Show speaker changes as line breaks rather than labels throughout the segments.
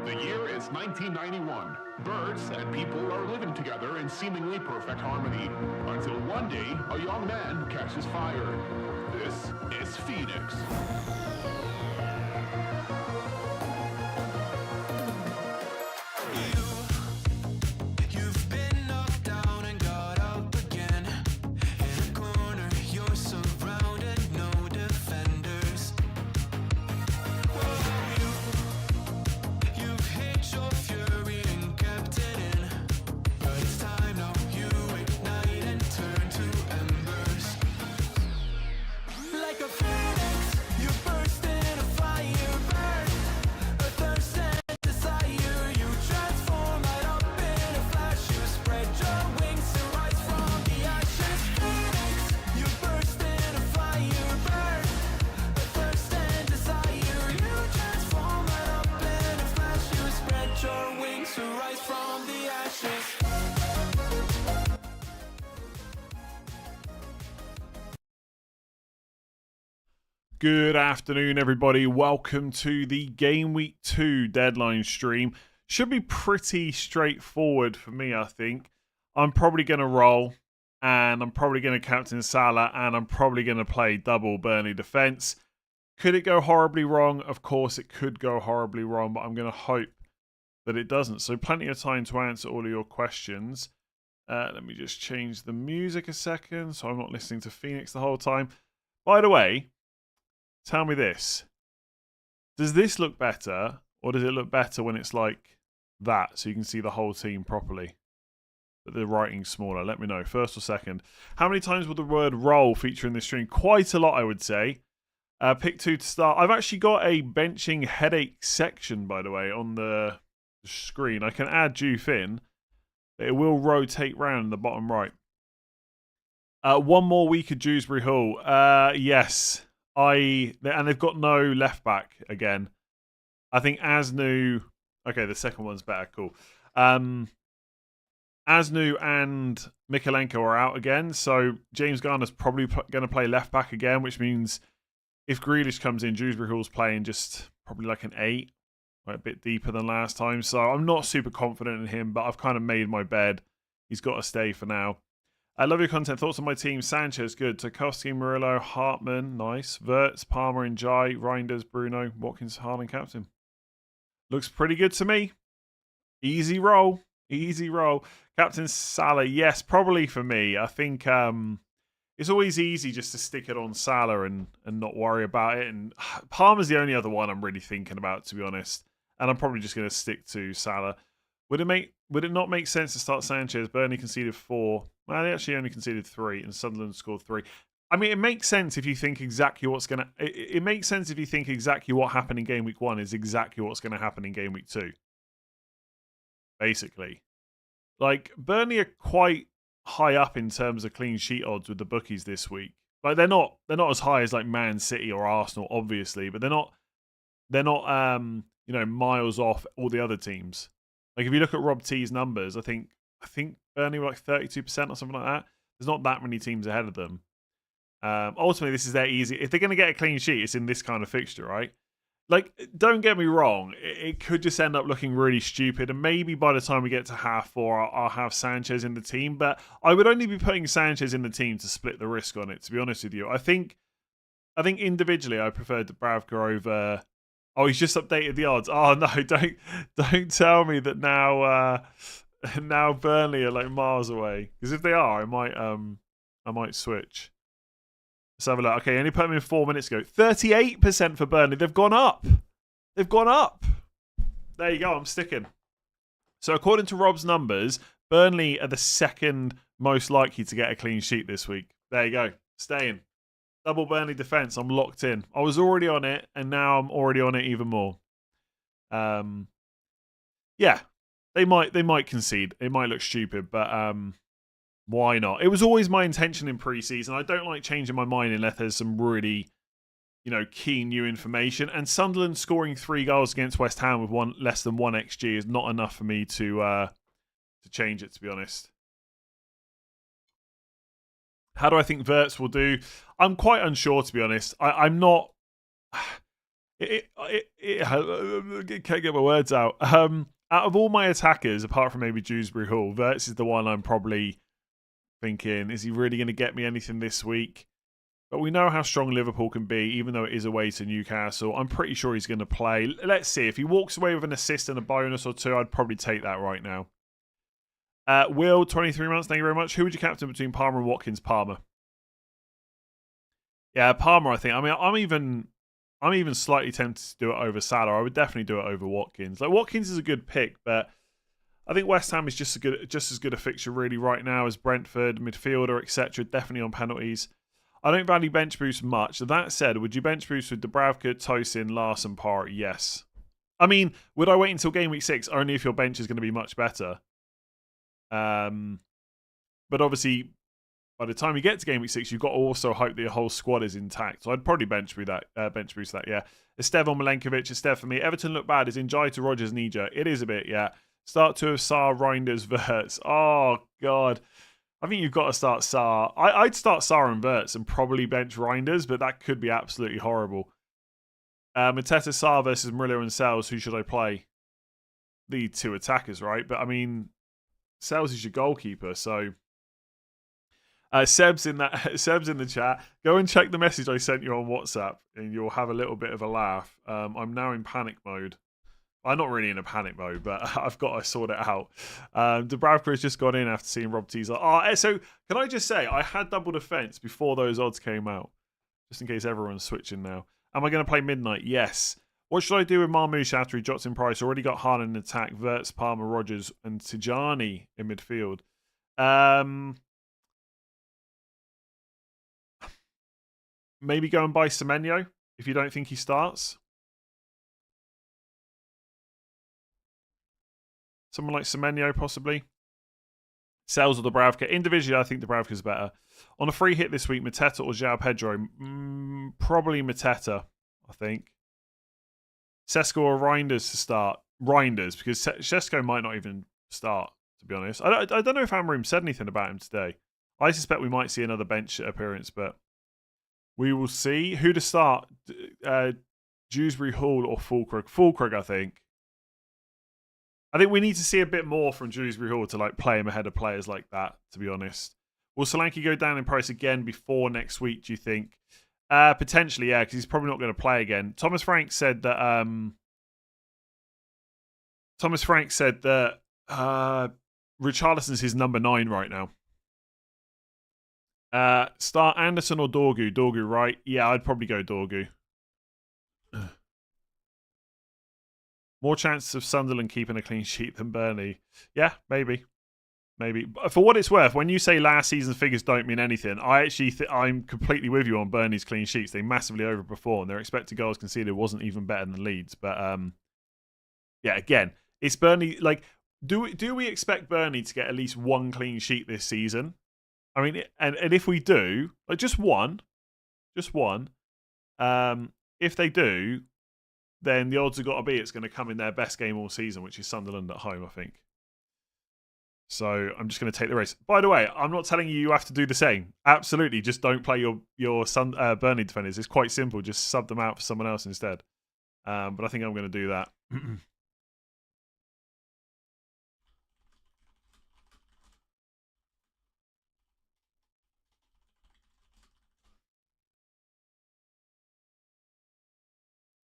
The year is 1991. Birds and people are living together in seemingly perfect harmony, until one day a young man catches fire. This is Phoenix.
Good afternoon, everybody. Welcome to the Game Week 2 deadline stream. Should be pretty straightforward for me, I think. I'm probably going to roll, and I'm probably going to captain Salah, and I'm probably going to play double Burnley defense. Could it go horribly wrong? Of course, it could go horribly wrong, but I'm going to hope that it doesn't. So plenty of time to answer all of your questions. Let me just change the music a second so I'm not listening to Phoenix the whole time. By the way, tell me this. Does this look better, or does it look better when it's like that, so you can see the whole team properly? But the writing's smaller. Let me know, first or second. How many times will the word roll feature in this stream? Quite a lot, I would say. Pick 2 to start. I've actually got a benching headache section, by the way, on the screen. I can add Juve in. But it will rotate round in the bottom right. One more week at Dewsbury Hall. Yes. And they've got no left back again. I think Asnu... Okay, the second one's better. Cool. Asnu and Mikalenko are out again. So James Garner's probably going to play left back again, which means if Grealish comes in, Dewsbury Hall's playing just probably like an 8. A bit deeper than last time. So I'm not super confident in him, but I've kind of made my bed. He's got to stay for now. I love your content. Thoughts on my team? Sanchez, good. Tarkowski, Murillo, Hartman, nice. Wirtz, Palmer and Jai, Reinders, Bruno, Watkins, Haaland, captain. Looks pretty good to me. Easy roll. Easy roll. Captain Salah, yes, probably for me. I think it's always easy just to stick it on Salah and not worry about it. And Palmer's the only other one I'm really thinking about, to be honest. And I'm probably just going to stick to Salah. Would it not make sense to start Sanchez? Burnley conceded 4. Well, they actually only conceded 3, and Sunderland scored 3. I mean, it makes sense if you think exactly what's going to... It makes sense if you think exactly what happened in Game Week 1 is exactly what's going to happen in Game Week 2. Basically. Like, Burnley are quite high up in terms of clean sheet odds with the bookies this week. Like, they're not as high as like Man City or Arsenal, obviously, but they're not miles off all the other teams. Like, if you look at Rob T's numbers, I think Burnley were like 32% or something like that. There's not that many teams ahead of them. Ultimately, this is their easy. If they're going to get a clean sheet, it's in this kind of fixture, right? Like, don't get me wrong. It could just end up looking really stupid. And maybe by the time we get to half 4, I'll have Sanchez in the team. But I would only be putting Sanchez in the team to split the risk on it, to be honest with you. I think individually, I prefer Dubravka over... Oh, he's just updated the odds. Oh, no, don't tell me that now Burnley are like miles away. Because if they are, I might switch. Let's have a look. Okay, only put them in 4 minutes ago. 38% for Burnley. They've gone up. They've gone up. There you go. I'm sticking. So according to Rob's numbers, Burnley are the second most likely to get a clean sheet this week. There you go. Staying. Double Burnley defence. I'm locked in. I was already on it, and now I'm already on it even more. Yeah, they might concede. It might look stupid, but why not? It was always my intention in pre-season. I don't like changing my mind unless there's some really, key new information. And Sunderland scoring 3 goals against West Ham with less than 1 XG is not enough for me to change it, to be honest. How do I think Wirtz will do? I'm quite unsure, to be honest. I'm not... can't get my words out. Out of all my attackers, apart from maybe Dewsbury Hall, Wirtz is the one I'm probably thinking, is he really going to get me anything this week? But we know how strong Liverpool can be, even though it is away to Newcastle. I'm pretty sure he's going to play. Let's see. If he walks away with an assist and a bonus or 2, I'd probably take that right now. Will, 23 months, thank you very much. Who would you captain between Palmer and Watkins? Palmer. Yeah, Palmer, I think. I mean, I'm even slightly tempted to do it over Salah. I would definitely do it over Watkins. Like, Watkins is a good pick, but I think West Ham is just as good a fixture really right now as Brentford, midfielder, etc. Definitely on penalties. I don't value bench boost much. That said, would you bench boost with Dubravka, Tosin, Larson, Parr? Yes. I mean, would I wait until game week 6? Only if your bench is going to be much better. But obviously, by the time you get to game week 6, you've got to also hope that your whole squad is intact. So I'd probably bench boost that. Yeah, Estevan Milenkovic, Esteve for me. Everton look bad. Is Njai to Rogers Nija? It is a bit. Yeah. Start 2 of Sarr, Reinders, Wirtz. Oh God, I think you've got to start Sarr. I'd start Sarr and Wirtz and probably bench Reinders, but that could be absolutely horrible. Mateta, Sarr versus Murillo and Sales. Who should I play? The 2 attackers, right? But I mean, Sales is your goalkeeper, so. Seb's in the chat. Go and check the message I sent you on WhatsApp, and you'll have a little bit of a laugh. I'm now in panic mode. I'm not really in a panic mode, but I've got to sort it out. Dubravka has just gone in after seeing Rob Teaser. So can I just say, I had double defence before those odds came out, just in case everyone's switching now. Am I going to play midnight? Yes. What should I do with Marmoush after he drops in price? Already got Haaland in attack, Verts, Palmer, Rogers, and Tijani in midfield. Maybe go and buy Semenyo if you don't think he starts. Someone like Semenyo, possibly. Sells or Dubravka. Individually, I think Dubravka's better. On a free hit this week, Mateta or João Pedro? Probably Mateta, I think. Sesko or Reinders to start? Reinders, because Sesko might not even start, to be honest. I don't know if Amorim said anything about him today. I suspect we might see another bench appearance, but we will see. Who to start? Dewsbury Hall or Fulkrug? Fulkrug, I think. I think we need to see a bit more from Dewsbury Hall to like play him ahead of players like that, to be honest. Will Solanke go down in price again before next week, do you think? Potentially, yeah, because he's probably not going to play again. Thomas Frank said that Richarlison's his number 9 right now. Start Anderson or Dorgu? Dorgu, right? Yeah, I'd probably go Dorgu. More chances of Sunderland keeping a clean sheet than Burnley. Yeah, maybe. Maybe. But for what it's worth, when you say last season's figures don't mean anything, I actually I'm completely with you on Burnley's clean sheets. They massively overperformed. Their expected goals conceded wasn't even better than Leeds. But yeah, again, it's Burnley. Like, do we expect Burnley to get at least one clean sheet this season? I mean, and if we do, like just one, if they do, then the odds have got to be it's going to come in their best game all season, which is Sunderland at home, I think. So I'm just going to take the risk. By the way, I'm not telling you have to do the same. Absolutely, just don't play your Burnley defenders. It's quite simple. Just sub them out for someone else instead. But I think I'm going to do that.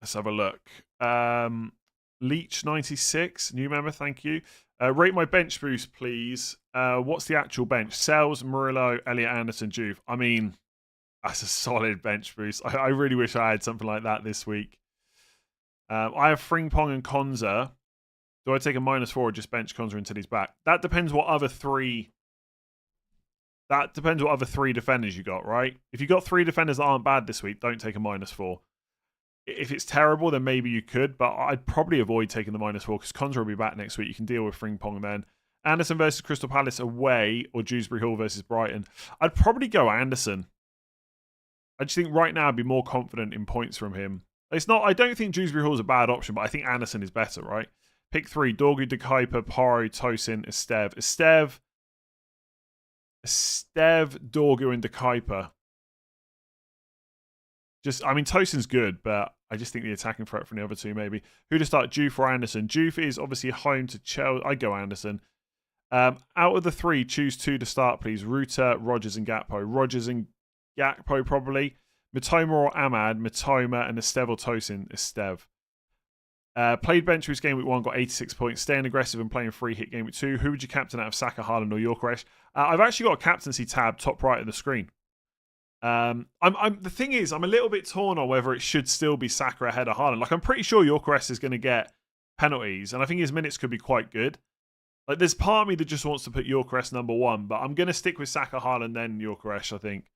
Let's have a look. Leech 96, new member, thank you. Rate my bench boost, please. What's the actual bench? Sells, Murillo, Elliot Anderson, Juve. I mean, that's a solid bench boost. I really wish I had something like that this week. I have Frimpong and Konza. Do I take a -4 or just bench Konza until he's back? That depends what other three defenders you got, right? If you got 3 defenders that aren't bad this week, don't take a -4. If it's terrible, then maybe you could, but I'd probably avoid taking the -4 because Konza will be back next week. You can deal with Frimpong then. Anderson versus Crystal Palace away or Dewsbury Hall versus Brighton. I'd probably go Anderson. I just think right now I'd be more confident in points from him. It's not. I don't think Dewsbury Hall is a bad option, but I think Anderson is better, right? Pick 3. Dorgu, De Kuiper, Paro, Tosin, Estev. Estev, Dorgu, and De Kuiper. I mean, Tosin's good, but I just think the attacking threat from the other two, maybe. Who to start, Juve or Anderson? Juve is obviously home to Chelsea. I'd go Anderson. Out of the 3, choose 2 to start, please. Ruta, Rogers, and Gakpo. Rogers and Gakpo, probably. Mitoma or Ahmad. Mitoma and Estev or Tosin. Estev. Played bench boost game week 1, got 86 points. Staying aggressive and playing free hit game week 2. Who would you captain out of Saka, Haaland, or Gyökeres? I've actually got a captaincy tab top right of the screen. The thing is, I'm a little bit torn on whether it should still be Saka ahead of Haaland. Like, I'm pretty sure Gyökeres is going to get penalties, and I think his minutes could be quite good. Like, there's part of me that just wants to put Gyökeres number 1, but I'm going to stick with Saka, Haaland, then Gyökeres, I think.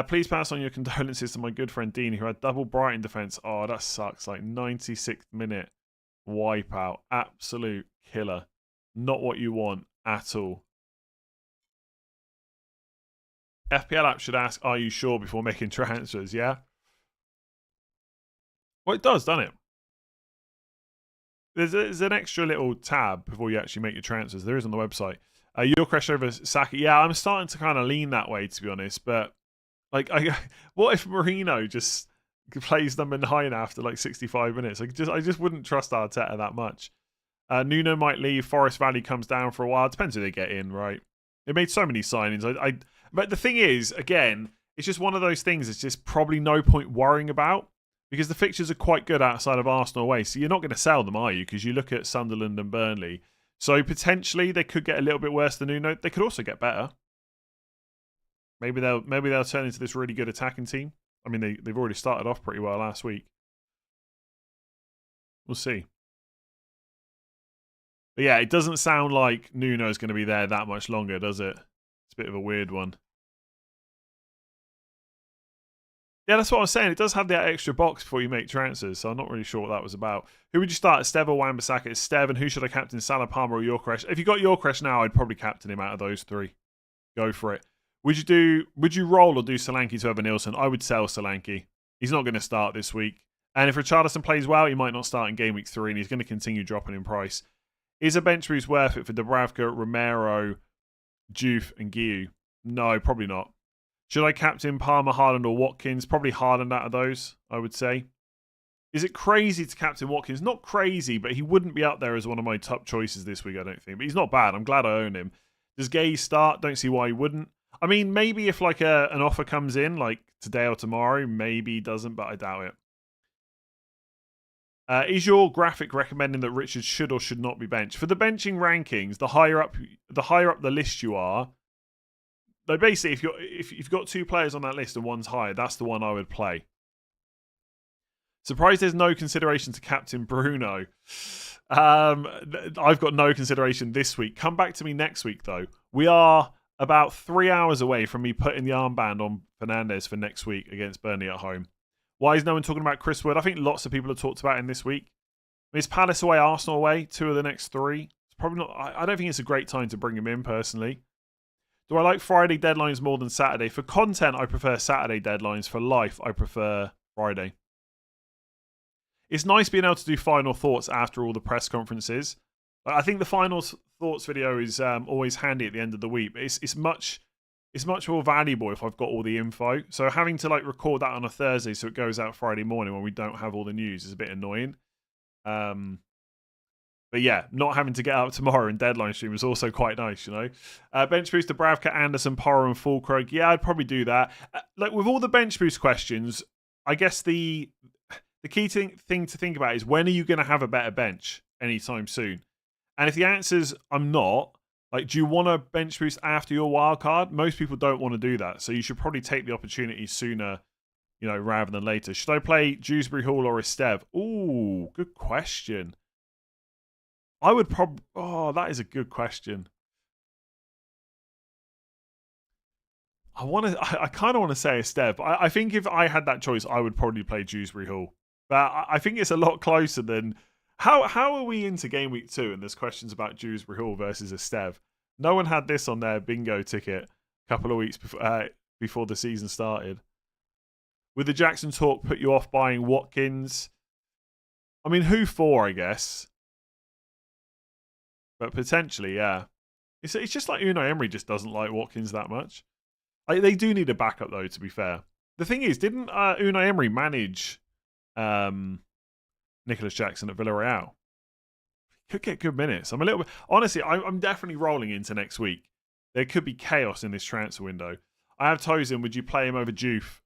Please pass on your condolences to my good friend Dean, who had double Brighton defence. Oh, that sucks. Like, 96th minute wipeout. Absolute killer. Not what you want at all. FPL app should ask, are you sure, before making transfers, yeah? Well, it does, doesn't it? There's an extra little tab before you actually make your transfers. There is on the website. Gyökeres over Saka. Yeah, I'm starting to kind of lean that way, to be honest. But, like, what if Mourinho just plays number 9 after, like, 65 minutes? I just wouldn't trust Arteta that much. Nuno might leave. Forest Valley comes down for a while. Depends who they get in, right? They made so many signings. But the thing is, again, it's just one of those things. It's just probably no point worrying about because the fixtures are quite good outside of Arsenal away. So you're not going to sell them, are you? Because you look at Sunderland and Burnley. So potentially they could get a little bit worse than Nuno. They could also get better. Maybe they'll turn into this really good attacking team. I mean, they've already started off pretty well last week. We'll see. But yeah, it doesn't sound like Nuno's going to be there that much longer, does it? It's a bit of a weird one. Yeah, that's what I was saying. It does have that extra box before you make transfers, so I'm not really sure what that was about. Who would you start? Stev or Wan-Bissaka? It's Stev, and who should I captain? Salah, Palmer, or Gyökeres? If you got Gyökeres now, I'd probably captain him out of those three. Go for it. Would you roll or do Solanke to Evan Nilsson? I would sell Solanke. He's not going to start this week. And if Richarlison plays well, he might not start in game week 3, and he's going to continue dropping in price. Is a bench boost worth it for Dubravka, Romero, Juve, and Guiu? No, probably not. Should I captain Palmer, Haaland, or Watkins? Probably Haaland out of those, I would say. Is it crazy to captain Watkins? Not crazy, but he wouldn't be up there as one of my top choices this week, I don't think. But he's not bad. I'm glad I own him. Does Gay start? Don't see why he wouldn't. I mean, maybe if like an offer comes in, like today or tomorrow, maybe he doesn't, but I doubt it. Is your graphic recommending that Richard should or should not be benched? For the benching rankings, the higher up the list you are, like basically if you've got 2 players on that list and one's higher, that's the one I would play. Surprised there's no consideration to captain Bruno. I've got no consideration this week. Come back to me next week though. We are about 3 hours away from me putting the armband on Fernandes for next week against Burnley at home. Why is no one talking about Chris Wood? I think lots of people have talked about him this week. I mean, it's Palace away, Arsenal away, 2 of the next 3. It's probably not. I don't think it's a great time to bring him in personally. Do I like Friday deadlines more than Saturday? For content, I prefer Saturday deadlines. For life, I prefer Friday. It's nice being able to do final thoughts after all the press conferences. I think the final thoughts video is always handy at the end of the week. But it's much more valuable if I've got all the info. So having to like record that on a Thursday so it goes out Friday morning when we don't have all the news is a bit annoying. But yeah, not having to get out tomorrow and deadline stream is also quite nice, you know. Bench boost to Bravka, Anderson, Porro, and Fulkrug. Yeah, I'd probably do that. Like with all the bench boost questions, I guess the key thing to think about is when are you going to have a better bench anytime soon? And if the answer's I'm not, like, do you want a bench boost after your wild card? Most people don't want to do that, so you should probably take the opportunity sooner, you know, rather than later. Should I play Dewsbury Hall or Estev? Ooh, good question. I would probably... Oh, that is a good question. I kind of want to say Estev. I think if I had that choice, I would probably play Dewsbury Hall. But I think it's a lot closer than... How are we into Game Week 2 and there's questions about Dewsbury Hall versus Estev? No one had this on their bingo ticket a couple of weeks before the season started. Would the Jackson talk put you off buying Watkins? I mean, who for, I guess. But potentially, yeah. It's just like Unai Emery just doesn't like Watkins that much. They do need a backup, though, to be fair. The thing is, didn't Unai Emery manage Nicholas Jackson at Villarreal? Could get good minutes. I'm a little bit... Honestly, I'm definitely rolling into next week. There could be chaos in this transfer window. I have Tosin. Would you play him over Juve?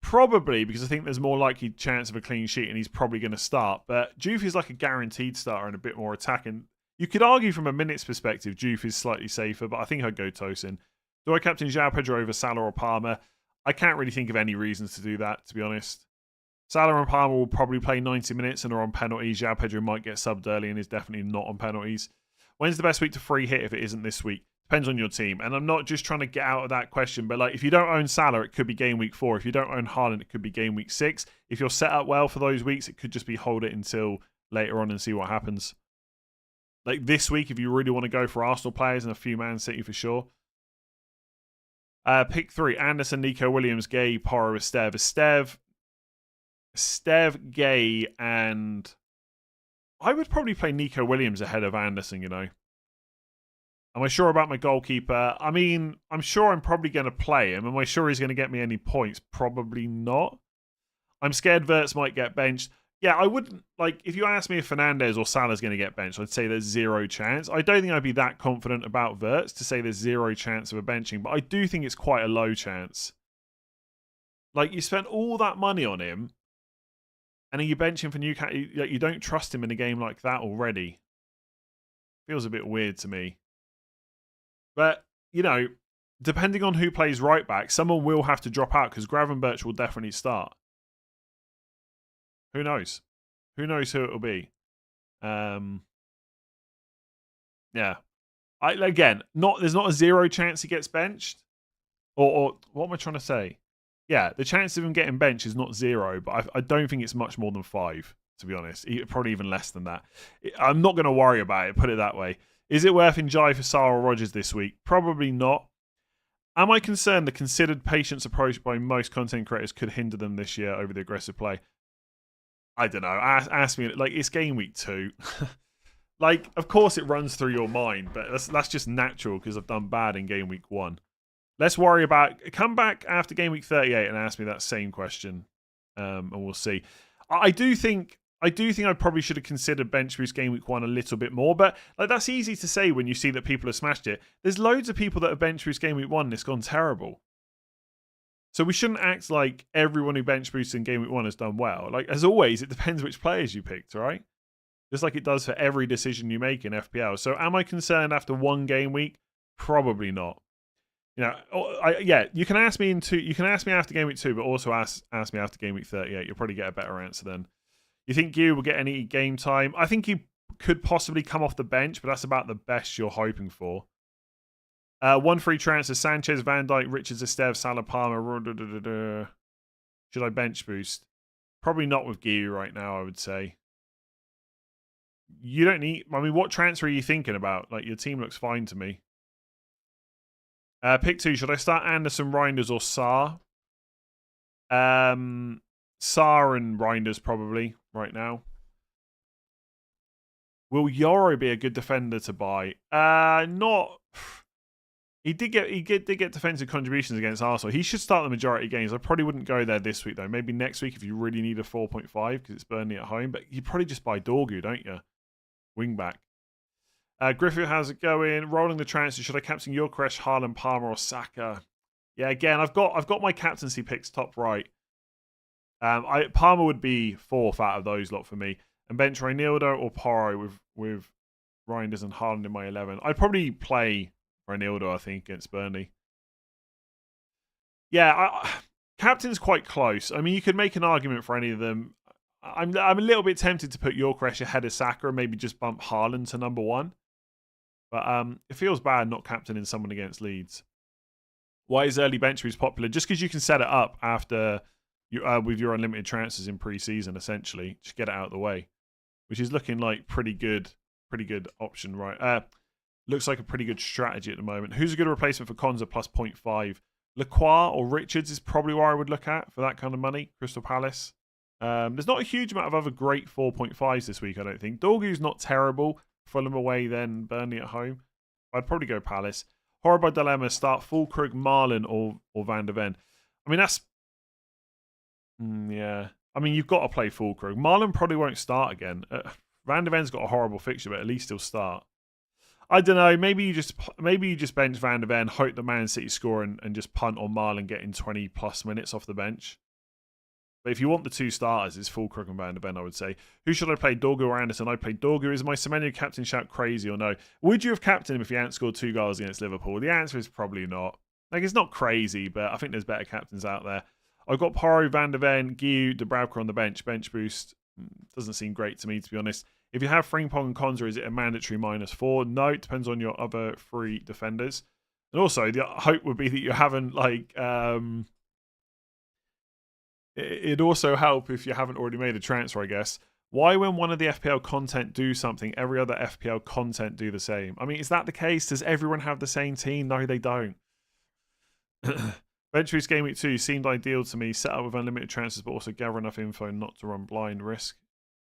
Probably, because I think there's more likely chance of a clean sheet and he's probably going to start. But Juve is like a guaranteed starter and a bit more attacking. You could argue from a minutes perspective, Juve is slightly safer, but I think I'd go Tosin. Do I captain João Pedro over Salah or Palmer? I can't really think of any reasons to do that, to be honest. Salah and Palmer will probably play 90 minutes and are on penalties. João Pedro might get subbed early and is definitely not on penalties. When's the best week to free hit if it isn't this week? Depends on your team. And I'm not just trying to get out of that question, but like if you don't own Salah, it could be game week 4. If you don't own Haaland, it could be game week 6. If you're set up well for those weeks, it could just be hold it until later on and see what happens. Like this week, if you really want to go for Arsenal players and a few Man City for sure. Pick 3. Anderson, Nico Williams, Gay, Porro, Estev, Gay, and I would probably play Nico Williams ahead of Anderson, you know. Am I sure about my goalkeeper? I mean, I'm sure I'm probably going to play him. Am I sure he's going to get me any points? Probably not. I'm scared Wirtz might get benched. Yeah, I wouldn't, like, if you ask me if Fernandes or Salah's going to get benched, I'd say there's zero chance. I don't think I'd be that confident about Wirtz to say there's zero chance of a benching, but I do think it's quite a low chance. Like, you spent all that money on him, and then you bench him for Newcastle. You don't trust him in a game like that already. Feels a bit weird to me. But, you know, depending on who plays right back, someone will have to drop out because Gravenberch will definitely start. Who knows? Who knows who it'll be? Yeah. Again, there's not a 0 chance he gets benched. Or what am I trying to say? Yeah, the chance of him getting benched is not 0, but I don't think it's much more than 5, to be honest. Probably even less than that. I'm not going to worry about it, put it that way. Is it worth Njai for Sarah Rogers this week? Probably not. Am I concerned the considered patience approach by most content creators could hinder them this year over the aggressive play? I don't know. Ask me. Like, it's game week 2. Like, of course it runs through your mind, but that's just natural because I've done bad in game week 1. Let's worry about... Come back after game week 38 and ask me that same question, and we'll see. I do think I probably should have considered bench boost game week 1 a little bit more, but like that's easy to say when you see that people have smashed it. There's loads of people that have bench boost game week 1 and it's gone terrible. So we shouldn't act like everyone who bench boosts in game week 1 has done well. Like, as always, it depends which players you picked, right? Just like it does for every decision you make in FPL. So am I concerned after 1 game week? Probably not. You know, you can ask me after game week 2, but also ask me after game week 38. You'll probably get a better answer then. You think you will get any game time? I think he could possibly come off the bench, but that's about the best you're hoping for. 1 free transfer: Sanchez, Van Dijk, Richards, Esteve, Salah, Palmer. Should I bench boost? Probably not with Giu right now, I would say. You don't need... I mean, what transfer are you thinking about? Like, your team looks fine to me. Pick 2. Should I start Anderson, Reinders, or Sarr? Sarr and Reinders probably right now. Will Yoro be a good defender to buy? Not. He did get defensive contributions against Arsenal. He should start the majority of games. I probably wouldn't go there this week though. Maybe next week if you really need a 4.5 because it's Burnley at home. But you probably just buy Dorgu, don't you? Wing back. Griffith, how's it going? Rolling the transfer. Should I captain Gyökeres, Haaland, Palmer, or Saka? Yeah, again, I've got my captaincy picks top right. Palmer would be 4th out of those lot for me, and bench Reinildo or Porro with Reinders and Haaland in my 11. I'd probably play Reinildo, I think, against Burnley. Yeah, captain's quite close. I mean, you could make an argument for any of them. I'm a little bit tempted to put Gyökeres ahead of Saka and maybe just bump Haaland to number 1. But it feels bad not captaining someone against Leeds. Why is early bench boost popular? Just because you can set it up after with your unlimited transfers in pre-season, essentially. Just get it out of the way. Which is looking like pretty good option, right? Looks like a pretty good strategy at the moment. Who's a good replacement for Konza plus 0.5? Lacroix or Richards is probably where I would look at for that kind of money. Crystal Palace. There's not a huge amount of other great 4.5s this week, I don't think. Dorgu's not terrible. Fulham away, then Burnley at home. I'd probably go Palace. Horrible dilemma: start Fulkrug, Marlon, or Van der Ven. I mean, that's... yeah. I mean, you've got to play Fulkrug. Marlon probably won't start again. Van der Ven's got a horrible fixture, but at least he'll start. I don't know. Maybe you just bench Van der Ven, hope the Man City score, and just punt on Marlon getting 20+ minutes off the bench. But if you want the 2 starters, it's Fulkrug and Van der Ven, I would say. Who should I play, Dorgu or Anderson? I play Dorgu. Is my Semenyo captain shout crazy or no? Would you have captained him if he hadn't scored 2 goals against Liverpool? The answer is probably not. Like, it's not crazy, but I think there's better captains out there. I've got Porro, Van der Ven, Giu, Dubravka on the bench. Bench boost doesn't seem great to me, to be honest. If you have Frimpong and Konza, is it a mandatory -4? No, it depends on your other 3 defenders. And also, the hope would be that you haven't, like... It'd also help if you haven't already made a transfer, I guess. Why, when one of the FPL content do something, every other FPL content do the same? I mean, is that the case? Does everyone have the same team? No, they don't. Bench boost game week 2 seemed ideal to me. Set up with unlimited transfers, but also gather enough info not to run blind risk.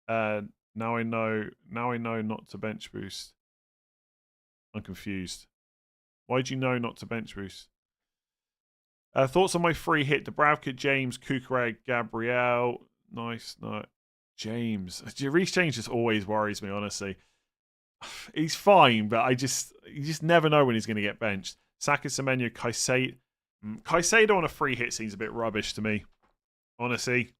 Now I know not to bench boost. I'm confused. Why do you know not to bench boost? Thoughts on my free hit? Dubravka, James, Kukureg, Gabriel. Nice. No. James. Reece James just always worries me, honestly. He's fine, but you just never know when he's going to get benched. Saka, Semenyo, Caicedo on a free hit seems a bit rubbish to me, honestly.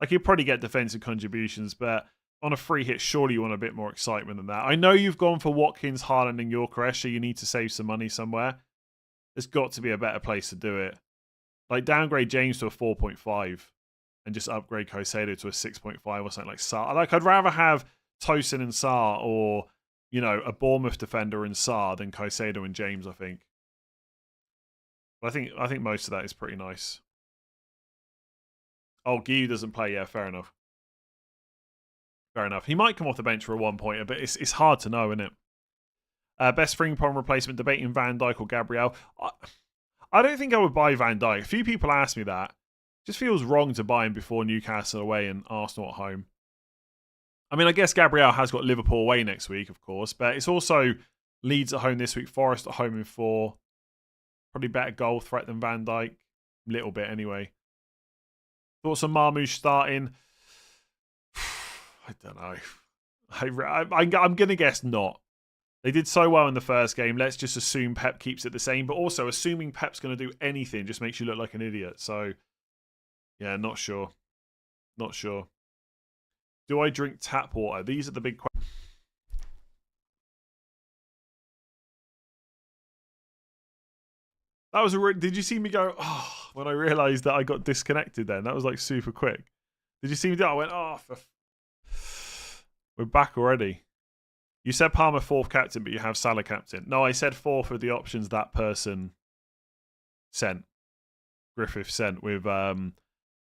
Like, he'll probably get defensive contributions, but on a free hit, surely you want a bit more excitement than that. I know you've gone for Watkins, Haaland, and Gyökeres, so you need to save some money somewhere. There's got to be a better place to do it. Like downgrade James to a 4.5 and just upgrade Caicedo to a 6.5 or something like Sarr. Like I'd rather have Tosin and Sarr or, you know, a Bournemouth defender and Sarr than Caicedo and James, I think. But I think most of that is pretty nice. Oh, Guiu doesn't play. Yeah, fair enough. Fair enough. He might come off the bench for a one-pointer, but it's hard to know, isn't it? Best Frimpong replacement, debating Van Dijk or Gabriel. I don't think I would buy Van Dijk. A few people asked me that. Just feels wrong to buy him before Newcastle away and Arsenal at home. I mean, I guess Gabriel has got Liverpool away next week, of course, but it's also Leeds at home this week, Forest at home in 4. Probably better goal threat than Van Dijk. A little bit, anyway. Thoughts on Marmoush starting? I don't know. I'm going to guess not. They did so well in the first game. Let's just assume Pep keeps it the same. But also, assuming Pep's going to do anything just makes you look like an idiot. So, yeah, not sure. Not sure. Do I drink tap water? These are the big questions. That was did you see me go, oh, when I realised that I got disconnected then? That was like super quick. Did you see me do that? I went, oh, we're back already. You said Palmer 4th captain, but you have Salah captain. No, I said 4th of the options that person sent. Griffith sent with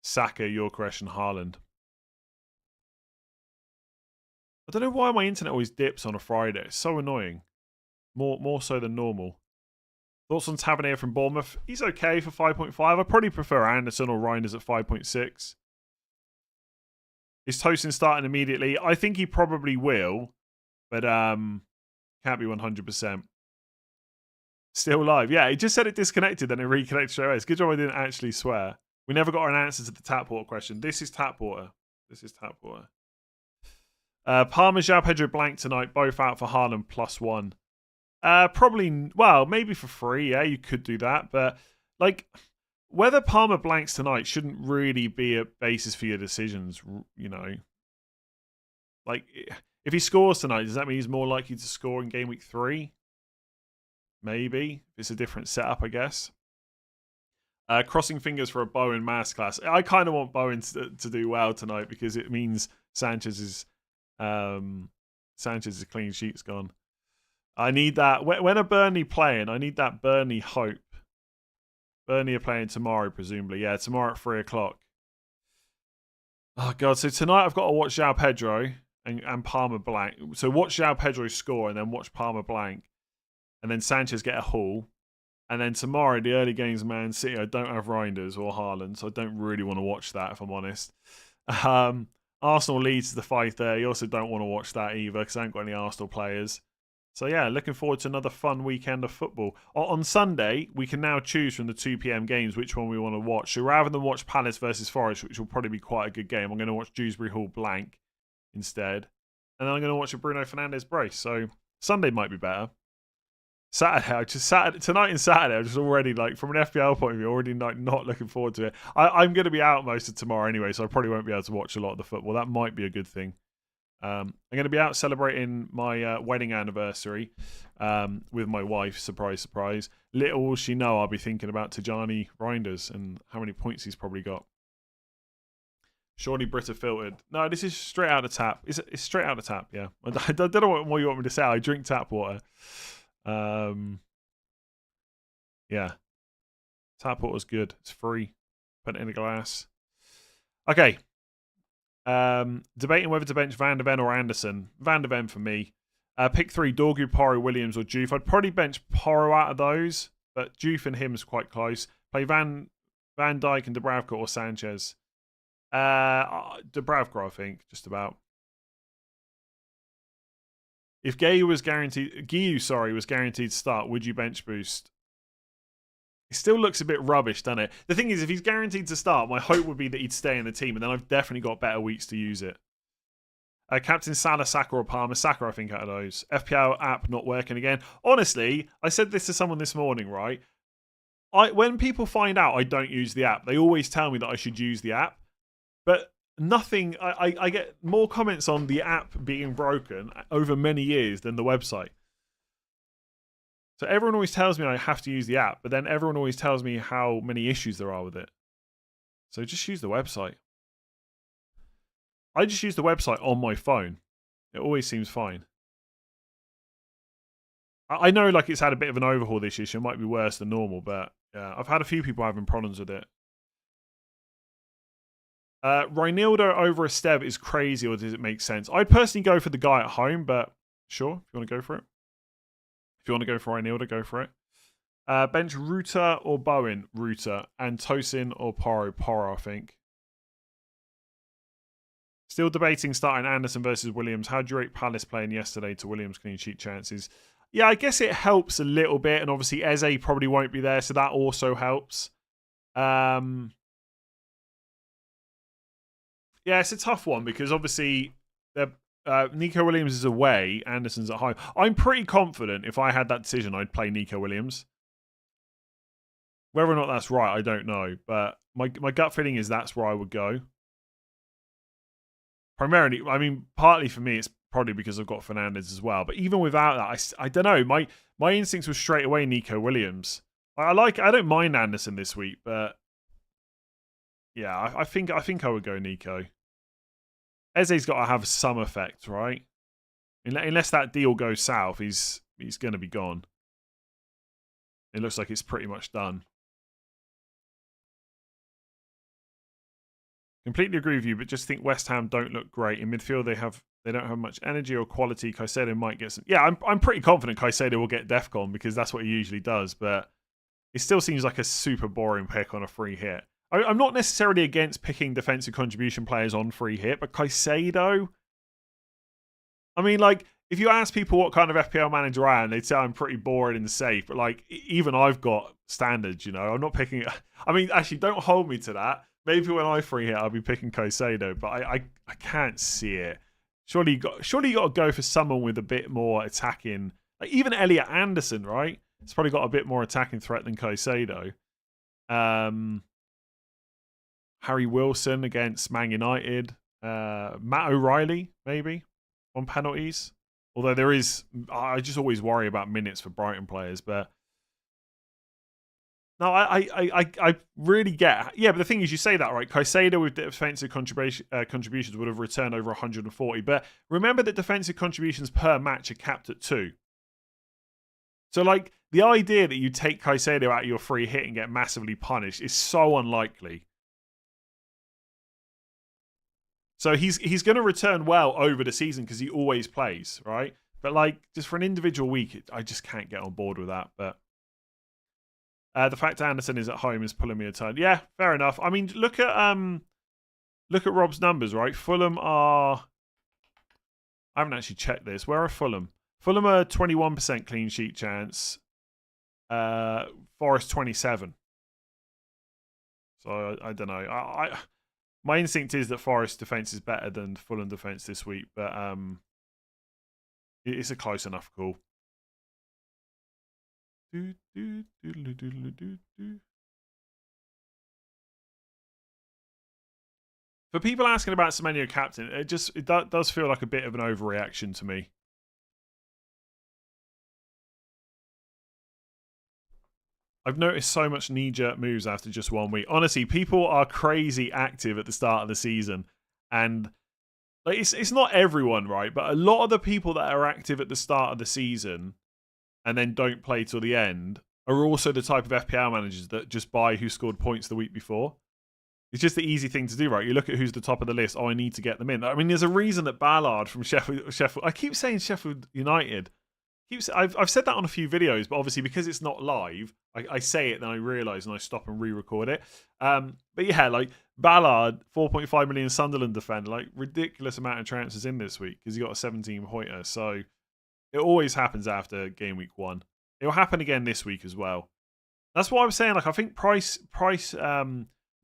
Saka, Yorkeresh and Haaland. I don't know why my internet always dips on a Friday. It's so annoying. More so than normal. Thoughts on Tavernier from Bournemouth? He's okay for 5.5. I probably prefer Anderson or Reinders at 5.6. Is Tosin starting immediately? I think he probably will. But can't be 100%. Still live. Yeah, he just said it disconnected, then it reconnected straight away. It's a good job I didn't actually swear. We never got an answer to the tap water question. This is tap water. This is tap water. Palmer, João Pedro blank tonight. Both out for Haaland +1. Probably, well, maybe for free. Yeah, you could do that. But, like, whether Palmer blanks tonight shouldn't really be a basis for your decisions, you know. Like, if he scores tonight, does that mean he's more likely to score in game week 3? Maybe. It's a different setup, I guess. Crossing fingers for a Bowen masterclass. I kind of want Bowen to do well tonight because it means Sanchez's clean sheet's gone. I need that. When are Burnley playing? I need that Burnley hope. Burnley are playing tomorrow, presumably. Yeah, tomorrow at 3 o'clock. Oh, God. So tonight I've got to watch João Pedro and Palmer blank. So watch João Pedro score and then watch Palmer blank. And then Sanchez get a haul. And then tomorrow, the early games, Man City, I don't have Reinders or Haaland, so I don't really want to watch that, if I'm honest. Arsenal leads to the 5:30. You also don't want to watch that either because I haven't got any Arsenal players. So yeah, looking forward to another fun weekend of football. On Sunday, we can now choose from the 2 p.m. games which one we want to watch. So rather than watch Palace versus Forest, which will probably be quite a good game, I'm going to watch Dewsbury Hall blank instead. And then I'm going to watch a Bruno Fernandes brace. So Sunday might be better. Tonight and Saturday, I'm just already, like, from an FPL point of view, already not looking forward to it. I'm going to be out most of tomorrow anyway, so I probably won't be able to watch a lot of the football. That might be a good thing. I'm going to be out celebrating my wedding anniversary with my wife. Surprise, surprise. Little will she know I'll be thinking about Tijani Reinders and how many points he's probably got. Surely Brita filtered. No, this is straight out of tap. It's straight out of tap, yeah. I don't know what more you want me to say. I drink tap water. Yeah. Tap water's good. It's free. Put it in a glass. Okay. Debating whether to bench Van de Ven or Anderson. Van de Ven for me. Pick 3, Dorgu, Porro, Williams or Juve. I'd probably bench Porro out of those, but Juve and him's quite close. Play Van Dijk and Dubravka or Sanchez. Dubravka, I think, just about. If Guiu was guaranteed to start, would you bench boost? It still looks a bit rubbish, doesn't it? The thing is, if he's guaranteed to start, my hope would be that he'd stay in the team, and then I've definitely got better weeks to use it. Captain Salah, Saka or Palmer. Saka, I think, out of those. FPL app not working again. Honestly, I said this to someone this morning, right? When people find out I don't use the app, they always tell me that I should use the app. But nothing, I get more comments on the app being broken over many years than the website. So everyone always tells me I have to use the app, but then everyone always tells me how many issues there are with it. So just use the website. I just use the website on my phone. It always seems fine. I know like it's had a bit of an overhaul this year, so it might be worse than normal, but yeah, I've had a few people having problems with it. Reinildo over Esteve is crazy, or does it make sense? I'd personally go for the guy at home, but sure, if you want to go for it. If you want to go for Reinildo, go for it. Bench Ruta or Bowen? Ruta. And Tosin or Porro? Porro, I think. Still debating starting Anderson versus Williams. How do you rate Palace playing yesterday to Williams' clean sheet chances? Yeah, I guess it helps a little bit, and obviously Eze probably won't be there, so that also helps. Yeah, it's a tough one because obviously Nico Williams is away, Anderson's at home. I'm pretty confident if I had that decision, I'd play Nico Williams. Whether or not that's right, I don't know, but my gut feeling is that's where I would go. Primarily, I mean, partly for me, it's probably because I've got Fernandez as well. But even without that, I don't know. My instincts were straight away Nico Williams. I don't mind Anderson this week, but yeah, I think I would go Nico. Eze's got to have some effect, right? Unless that deal goes south, he's going to be gone. It looks like it's pretty much done. Completely agree with you, but just think West Ham don't look great in midfield. They don't have much energy or quality. Caicedo might get some. Yeah, I'm pretty confident Caicedo will get DEFCON because that's what he usually does. But it still seems like a super boring pick on a free hit. I'm not necessarily against picking defensive contribution players on free hit, but Caicedo. I mean, like if you ask people what kind of FPL manager I am, they'd say I'm pretty boring and safe. But like even I've got standards. You know, I'm not picking. I mean, actually, don't hold me to that. Maybe when I free hit, I'll be picking Caicedo, but I can't see it. Surely you got to go for someone with a bit more attacking. Like even Elliot Anderson, right? It's probably got a bit more attacking threat than Caicedo. Harry Wilson against Man United. Matt O'Reilly, maybe, on penalties. Although I just always worry about minutes for Brighton players, but no, I really get. Yeah, but the thing is, you say that, right? Caicedo with defensive contributions would have returned over 140. But remember that defensive contributions per match are capped at 2. So, like, the idea that you take Caicedo out of your free hit and get massively punished is so unlikely. So he's going to return well over the season because he always plays, right? But, like, just for an individual week, I just can't get on board with that. But the fact Anderson is at home is pulling me a ton. Yeah, fair enough. I mean, look at Rob's numbers, right? Fulham are. I haven't actually checked this. Where are Fulham? Fulham are 21% clean sheet chance. Forest 27. So I don't know. My instinct is that Forest defense is better than Fulham defense this week, but it's a close enough call. For people asking about Semenyo captain, it does feel like a bit of an overreaction to me. I've noticed so much knee-jerk moves after just 1 week. Honestly, people are crazy active at the start of the season, and like it's not everyone, right? But a lot of the people that are active at the start of the season and then don't play till the end are also the type of FPL managers that just buy who scored points the week before. It's just the easy thing to do, right? You look at who's the top of the list. Oh, I need to get them in. I mean, there's a reason that Ballard from Sheffield. I keep saying Sheffield United. I've said that on a few videos, but obviously because it's not live, I say it, then I realise and I stop and re-record it. But yeah, like Ballard, 4.5 million Sunderland defender, like ridiculous amount of transfers in this week because he got a 17-pointer. So it always happens after game week 1. It will happen again this week as well. That's what I'm saying. Like I think price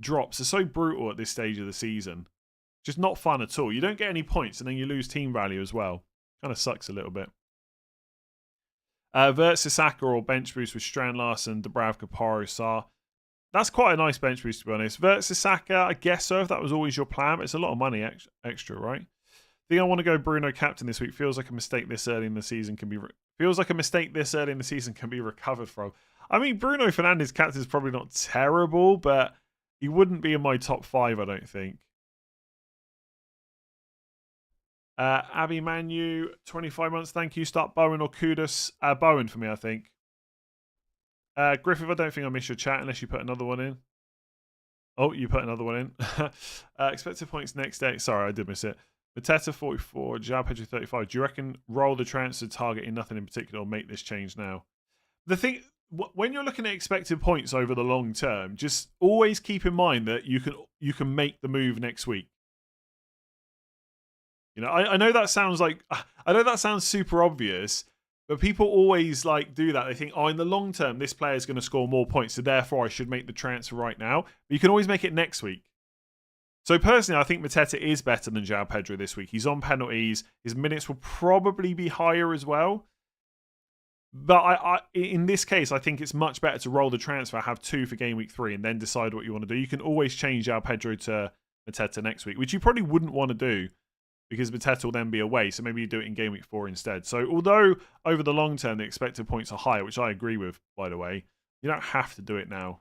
drops are so brutal at this stage of the season. Just not fun at all. You don't get any points and then you lose team value as well. Kind of sucks a little bit. Versus Saka or bench boost with Strand Larson, Dubravka, Porro, Sarr. That's quite a nice bench boost, to be honest. Versus Saka, I guess so, if that was always your plan. But it's a lot of money extra, right? I think I want to go Bruno captain this week. Feels like a mistake this early in the season can be Feels like a mistake this early in the season can be recovered from. I mean, Bruno Fernandes captain is probably not terrible, but he wouldn't be in my top 5, I don't think. Abby Manu, 25 months. Thank you. Start Bowen or Kudus. Bowen for me, I think. Griffith, I don't think I missed your chat unless you put another one in. Oh, you put another one in. Expected points next day. Sorry, I did miss it. Mateta 44, João Pedro 35. Do you reckon roll the transfer targeting nothing in particular or make this change now? The thing, when you're looking at expected points over the long term, just always keep in mind that you can make the move next week. You know, I know that sounds super obvious, but people always like do that. They think, oh, in the long term, this player is going to score more points, so therefore I should make the transfer right now. But you can always make it next week. So personally, I think Mateta is better than João Pedro this week. He's on penalties. His minutes will probably be higher as well. But in this case, I think it's much better to roll the transfer, have 2 for game week 3, and then decide what you want to do. You can always change João Pedro to Mateta next week, which you probably wouldn't want to do, because Mateta will then be away, so maybe you do it in game week 4 instead. So although over the long term the expected points are higher, which I agree with, by the way, you don't have to do it now,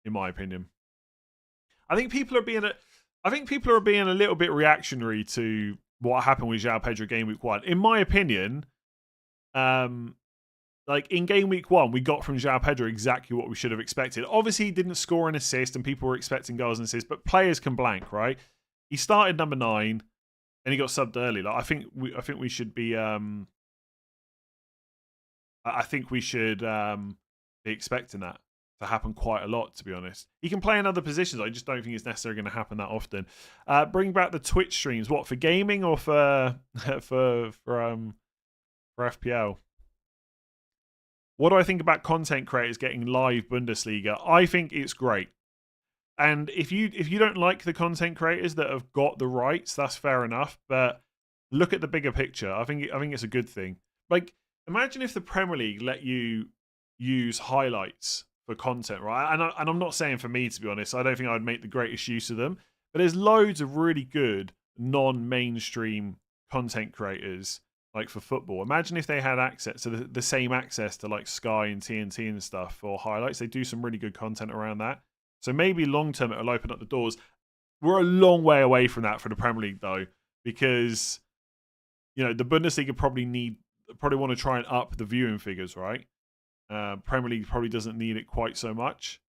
in my opinion. I think people are being a little bit reactionary to what happened with João Pedro game week 1. In my opinion, like in game week 1, we got from João Pedro exactly what we should have expected. Obviously, he didn't score an assist, and people were expecting goals and assists, but players can blank, right? He started number 9, and he got subbed early. Like I think we should be. I think we should be expecting that to happen quite a lot. To be honest, he can play in other positions. I just don't think it's necessarily going to happen that often. Bring back the Twitch streams. What, for gaming or for FPL? What do I think about content creators getting live Bundesliga? I think it's great. And if you don't like the content creators that have got the rights, that's fair enough. But look at the bigger picture. I think it's a good thing. Like, imagine if the Premier League let you use highlights for content, right? And I'm not saying for me, to be honest. I don't think I'd make the greatest use of them. But there's loads of really good non-mainstream content creators, like for football. Imagine if they had access to the same access to like Sky and TNT and stuff for highlights. They do some really good content around that. So maybe long term it'll open up the doors. We're a long way away from that for the Premier League though, because the Bundesliga probably want to try and up the viewing figures, right? Premier League probably doesn't need it quite so much.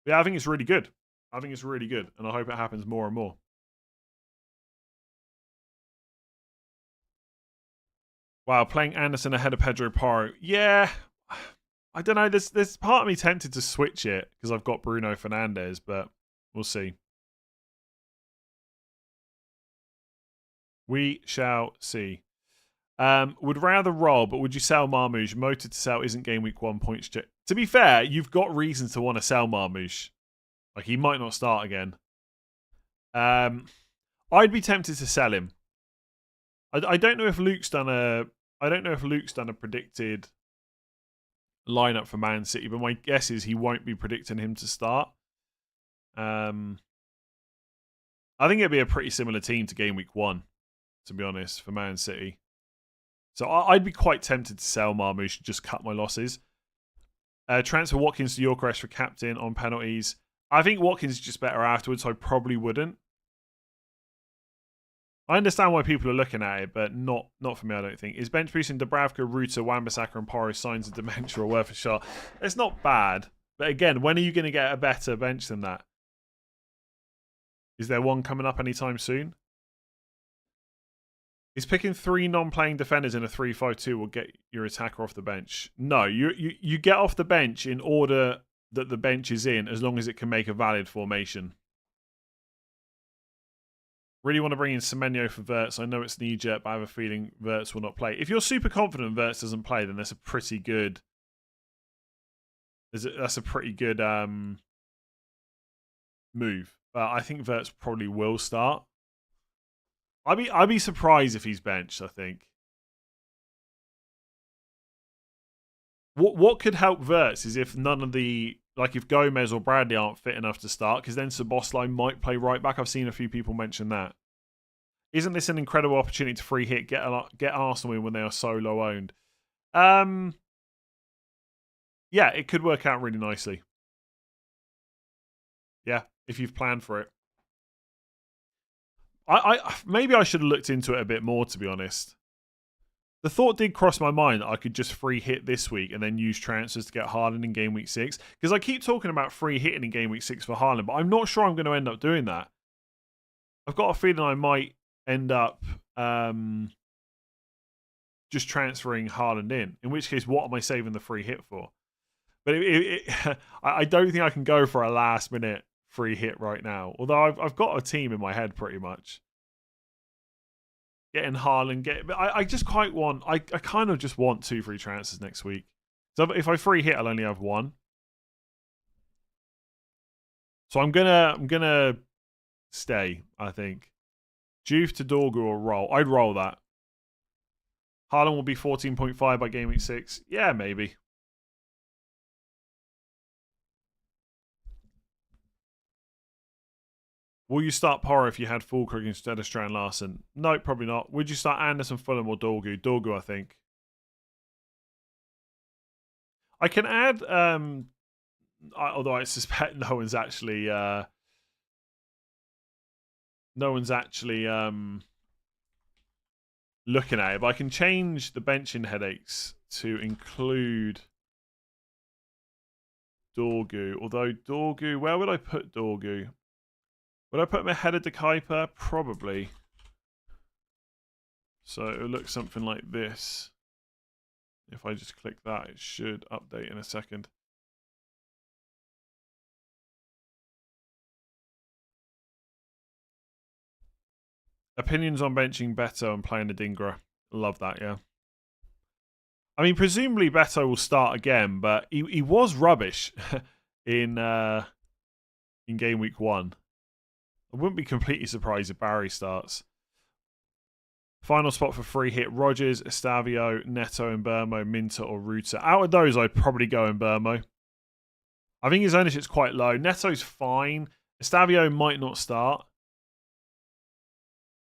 But yeah, I think it's really good. And I hope it happens more and more. Wow, playing Anderson ahead of Pedro Porro. Yeah, I don't know. There's part of me tempted to switch it because I've got Bruno Fernandes, but we'll see. We shall see. Would rather roll, but would you sell Marmoush? Motive to sell isn't game week 1 points. To be fair, you've got reasons to want to sell Marmoush. Like, he might not start again. I'd be tempted to sell him. I don't know if Luke's done a predicted lineup for Man City, but my guess is he won't be predicting him to start. I think it'd be a pretty similar team to game week 1, to be honest, for Man City. So I'd be quite tempted to sell Marmoush and just cut my losses. Transfer Watkins to Yorkeres for captain on penalties. I think Watkins is just better afterwards, so I probably wouldn't. I understand why people are looking at it, but not for me, I don't think. Is bench boosting Dubravka, Ruta, Wan-Bissaka and Porro signs of dementia or worth a shot? It's not bad. But again, when are you going to get a better bench than that? Is there one coming up anytime soon? Is picking 3 non-playing defenders in a 3-5-2 will get your attacker off the bench? No, you get off the bench in order that the bench is in, as long as it can make a valid formation. Really want to bring in Semenyo for Wirtz. I know it's knee-jerk, but I have a feeling Wirtz will not play. If you're super confident Wirtz doesn't play, then that's a pretty good... That's a pretty good move. But I think Wirtz probably will start. I'd be surprised if he's benched, I think. What could help Wirtz is if none of the... Like if Gomez or Bradley aren't fit enough to start, because then Szoboszlai might play right back. I've seen a few people mention that. Isn't this an incredible opportunity to free hit, get Arsenal in when they are so low owned? Yeah, it could work out really nicely. Yeah, if you've planned for it. I maybe I should have looked into it a bit more, to be honest. The thought did cross my mind that I could just free hit this week and then use transfers to get Haaland in game week 6. Because I keep talking about free hitting in game week 6 for Haaland, but I'm not sure I'm going to end up doing that. I've got a feeling I might end up just transferring Haaland in which case, what am I saving the free hit for? But I don't think I can go for a last minute free hit right now. Although I've got a team in my head pretty much. Getting Haaland, but I just quite want. I kind of just want 2 free transfers next week. So if I free hit, I'll only have 1. So I'm gonna stay. I think Juve to Dorgu or roll. I'd roll that. Haaland will be 14.5 by game week 6. Yeah, maybe. Will you start Porro if you had Fulkrug instead of Strand Larsen? No, probably not. Would you start Anderson, Fulham, or Dorgu? Dorgu, I think. I can add, although I suspect no one's actually looking at it, but I can change the benching headaches to include Dorgu. Although Dorgu, where would I put Dorgu? Would I put him ahead of De Kuiper? Probably. So it will look something like this. If I just click that, it should update in a second. Opinions on benching Beto and playing Adingra. Love that, yeah. I mean, presumably Beto will start again, but he was rubbish in game week 1. I wouldn't be completely surprised if Barry starts. Final spot for free hit: Rodgers, Estavio, Neto, and Burmo, Minter, or Ruta. Out of those, I'd probably go in Burmo. I think his ownership's quite low. Neto's fine. Estavio might not start.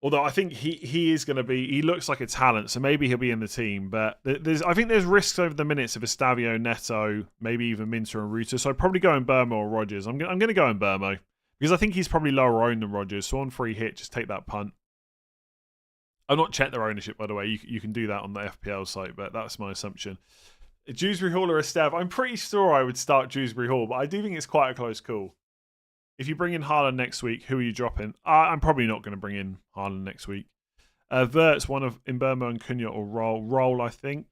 Although I think he is going to be, he looks like a talent, so maybe he'll be in the team. But I think there's risks over the minutes of Estavio, Neto, maybe even Minter and Ruta. So I'd probably go in Burmo or Rodgers. I'm going to go in Burmo because I think he's probably lower owned than Rodgers. So on free hit, just take that punt. I've not checked their ownership, by the way. You can do that on the FPL site, but that's my assumption. Dewsbury Hall or Estev? I'm pretty sure I would start Dewsbury Hall, but I do think it's quite a close call. If you bring in Haaland next week, who are you dropping? I'm probably not going to bring in Haaland next week. Verts, one of Mbermo and Cunha or Roll. Roll, I think.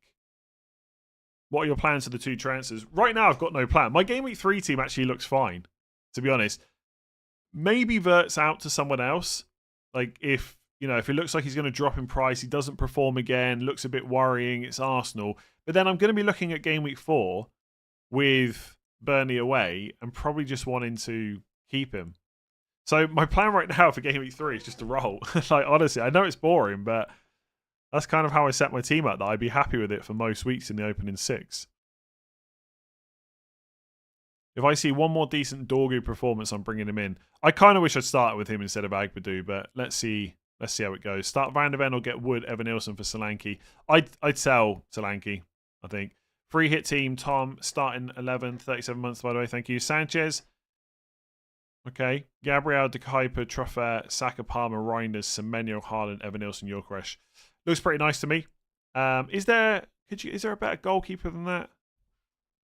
What are your plans for the 2 transfers? Right now, I've got no plan. My Game Week 3 team actually looks fine, to be honest. Maybe Verts out to someone else. Like, if it looks like he's going to drop in price, he doesn't perform again, looks a bit worrying, it's Arsenal. But then I'm going to be looking at Game Week 4 with Burnley away and probably just wanting to keep him. So my plan right now for Game Week 3 is just to roll. Like, honestly, I know it's boring, but that's kind of how I set my team up, that I'd be happy with it for most weeks in the opening 6. If I see one more decent Dorgu performance, I'm bringing him in. I kind of wish I'd started with him instead of Agbadou, but let's see how it goes. Start Van de Ven or get Wood, Evan Nilsson for Solanke. I'd sell Solanke, I think. Free hit team, Tom, starting 11, 37 months, by the way. Thank you. Sanchez. Okay. Gabriel, De Kuiper, Truffert, Saka, Palmer, Reinders, Semenyo, Haaland, Evan Nilsson, Yorkeresh. Looks pretty nice to me. Is there a better goalkeeper than that?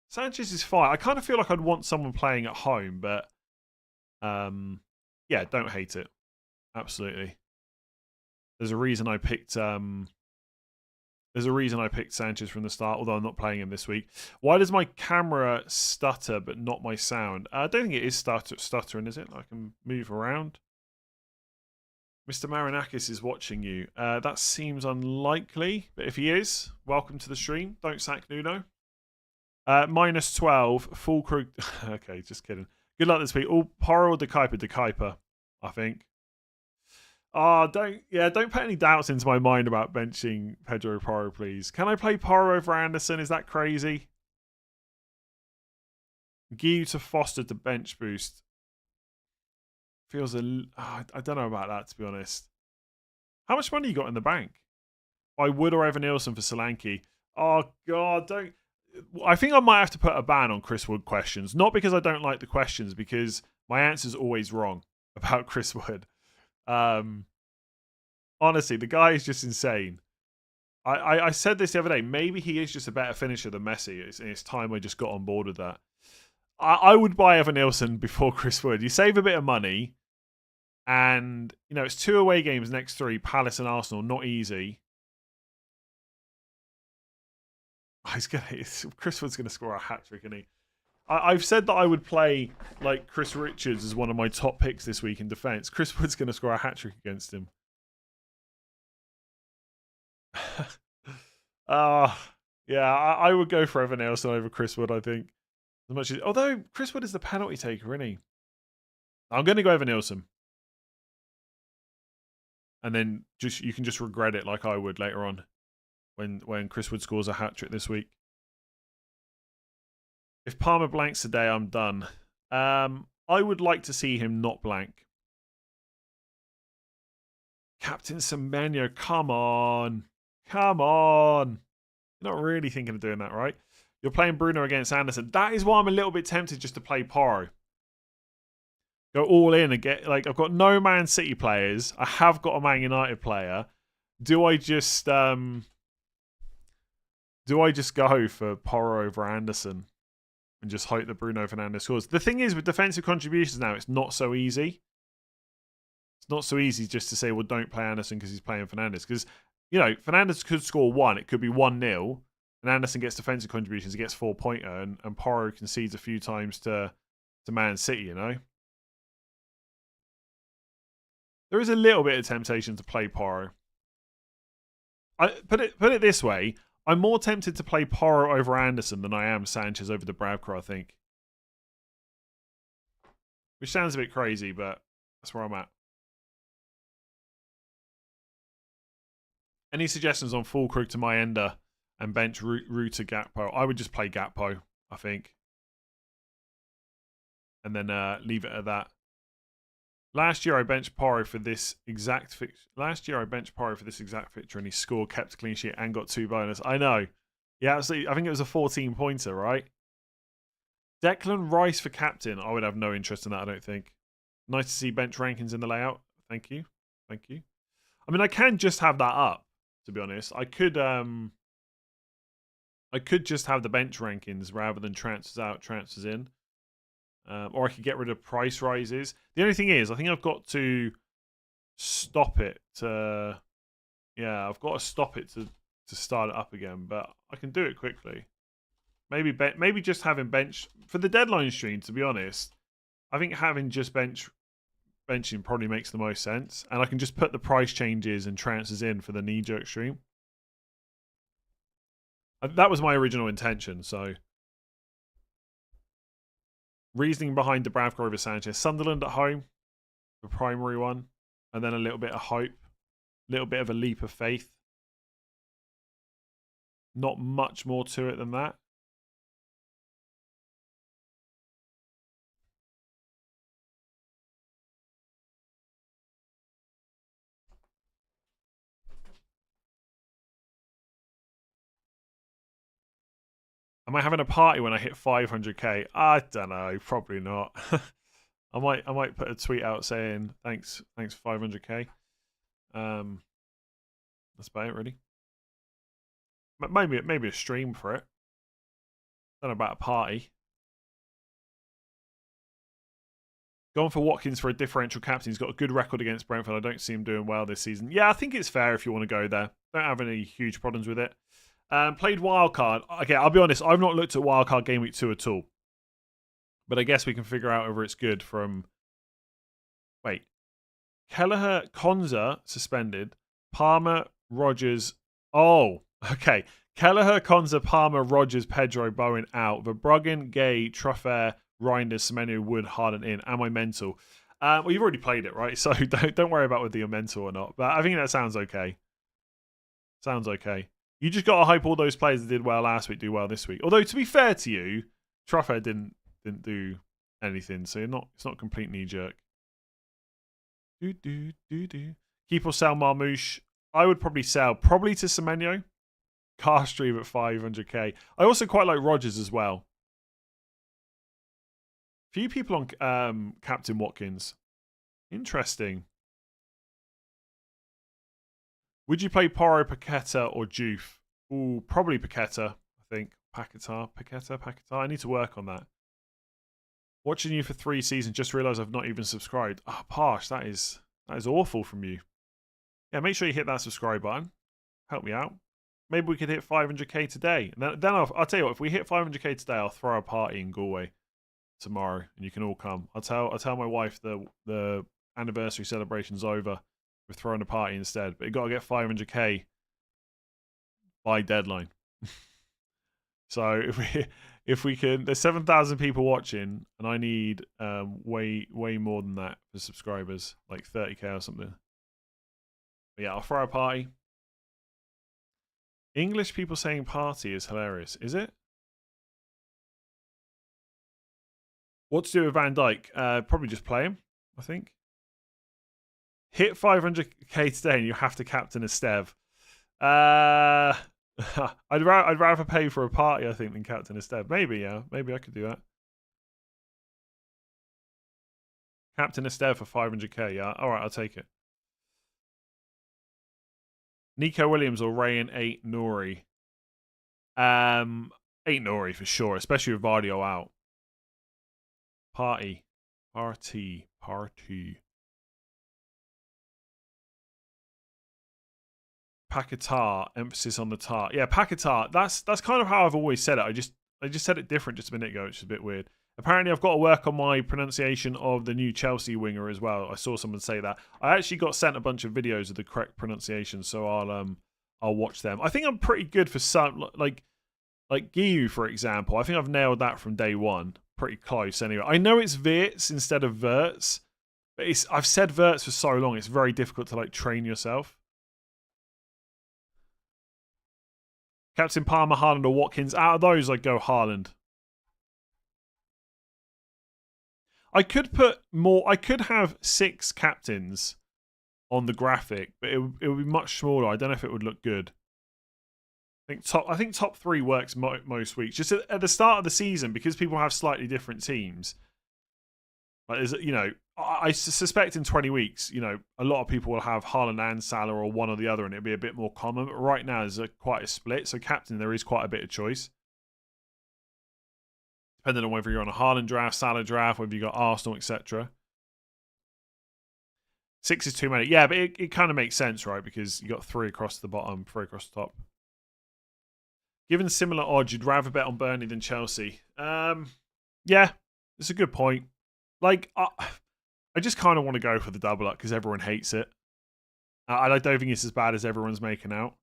Sanchez is fine. I kind of feel like I'd want someone playing at home, but yeah, don't hate it. Absolutely. There's a reason I picked Sanchez from the start, although I'm not playing him this week. Why does my camera stutter but not my sound? I don't think it is stuttering, is it? I can move around. Mr. Marinakis is watching you. That seems unlikely, but if he is, welcome to the stream. Don't sack Nuno. -12, full crew. Okay, just kidding. Good luck this week. All Porro or De Kuiper, I think. Oh, don't put any doubts into my mind about benching Pedro Porro, please. Can I play Porro over Anderson? Is that crazy? Guiu to Foster to bench boost. Feels I don't know about that, to be honest. How much money you got in the bank? I Wood or Evan Nielsen for Solanke. Oh, God, don't. I think I might have to put a ban on Chris Wood questions. Not because I don't like the questions, because my answer's always wrong about Chris Wood. Honestly, the guy is just insane. I said this the other day. Maybe he is just a better finisher than Messi. It's time I just got on board with that. I would buy Evan Nielsen before Chris Wood. You save a bit of money, and it's 2 away games next 3, Palace and Arsenal. Not easy. Chris Wood's gonna score a hat trick, isn't he? I've said that I would play like Chris Richards as one of my top picks this week in defence. Chris Wood's gonna score a hat trick against him. Yeah, I would go for Evan Nielsen over Chris Wood, I think. Although Chris Wood is the penalty taker, isn't he? I'm going to go Evan Nielsen. And then you can just regret it like I would later on when Chris Wood scores a hat trick this week. If Palmer blanks today, I'm done. I would like to see him not blank. Captain Semenyo, come on. Come on. You're not really thinking of doing that, right? You're playing Bruno against Anderson. That is why I'm a little bit tempted just to play Porro. Go all in and get, I've got no Man City players. I have got a Man United player. Do I just go for Porro over Anderson and just hope that Bruno Fernandes scores? The thing is, with defensive contributions now, it's not so easy. It's not so easy just to say, well, don't play Anderson because he's playing Fernandes. Because, Fernandes could score 1. It could be 1-0. And Anderson gets defensive contributions. He gets 4-pointer. And Porro concedes a few times to Man City, There is a little bit of temptation to play Porro. Put it this way. I'm more tempted to play Porro over Anderson than I am Sanchez over Dubravka, I think. Which sounds a bit crazy, but that's where I'm at. Any suggestions on Fulkrug to Mayenda and bench Ruta Gakpo? I would just play Gakpo, I think. And then leave it at that. Last year I benched Porro for this exact fixture. And he scored, kept a clean sheet, and got 2 bonus. I know. Yeah, absolutely. I think it was a 14-pointer, right? Declan Rice for captain. I would have no interest in that, I don't think. Nice to see bench rankings in the layout. Thank you. I mean, I can just have that up, to be honest. I could just have the bench rankings rather than transfers out, transfers in. Or I could get rid of price rises. The only thing is, I think I've got to stop it to... Yeah, I've got to stop it to start it up again, but I can do it quickly. Maybe just having bench... For the deadline stream, to be honest, I think having just benching probably makes the most sense. And I can just put the price changes and transfers in for the knee-jerk stream. That was my original intention, so... Reasoning behind Dubravka over Sanchez. Sunderland at home, the primary one. And then a little bit of hope. A little bit of a leap of faith. Not much more to it than that. Am I having a party when I hit 500k? I don't know. Probably not. I might put a tweet out saying thanks for 500k. That's about it, really. Maybe a stream for it. Don't know about a party. Going for Watkins for a differential captain. He's got a good record against Brentford. I don't see him doing well this season. Yeah, I think it's fair if you want to go there. Don't have any huge problems with it. Played wildcard. Okay, I'll be honest. I've not looked at wildcard game week 2 at all. But I guess we can figure out whether it's good from... Wait. Kelleher, Konza, suspended. Palmer, Rogers... Oh, okay. Kelleher, Konza, Palmer, Rogers, Pedro, Bowen out. Verbruggen, Gay, Truffaut, Reinders, Semenyo, Wood, Harden in. Am I mental? Well, you've already played it, right? So don't worry about whether you're mental or not. But I think that sounds okay. Sounds okay. You just got to hope all those players that did well last week do well this week. Although, to be fair to you, Truffaut didn't do anything, so it's not complete knee jerk. Keep Keep or sell Marmouche. I would probably sell. Probably to Semenyo. Car stream at 500k. I also quite like Rodgers as well. Few people on Captain Watkins. Interesting. Would you play Porro, Paqueta, or Juve? Ooh, probably Paqueta, I think. Paqueta. I need to work on that. Watching you for 3 seasons, just realised I've not even subscribed. Ah, oh, Parsh, that is awful from you. Yeah, make sure you hit that subscribe button. Help me out. Maybe we could hit 500k today. And then I'll tell you what, if we hit 500k today, I'll throw a party in Galway tomorrow, and you can all come. I'll tell my wife the anniversary celebration's over. We're throwing a party instead, but you got to get 500k by deadline. So if we can, there's 7,000 people watching, and I need way more than that for subscribers, like 30k or something. But yeah, I'll throw a party. English people saying party is hilarious. Is it? What to do with Van Dijk? Probably just play him, I think. Hit 500k today and you have to captain a Stev. I'd rather pay for a party, I think, than captain a Stev. Maybe, yeah. Maybe I could do that. Captain a Stev for 500k, yeah. All right, I'll take it. Nico Williams or Rayan 8 Nori? 8 Nori for sure, especially with Vardio out. Party. Paquetá, emphasis on the tar. Yeah, Paquetá. That's kind of how I've always said it. I just said it different just a minute ago, which is a bit weird. Apparently, I've got to work on my pronunciation of the new Chelsea winger as well. I saw someone say that. I actually got sent a bunch of videos of the correct pronunciation, so I'll watch them. I think I'm pretty good for some, like Guiu, for example. I think I've nailed that from day one. Pretty close, anyway. I know it's Wirtz instead of Verts, but I've said Verts for so long. It's very difficult to train yourself. Captain Palmer, Haaland, or Watkins. Out of those, I'd go Haaland. I could put more. I could have 6 captains on the graphic, but it would be much smaller. I don't know if it would look good. I think top 3 works most weeks. Just at the start of the season, because people have slightly different teams. Like, I suspect in 20 weeks, a lot of people will have Haaland and Salah or one or the other, and it'll be a bit more common. But right now, there's quite a split. So captain, there is quite a bit of choice. Depending on whether you're on a Haaland draft, Salah draft, whether you got Arsenal, etc. 6 is too many. Yeah, but it kind of makes sense, right? Because you got 3 across the bottom, 3 across the top. Given similar odds, you'd rather bet on Burnley than Chelsea. Yeah, it's a good point. I just kind of want to go for the double up because everyone hates it. I don't think it's as bad as everyone's making out.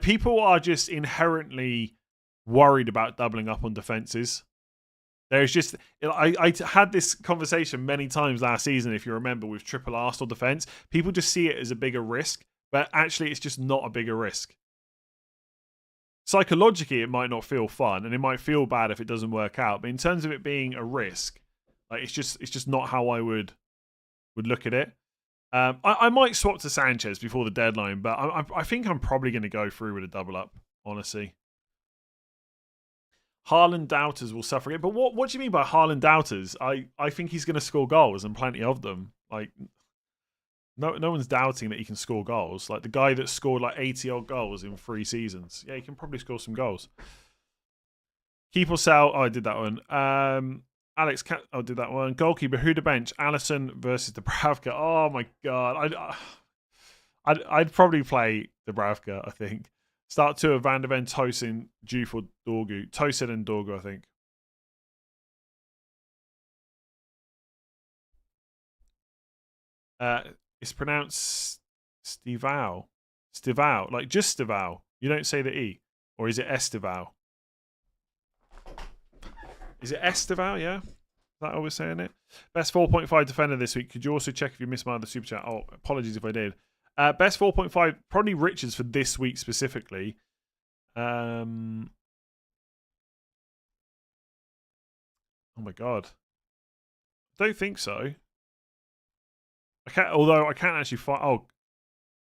People are just inherently worried about doubling up on defenses. There's just, I had this conversation many times last season, if you remember, with triple Arsenal defense. People just see it as a bigger risk, but actually it's just not a bigger risk. Psychologically, it might not feel fun, and it might feel bad if it doesn't work out. But in terms of it being a risk, it's just not how I would look at it. I might swap to Sanchez before the deadline, but I think I'm probably going to go through with a double up, honestly. Haaland doubters will suffer it. But what do you mean by Haaland doubters? I think he's going to score goals, and plenty of them. No one's doubting that he can score goals. The guy that scored 80-odd goals in 3 seasons. Yeah, he can probably score some goals. Keep or sell. Oh, I did that one. Alex, I did that one. Goalkeeper, who to bench? Alisson versus Dubravka. Oh my god, I'd probably play Dubravka. I think. Start 2 of Van der Ven, Tosin, Juve or Dorgu. Tosin and Dorgu, I think. It's pronounced Stivao. Stivao, just Stivao. You don't say the E, or is it Estivao? Is it Estivao? Yeah, is that how we're saying it? Best 4.5 defender this week. Could you also check if you missed my other super chat? Oh, apologies if I did. Best 4.5, probably Richards for this week specifically. Oh my god, don't think so. Although I can't actually find.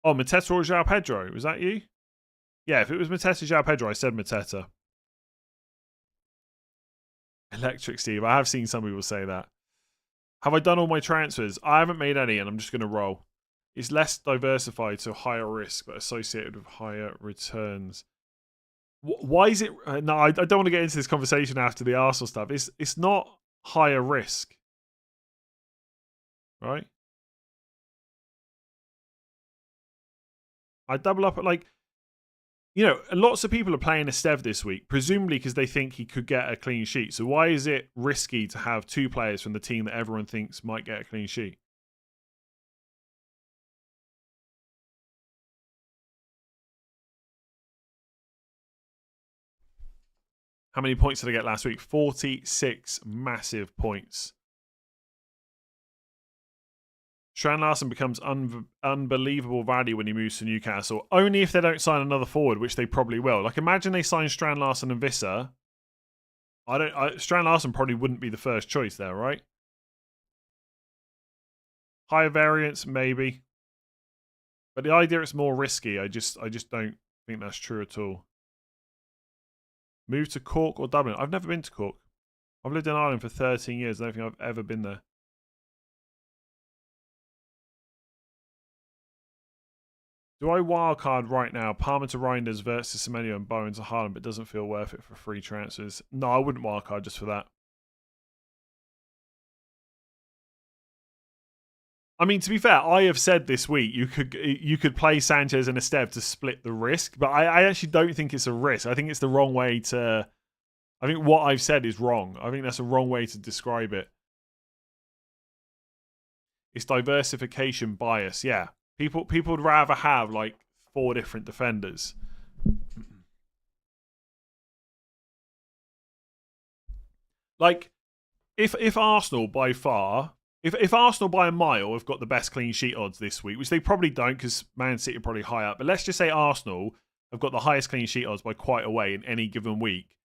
Oh, Mateta or João Pedro? Was that you? Yeah, if it was Mateta, João Pedro, I said Mateta. Electric Steve. I have seen some people say that. Have I done all my transfers? I haven't made any, and I'm just going to roll. It's less diversified, so higher risk, but associated with higher returns. Why is it? No, I don't want to get into this conversation after the Arsenal stuff. It's not higher risk, right? I double up at lots of people are playing Esteve this week, presumably because they think he could get a clean sheet. So why is it risky to have two players from the team that everyone thinks might get a clean sheet? How many points did I get last week? 46 massive points. Strand Larsen becomes unbelievable value when he moves to Newcastle. Only if they don't sign another forward, which they probably will. Like, imagine they sign Strand Larsen and Visser. Strand Larsen probably wouldn't be the first choice there, right? Higher variance, maybe. But the idea it's more risky, I just don't think that's true at all. Move to Cork or Dublin? I've never been to Cork. I've lived in Ireland for 13 years. I don't think I've ever been there. Do I wildcard right now? Palmer to Reinders versus Semenyo and Bowen to Haaland, but doesn't feel worth it for free transfers. No, I wouldn't wildcard just for that. I mean, to be fair, I have said this week you could play Sanchez and Esteve to split the risk, but I actually don't think it's a risk. I think it's the wrong way to. I think what I've said is wrong. I think that's a wrong way to describe it. It's diversification bias. Yeah, people would rather have like 4 different defenders. Like, if Arsenal by far. If Arsenal by a mile have got the best clean sheet odds this week, which they probably don't because Man City are probably high up, but let's just say Arsenal have got the highest clean sheet odds by quite a way in any given week,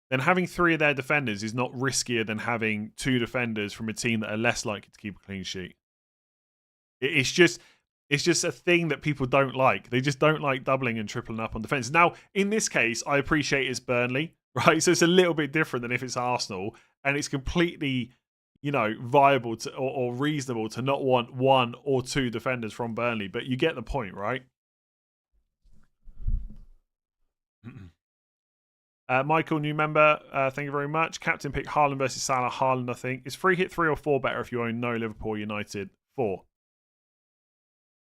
then having 3 of their defenders is not riskier than having 2 defenders from a team that are less likely to keep a clean sheet. It's just a thing that people don't like. They just don't like doubling and tripling up on defence. Now, in this case, I appreciate it's Burnley, right? So it's a little bit different than if it's Arsenal, and it's completely viable to or reasonable to not want 1 or 2 defenders from Burnley, but you get the point, right? Michael, new member, thank you very much. Captain pick Haaland versus Salah. Haaland, I think. Is free hit 3 or 4 better if you own no Liverpool United? 4.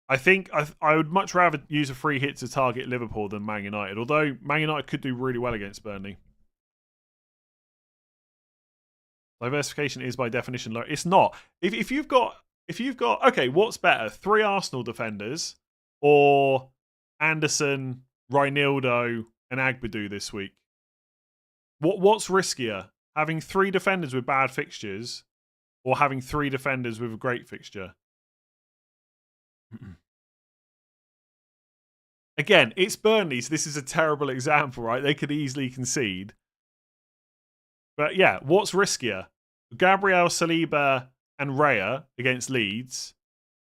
I think I would much rather use a free hit to target Liverpool than Man United, although Man United could do really well against Burnley. Diversification is by definition low. It's not. If you've got okay, what's better? 3 Arsenal defenders or Anderson, Reinildo, and Agbadu this week? What's riskier? Having 3 defenders with bad fixtures or having 3 defenders with a great fixture? Again, it's Burnley, so this is a terrible example, right? They could easily concede. But yeah, what's riskier? Gabriel, Saliba, and Raya against Leeds,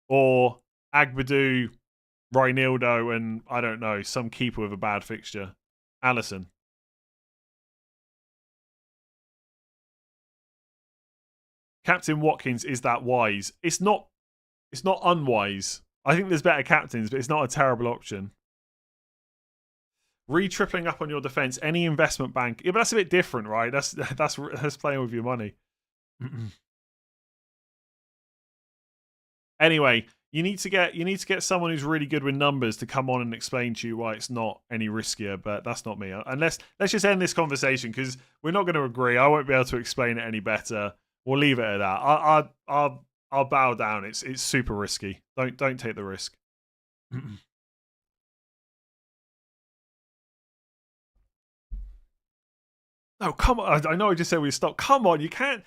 or Agbadu, Reinildo, and I don't know, some keeper with a bad fixture? Alisson. Captain Watkins is that wise? It's not unwise. I think there's better captains, but it's not a terrible option. Re-tripling up on your defense, any investment bank. Yeah, but that's a bit different, right? That's playing with your money. Anyway, you need to get someone who's really good with numbers to come on and explain to you why it's not any riskier, but that's not me. Let's just end this conversation because we're not going to agree. I won't be able to explain it any better. We'll leave it at that. I'll bow down. It's super risky. Don't take the risk. No, come on. I know I just said we stop. Come on, you can't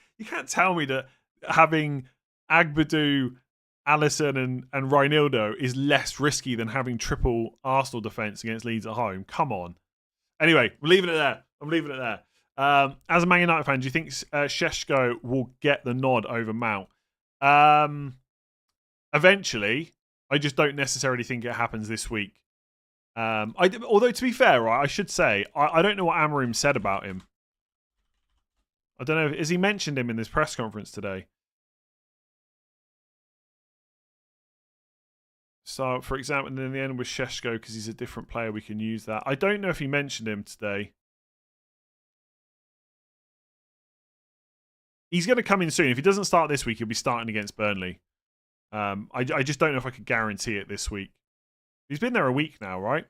tell me that having Agbadu, Alisson, and Reinildo is less risky than having triple Arsenal defence against Leeds at home. Come on. Anyway, we're leaving it there. I'm leaving it there. As a Man United fan, do you think Šeško will get the nod over Mount? eventually. I just don't necessarily think it happens this week. Although, to be fair, right, I should say, I don't know what Amorim said about him. I don't know. Has he mentioned him in this press conference today? So, for example, and then the end was Sheshko because he's a different player. We can use that. I don't know if he mentioned him today. He's going to come in soon. If he doesn't start this week, he'll be starting against Burnley. I just don't know if I could guarantee it this week. He's been there a week now, right?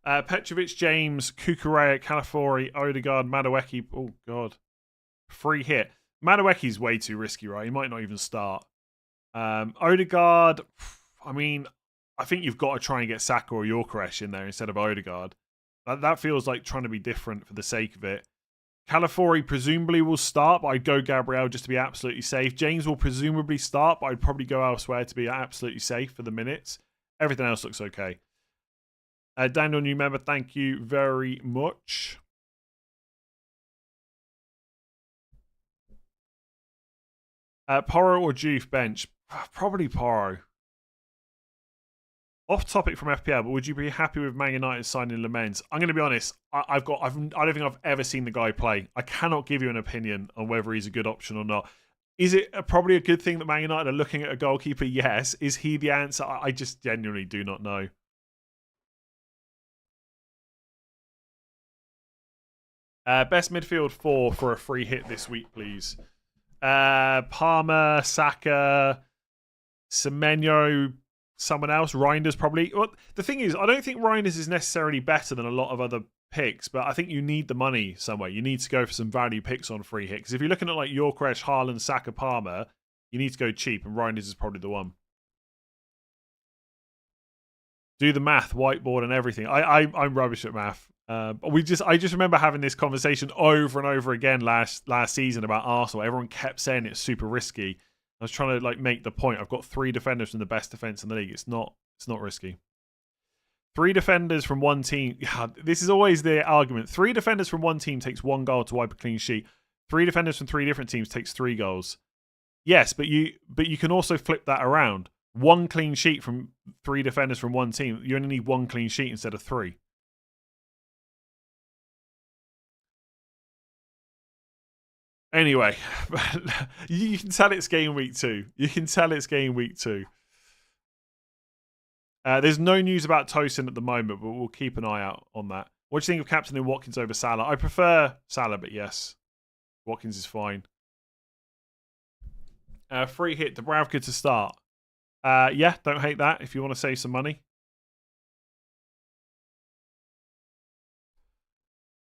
Petrovic, James, Kukurea, Calafiori, Odegaard, Madueke. Oh, God. Free hit. Madueke's way too risky, right? He might not even start. Odegaard, I mean, I think you've got to try and get Saka or Gyökeres in there instead of Odegaard. That feels like trying to be different for the sake of it. Calafiori presumably will start, but I'd go Gabriel just to be absolutely safe. James will presumably start, but I'd probably go elsewhere to be absolutely safe for the minutes. Everything else looks okay. Daniel, new member, thank you very much. Porro or Juve bench? Probably Porro. Off topic from FPL, but would you be happy with Man United signing Lamens? I'm going to be honest. I don't think I've ever seen the guy play. I cannot give you an opinion on whether he's a good option or not. Is it probably a good thing that Man United are looking at a goalkeeper? Yes. Is he the answer? I just genuinely do not know. Best midfield four for a free hit this week, please. Palmer, Saka, Semenyo, someone else. Reinders probably. Well, the thing is, I don't think Reinders is necessarily better than a lot of other picks, but I think you need the money somewhere. You need to go for some value picks on free hit. Because if you're looking at like Gyökeres, Haaland, Saka, Palmer, you need to go cheap, and Reinders is probably the one. Do the math, whiteboard, and everything. I'm rubbish at math. I just remember having this conversation over and over again last season about Arsenal. Everyone kept saying it's super risky. I was trying to like make the point. I've got 3 defenders from the best defense in the league. It's not risky. 3 defenders from one team. Yeah, this is always the argument. 3 defenders from one team takes 1 goal to wipe a clean sheet. 3 defenders from 3 different teams takes 3 goals. Yes, but you can also flip that around. 1 clean sheet from 3 defenders from one team. You only need 1 clean sheet instead of 3. Anyway, you can tell it's game week 2. You can tell it's game week 2. There's no news about Tosin at the moment, but we'll keep an eye out on that. What do you think of captaining Watkins over Salah? I prefer Salah, but yes, Watkins is fine. Free hit, Dubravka to start. Yeah, don't hate that if you want to save some money.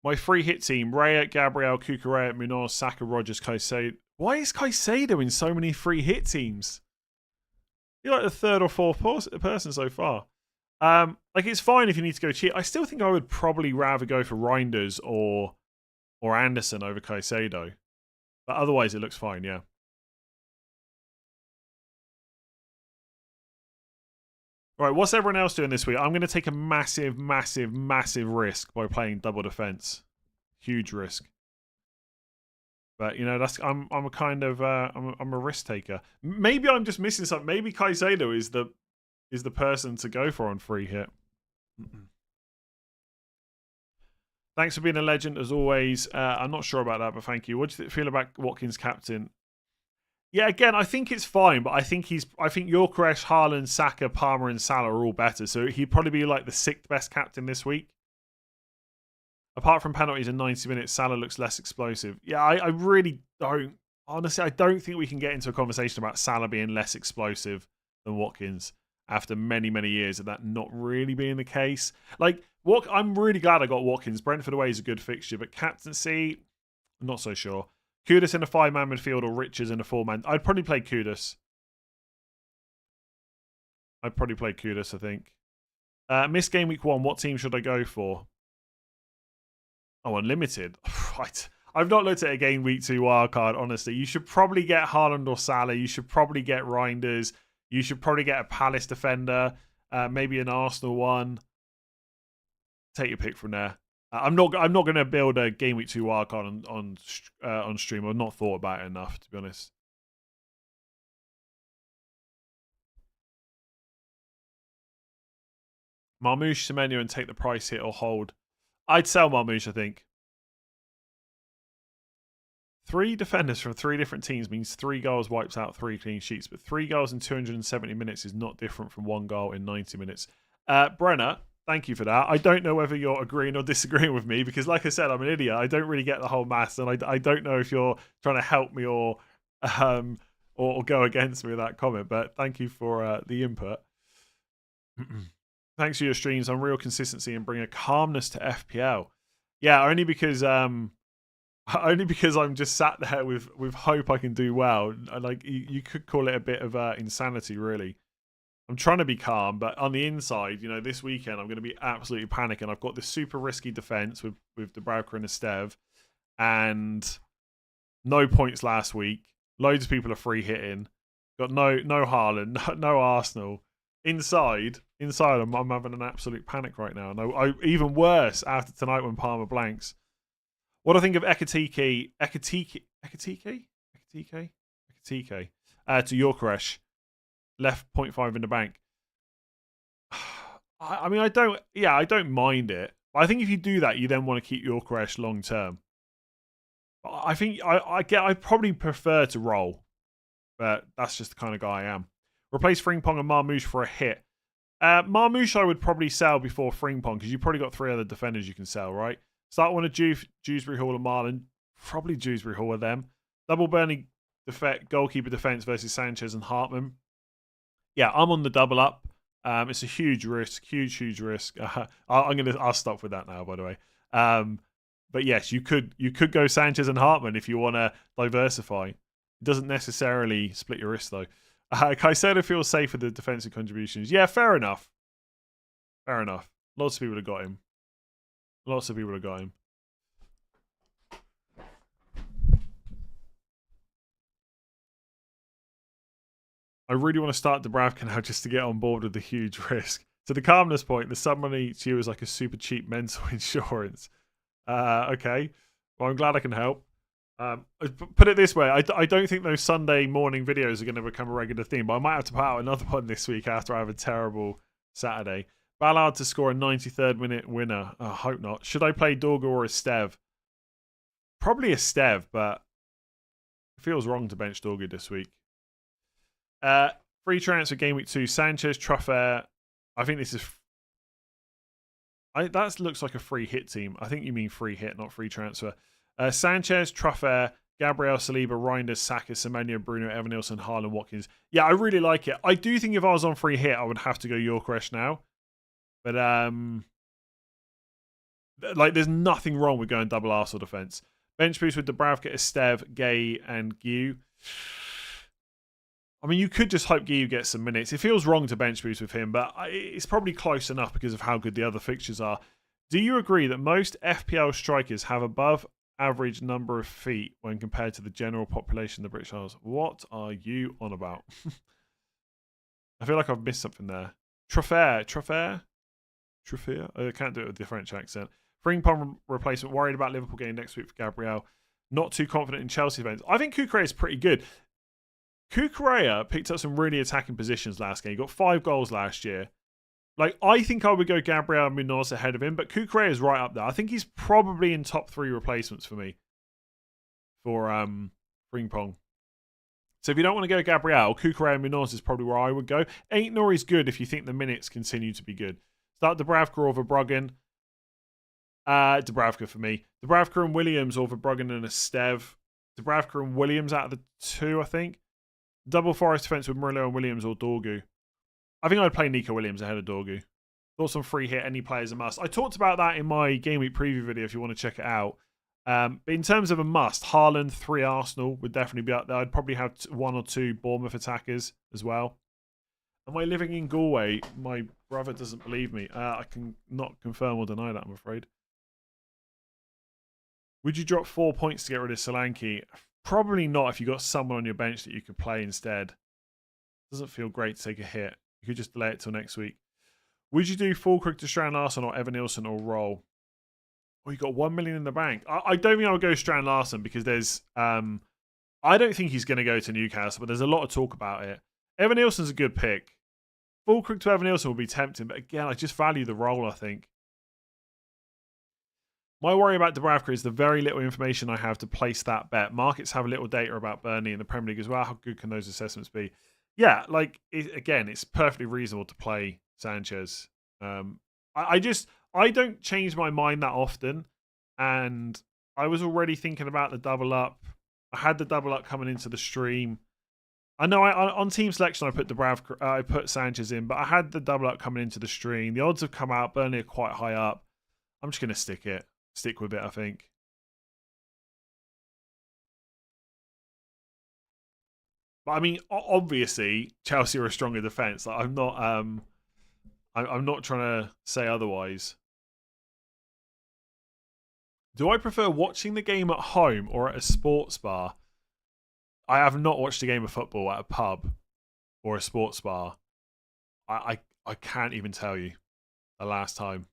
My free hit team, Raya, Gabriel, Kukurea, Munoz, Saka, Rogers, Caicedo. Why is Caicedo in so many free hit teams? You're like the 3rd or 4th person so far. Like it's fine if you need to go cheap. I still think I would probably rather go for Reinders or Anderson over Caicedo. But otherwise it looks fine, yeah. Right, what's everyone else doing this week? I'm going to take a massive, massive, massive risk by playing double defense. Huge risk. But you know, I'm a kind of I'm a risk taker. Maybe I'm just missing something. Maybe Caicedo is the person to go for on free hit. Thanks for being a legend as always. I'm not sure about that, but thank you. What do you feel about Watkins captain? Yeah, again, I think it's fine, but I think Gyökeres, Haaland, Saka, Palmer, and Salah are all better. So he'd probably be like the 6th best captain this week. Apart from penalties in 90 minutes, Salah looks less explosive. Yeah, I really don't. Honestly, I don't think we can get into a conversation about Salah being less explosive than Watkins after many, many years of that not really being the case. Like, I'm really glad I got Watkins. Brentford away is a good fixture, but captaincy, I'm not so sure. Kudus in a 5-man midfield or Richards in a 4-man. I'd probably play Kudus. I think. Missed game week 1. What team should I go for? Oh, unlimited. I've not looked at a game week 2 wildcard, honestly. You should probably get Haaland or Salah. You should probably get Reinders. You should probably get a Palace defender. Maybe an Arsenal one. Take your pick from there. I'm not going to build a game week 2 wildcard on stream. I've not thought about it enough, to be honest. Marmoush, Semenyo, and take the price hit or hold. I'd sell Marmoush, I think. 3 defenders from 3 different teams means 3 goals wipes out 3 clean sheets, but 3 goals in 270 minutes is not different from 1 goal in 90 minutes. Brenner, thank you for that. I don't know whether you're agreeing or disagreeing with me because, like I said, I'm an idiot. I don't really get the whole maths, and I don't know if you're trying to help me or go against me with that comment, but thank you for the input. Thanks for your streams on real consistency and bring a calmness to FPL. Yeah, only because I'm just sat there with hope I can do well. Like you could call it a bit of insanity, really. I'm trying to be calm, but on the inside, this weekend I'm going to be absolutely panicking. I've got this super risky defense with Dubravka and Estev, and no points last week. Loads of people are free hitting. Got no Haaland, no Arsenal. Inside, I'm having an absolute panic right now. And even worse after tonight when Palmer blanks. What do I think of Ekatike to Yorkeresh? Left 0.5 in the bank. I mean, I don't mind it. I think if you do that, you then want to keep Yorkeresh long term. I think I probably prefer to roll, but that's just the kind of guy I am. Replace Frimpong and Marmoush for a hit. Marmoush I would probably sell before Frimpong because you've probably got 3 other defenders you can sell, right? Start one of Dewsbury Hall and Marlon. Probably Dewsbury Hall with them. Double Burnley goalkeeper defense versus Sanchez and Hartman. Yeah, I'm on the double up. It's a huge risk, huge risk. I'll stop with that now, by the way. But yes, you could go Sanchez and Hartman if you want to diversify. It doesn't necessarily split your risk though. Caicedo feels safe with the defensive contributions. Yeah, fair enough. Lots of people have got him. I really want to start Dubravka now just to get on board with the huge risk. To the calmness point, the sum money to you is like a super cheap mental insurance. Okay. Well, I'm glad I can help. Put it this way, I don't think those Sunday morning videos are going to become a regular theme, but I might have to put out another one this week after I have a terrible Saturday. Ballard to score a 93rd minute winner. I hope not. Should I play Dorga or Estev? Probably Estev, but it feels wrong to bench Dorga this week. Free transfer game week 2. Sanchez, Truffaut. I think this is... that looks like a free hit team. I think you mean free hit, not free transfer. Sanchez, Truffaut, Gabriel, Saliba, Reinders, Saka, Semenyo, Bruno, Evan-Nilsson, Haaland, Watkins. Yeah, I really like it. I do think if I was on free hit, I would have to go Yorkeresh now. But there's nothing wrong with going double Arsenal defense. Bench boost with Dubravka, Estev, Gay, and Guiu. I mean, you could just hope Guiu gets some minutes. It feels wrong to bench boost with him, but it's probably close enough because of how good the other fixtures are. Do you agree that most FPL strikers have above average number of feet when compared to the general population of the British Isles? What are you on about? I feel like I've missed something there. Truffaut? I can't do it with the French accent. Frimpong replacement. Worried about Liverpool game next week for Gabriel. Not too confident in Chelsea events. I think Cucurella is pretty good. Cucurella picked up some really attacking positions last game. He got 5 goals last year. I think I would go Gabriel Munoz ahead of him, but Cucurella is right up there. I think he's probably in top 3 replacements for me for Frimpong. So if you don't want to go Gabriel, Cucurella Munoz is probably where I would go. Ain't Nori's good if you think the minutes continue to be good. Start Dubravka or Verbruggen. Dubravka for me. Dubravka and Williams or Verbruggen and Estev. Dubravka and Williams out of the 2, I think. Double Forest defense with Murillo and Williams or Dorgu. I think I'd play Nico Williams ahead of Dorgu. Thoughts on free hit, any players a must. I talked about that in my Game Week preview video if you want to check it out. But in terms of a must, Haaland, 3 Arsenal would definitely be up there. I'd probably have 1 or 2 Bournemouth attackers as well. Am I living in Galway? My brother doesn't believe me. I can not confirm or deny that, I'm afraid. Would you drop 4 points to get rid of Solanke? Probably not if you got someone on your bench that you could play instead. Doesn't feel great to take a hit. You could just delay it till next week. Would you do Fulkrug to Strand Larson or Evan Nilsson or roll? Oh, you got 1 million in the bank. I don't think I'll go Strand Larson because there's I don't think he's going to go to Newcastle, but there's a lot of talk about it. Evan Nielsen's a good pick. Fulcrook to Evan Nielsen will be tempting, but again, I just value the role, I think. My worry about Dubravka is the very little information I have to place that bet. Markets have little data about Burnley in the Premier League as well. How good can those assessments be? Yeah, like, again, it's perfectly reasonable to play Sanchez. I don't change my mind that often, and I was already thinking about the double up. I had the double up coming into the stream. I know on team selection I put Dubravka, I put Sanchez in, but I had the double up coming into the stream. The odds have come out. Burnley are quite high up. I'm just going to stick with it, I think. But I mean, obviously Chelsea are a stronger defense. Like, I'm not trying to say otherwise. Do I prefer watching the game at home or at a sports bar? I have not watched a game of football at a pub or a sports bar. I can't even tell you the last time.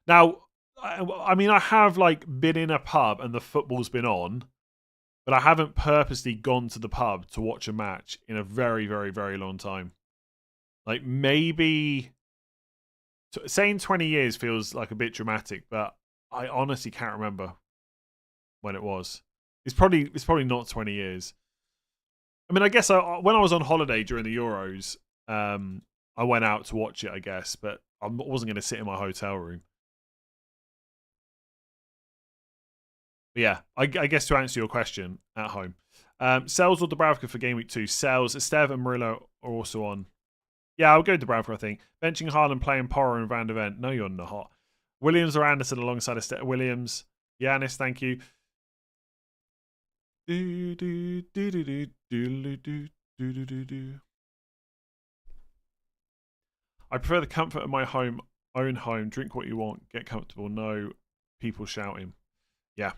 Now, I mean, I have like been in a pub and the football's been on, but I haven't purposely gone to the pub to watch a match in a very, very, very long time. Like, maybe saying 20 years feels like a bit dramatic, but I honestly can't remember when it was. It's probably not 20 years. I mean, I guess when I was on holiday during the Euros, I went out to watch it, I guess, but I wasn't going to sit in my hotel room. But yeah, I guess to answer your question, at home. Sells or Dubravka for game week 2? Sells. Esteve and Murillo are also on. Yeah, I'll go Dubravka, I think. Benching Haaland, playing Porro and Van de Ven. No, you're not. Williams or Anderson alongside Esteve. Williams. Yanis, thank you. I prefer the comfort of my own home. Drink what you want. Get comfortable. No people shouting. Yeah.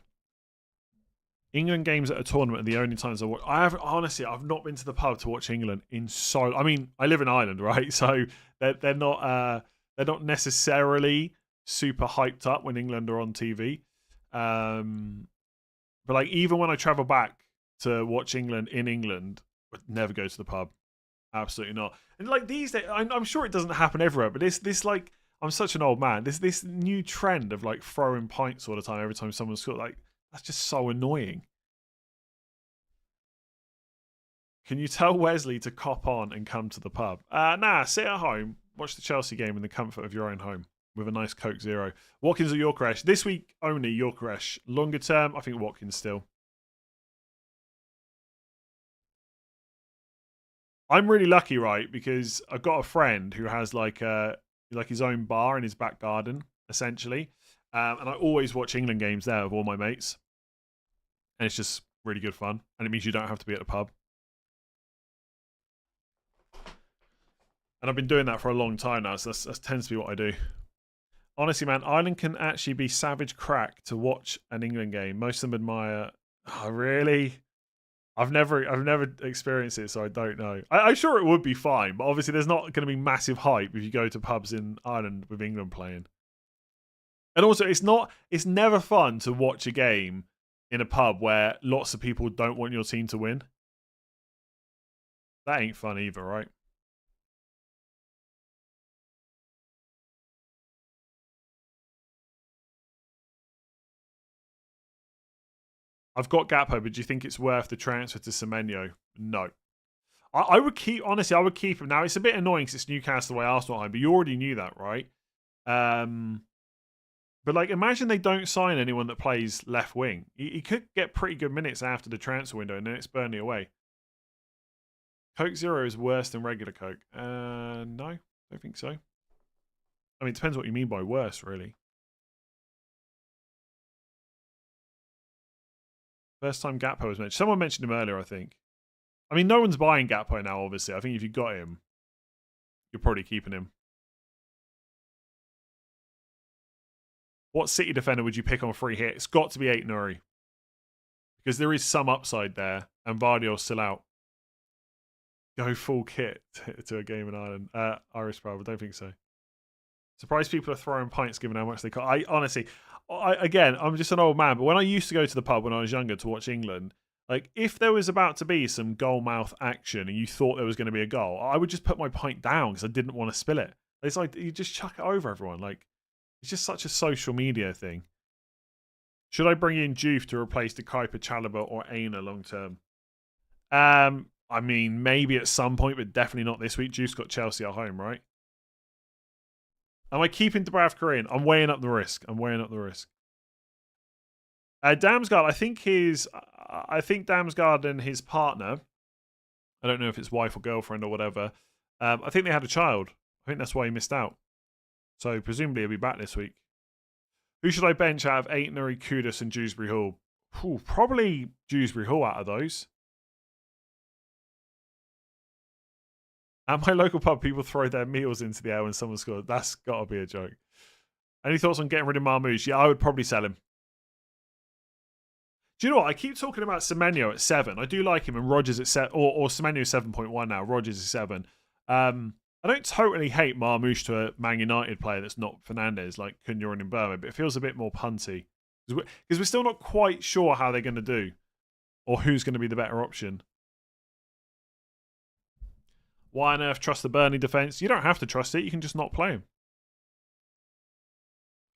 England games at a tournament are the only times I watch. I've not been to the pub to watch England in so. I mean, I live in Ireland, right? So they're not necessarily super hyped up when England are on TV. But like, even when I travel back to watch England in England, I'd never go to the pub. Absolutely not. And like these days, I'm sure it doesn't happen everywhere, but this like, I'm such an old man. This new trend of like throwing pints all the time every time someone's scored, like, that's just so annoying. Can you tell Wesley to cop on and come to the pub? Nah, sit at home, watch the Chelsea game in the comfort of your own home with a nice Coke Zero. Watkins or Yorkeresh? This week only Yorkeresh. Longer term, I think Watkins still. I'm really lucky, right? Because I've got a friend who has like his own bar in his back garden, essentially. And I always watch England games there with all my mates. And it's just really good fun. And it means you don't have to be at the pub. And I've been doing that for a long time now, so that tends to be what I do. Honestly, man, Ireland can actually be savage crack to watch an England game. Most of them admire. Oh, really? I've never experienced it, so I don't know. I'm sure it would be fine, but obviously there's not going to be massive hype if you go to pubs in Ireland with England playing. And also, it's never fun to watch a game in a pub where lots of people don't want your team to win. That ain't fun either, right? I've got Gakpo, but do you think it's worth the transfer to Semenyo? No. I would keep, honestly, I would keep him. Now, it's a bit annoying because it's Newcastle away, Arsenal home, but you already knew that, right? But like, imagine they don't sign anyone that plays left wing. He could get pretty good minutes after the transfer window, and then it's Burnley away. Coke Zero is worse than regular Coke. No, I don't think so. I mean, it depends what you mean by worse, really. First time Gakpo was mentioned. Someone mentioned him earlier, I think. I mean, no one's buying Gakpo now, obviously. I think if you got him, you're probably keeping him. What City defender would you pick on free hit? It's got to be Aït-Nouri. Because there is some upside there, and Vardy's still out. Go full kit to a game in Ireland. Irish Proud, I don't think so. Surprised people are throwing pints given how much they cost. again, I'm just an old man, but when I used to go to the pub when I was younger to watch England, like if there was about to be some goal mouth action and you thought there was going to be a goal, I would just put my pint down because I didn't want to spill it. It's like you just chuck it over everyone. Like it's just such a social media thing. Should I bring in Juve to replace the Kuiper, Chalobah, or Aina long term? I mean, maybe at some point, but definitely not this week. Juve's got Chelsea at home, right? Am I keeping Dubravka in? I'm weighing up the risk. Damsgaard, I think Damsgaard and his partner, I don't know if it's wife or girlfriend or whatever, I think they had a child. I think that's why he missed out. So presumably he'll be back this week. Who should I bench out of Aitnery, Kudus, and Dewsbury Hall? Probably Dewsbury Hall out of those. At my local pub, people throw their meals into the air when someone scores. That's got to be a joke. Any thoughts on getting rid of Marmoush? Yeah, I would probably sell him. Do you know what? I keep talking about Semenyo at 7. I do like him, and Rodgers at 7, or Semenyo 7.1 now. Rodgers is 7. I don't totally hate Marmoush to a Man United player that's not Fernandes, like Cunha and Mbeumo, but it feels a bit more punty. Because we're still not quite sure how they're going to do, or who's going to be the better option. Why on earth trust the Burnley defence? You don't have to trust it. You can just not play him.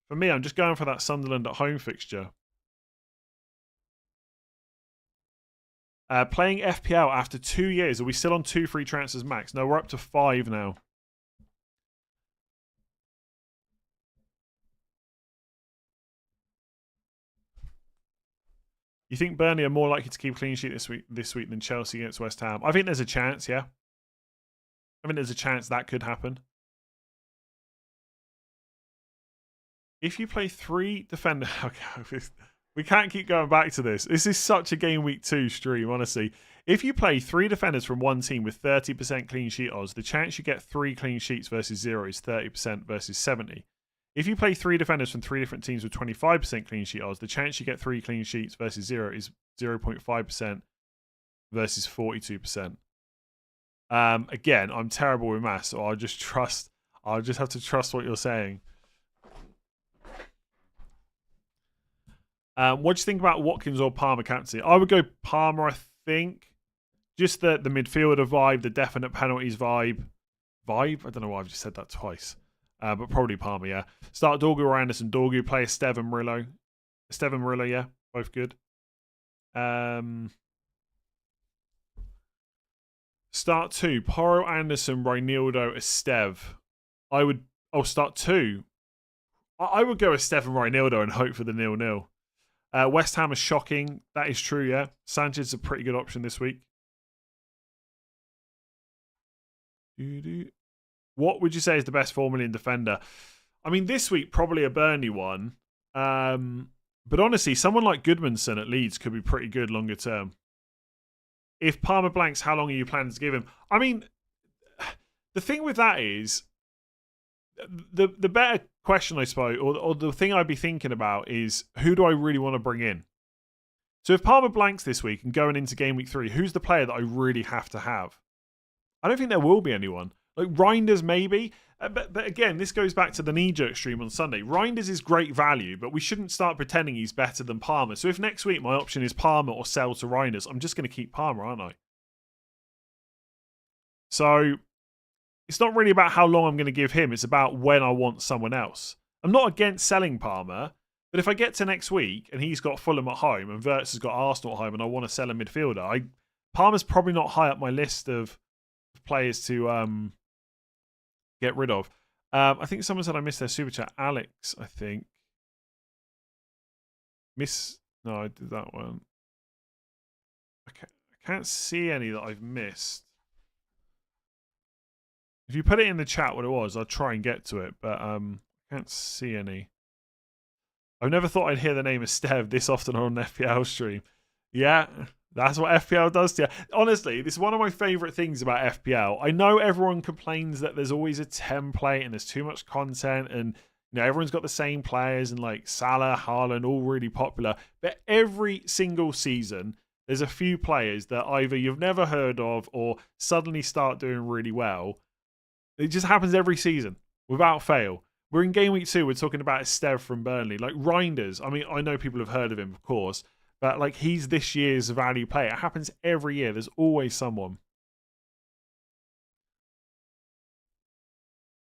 For me, I'm just going for that Sunderland at home fixture. Playing FPL after 2 years. Are we still on 2 free transfers max? No, we're up to 5 now. You think Burnley are more likely to keep a clean sheet this week than Chelsea against West Ham? I think there's a chance, yeah. I mean, there's a chance that could happen. If you play 3 defenders... Okay, we can't keep going back to this. This is such a game week 2 stream, honestly. If you play 3 defenders from one team with 30% clean sheet odds, the chance you get 3 clean sheets versus 0 is 30% versus 70. If you play 3 defenders from 3 different teams with 25% clean sheet odds, the chance you get 3 clean sheets versus 0 is 0.5% versus 42%. Again, I'm terrible with maths, so I'll just have to trust what you're saying. What do you think about Watkins or Palmer captaincy? I would go Palmer, I think. Just the midfielder vibe, the definite penalties vibe. I don't know why I've just said that twice. But probably Palmer, yeah. Start Dorgu or Anderson. Dorgu, play Estevan Murillo. Estevan Murillo, yeah. Both good. Start 2. Porro, Anderson, Reinildo, Estev. Start 2. I would go Estevan, Reinildo and hope for the 0-0. West Ham is shocking. That is true, yeah. Sanchez is a pretty good option this week. What would you say is the best 4 million defender? I mean, this week, probably a Burnley one. But honestly, someone like Goodmanson at Leeds could be pretty good longer term. If Palmer blanks, how long are you planning to give him? I mean, the thing with that is, the better question, I suppose, or the thing I'd be thinking about is, who do I really want to bring in? So if Palmer blanks this week and going into game week 3, who's the player that I really have to have? I don't think there will be anyone. Like Reinders, maybe. But again, this goes back to the knee-jerk stream on Sunday. Reinders is great value, but we shouldn't start pretending he's better than Palmer. So if next week my option is Palmer or sell to Reinders, I'm just going to keep Palmer, aren't I? So it's not really about how long I'm going to give him. It's about when I want someone else. I'm not against selling Palmer, but if I get to next week and he's got Fulham at home and Wirtz has got Arsenal at home and I want to sell a midfielder, Palmer's probably not high up my list of players to get rid of. I think someone said I missed their super chat. Alex, I think. No, I did that one. I can't see any that I've missed. If you put it in the chat what it was, I'll try and get to it, but I can't see any. I've never thought I'd hear the name of Stev this often on an FPL stream. Yeah, that's what FPL does to you. Honestly, this is one of my favourite things about FPL. I know everyone complains that there's always a template and there's too much content and everyone's got the same players and like Salah, Haaland, all really popular. But every single season, there's a few players that either you've never heard of or suddenly start doing really well. It just happens every season, without fail. We're in game week 2. We're talking about Esteve from Burnley. Like Reinders. I mean, I know people have heard of him, of course. But like he's this year's value player. It happens every year. There's always someone.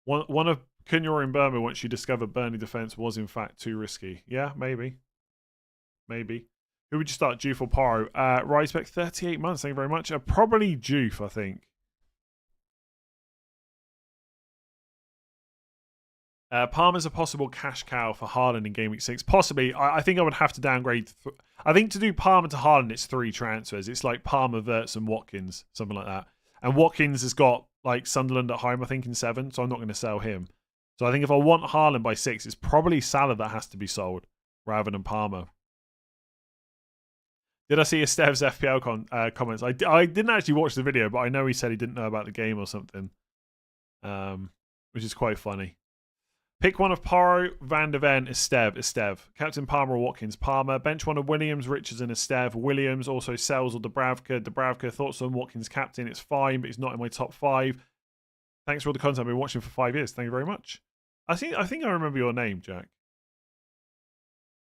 One of Cunha in Burma once you discovered Burnley defence was in fact too risky. Yeah, maybe. Maybe. Who would you start, Juve or Paro? Risebeck, 38 months. Thank you very much. Probably Juve, I think. Palmer's a possible cash cow for Haaland in game week 6. Possibly. I think I would have to downgrade. I think to do Palmer to Haaland, it's 3 transfers. It's like Palmer, Wirtz, and Watkins, something like that. And Watkins has got like Sunderland at home, I think, in 7, so I'm not going to sell him. So I think if I want Haaland by 6, it's probably Salah that has to be sold rather than Palmer. Did I see Esteve's FPL comments? I didn't actually watch the video, but I know he said he didn't know about the game or something, which is quite funny. Pick one of Paro, Van de Ven, Esteve. Captain Palmer or Watkins, Palmer. Bench one of Williams, Richards and Esteve. Williams, also Sells or Dubravka. Thoughts on Watkins captain? It's fine, but he's not in my top 5. Thanks for all the content I've been watching for 5 years. Thank you very much. I think I remember your name, Jack.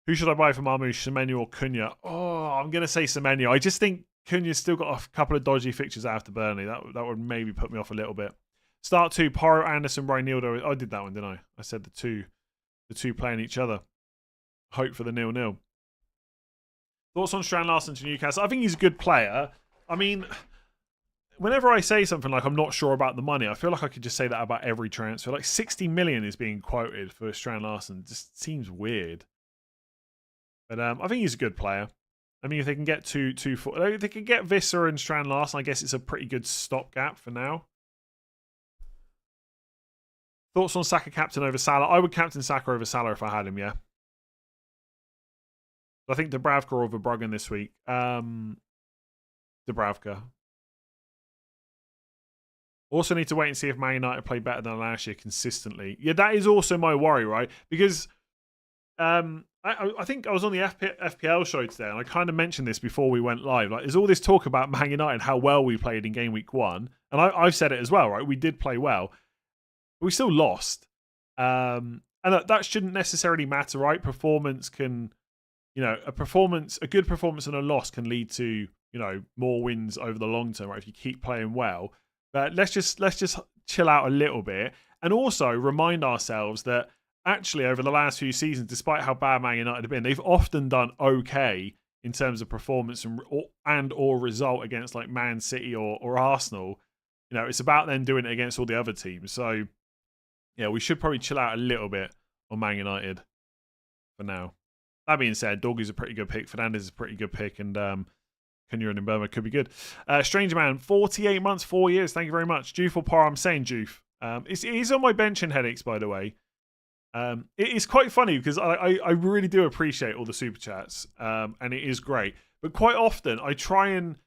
Who should I buy for Marmoush, Semenyo or Cunha? Oh, I'm going to say Semenyo. I just think Cunha's still got a couple of dodgy fixtures after Burnley. That would maybe put me off a little bit. Start 2, Paro, Anderson, Reinildo. I did that one, didn't I? I said the two playing each other. Hope for the 0-0. Thoughts on Strand Larsen to Newcastle? I think he's a good player. I mean, whenever I say something like I'm not sure about the money, I feel like I could just say that about every transfer. Like 60 million is being quoted for Strand Larsen. It just seems weird. But I think he's a good player. I mean, if they can get if they can get Visser and Strand Larsen, I guess it's a pretty good stopgap for now. Thoughts on Saka captain over Salah? I would captain Saka over Salah if I had him, yeah. I think Dubravka over Bruggen this week. Dubravka. Also need to wait and see if Man United play better than last year consistently. Yeah, that is also my worry, right? Because I think I was on the FPL show today, and I kind of mentioned this before we went live. Like, there's all this talk about Man United, how well we played in game week 1. And I've said it as well, right? We did play well. We still lost. And that shouldn't necessarily matter, right? Performance can, a good performance and a loss can lead to, more wins over the long term, right? If you keep playing well. But let's just chill out a little bit. And also remind ourselves that actually over the last few seasons, despite how bad Man United have been, they've often done okay in terms of performance and or result against like Man City or Arsenal. It's about them doing it against all the other teams. So, yeah, we should probably chill out a little bit on Man United for now. That being said, Doggy's a pretty good pick. Fernandez is a pretty good pick. And Cunha and Burma could be good. Stranger Man, 48 months, 4 years. Thank you very much. Juve or Par, I'm saying Juve. It is on my bench in headaches, by the way. It is quite funny because I really do appreciate all the super chats. And it is great. But quite often, I try and...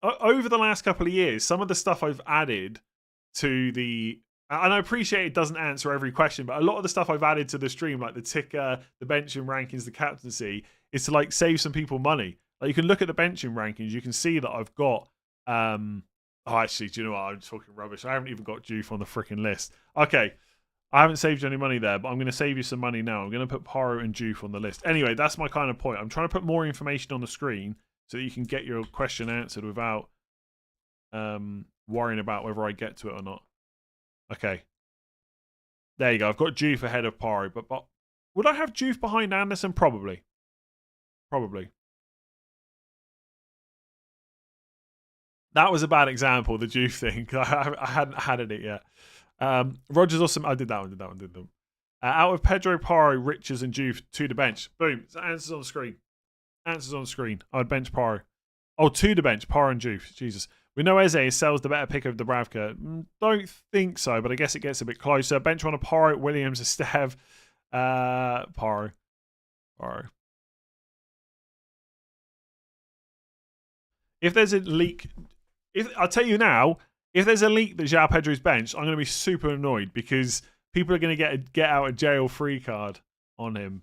over the last couple of years, some of the stuff I've added to the... And I appreciate it doesn't answer every question, but a lot of the stuff I've added to the stream, like the ticker, the benching rankings, the captaincy, is to like save some people money. Like you can look at the benching rankings, you can see that I've got. Actually, do you know what? I'm talking rubbish. I haven't even got Juve on the freaking list. Okay, I haven't saved you any money there, but I'm going to save you some money now. I'm going to put Paro and Juve on the list. Anyway, that's my kind of point. I'm trying to put more information on the screen so that you can get your question answered without worrying about whether I get to it or not. Okay. There you go. I've got Juve ahead of Paro. But would I have Juve behind Anderson? Probably. That was a bad example, the Juve thing. I hadn't had it yet. Rogers awesome. I did that one. Out of Pedro, Paro, Richards, and Juve to the bench. Boom. Answers on the screen. I'd bench Paro. Oh, to the bench. Paro and Juve. Jesus. We know Eze sells the better pick of Dubravka. Don't think so, but I guess it gets a bit closer. Bench one of Paro, Williams, Esteve, Paro. If there's a leak, I'll tell you now, if there's a leak that João Pedro's bench, I'm going to be super annoyed because people are going to get a get out of jail free card on him.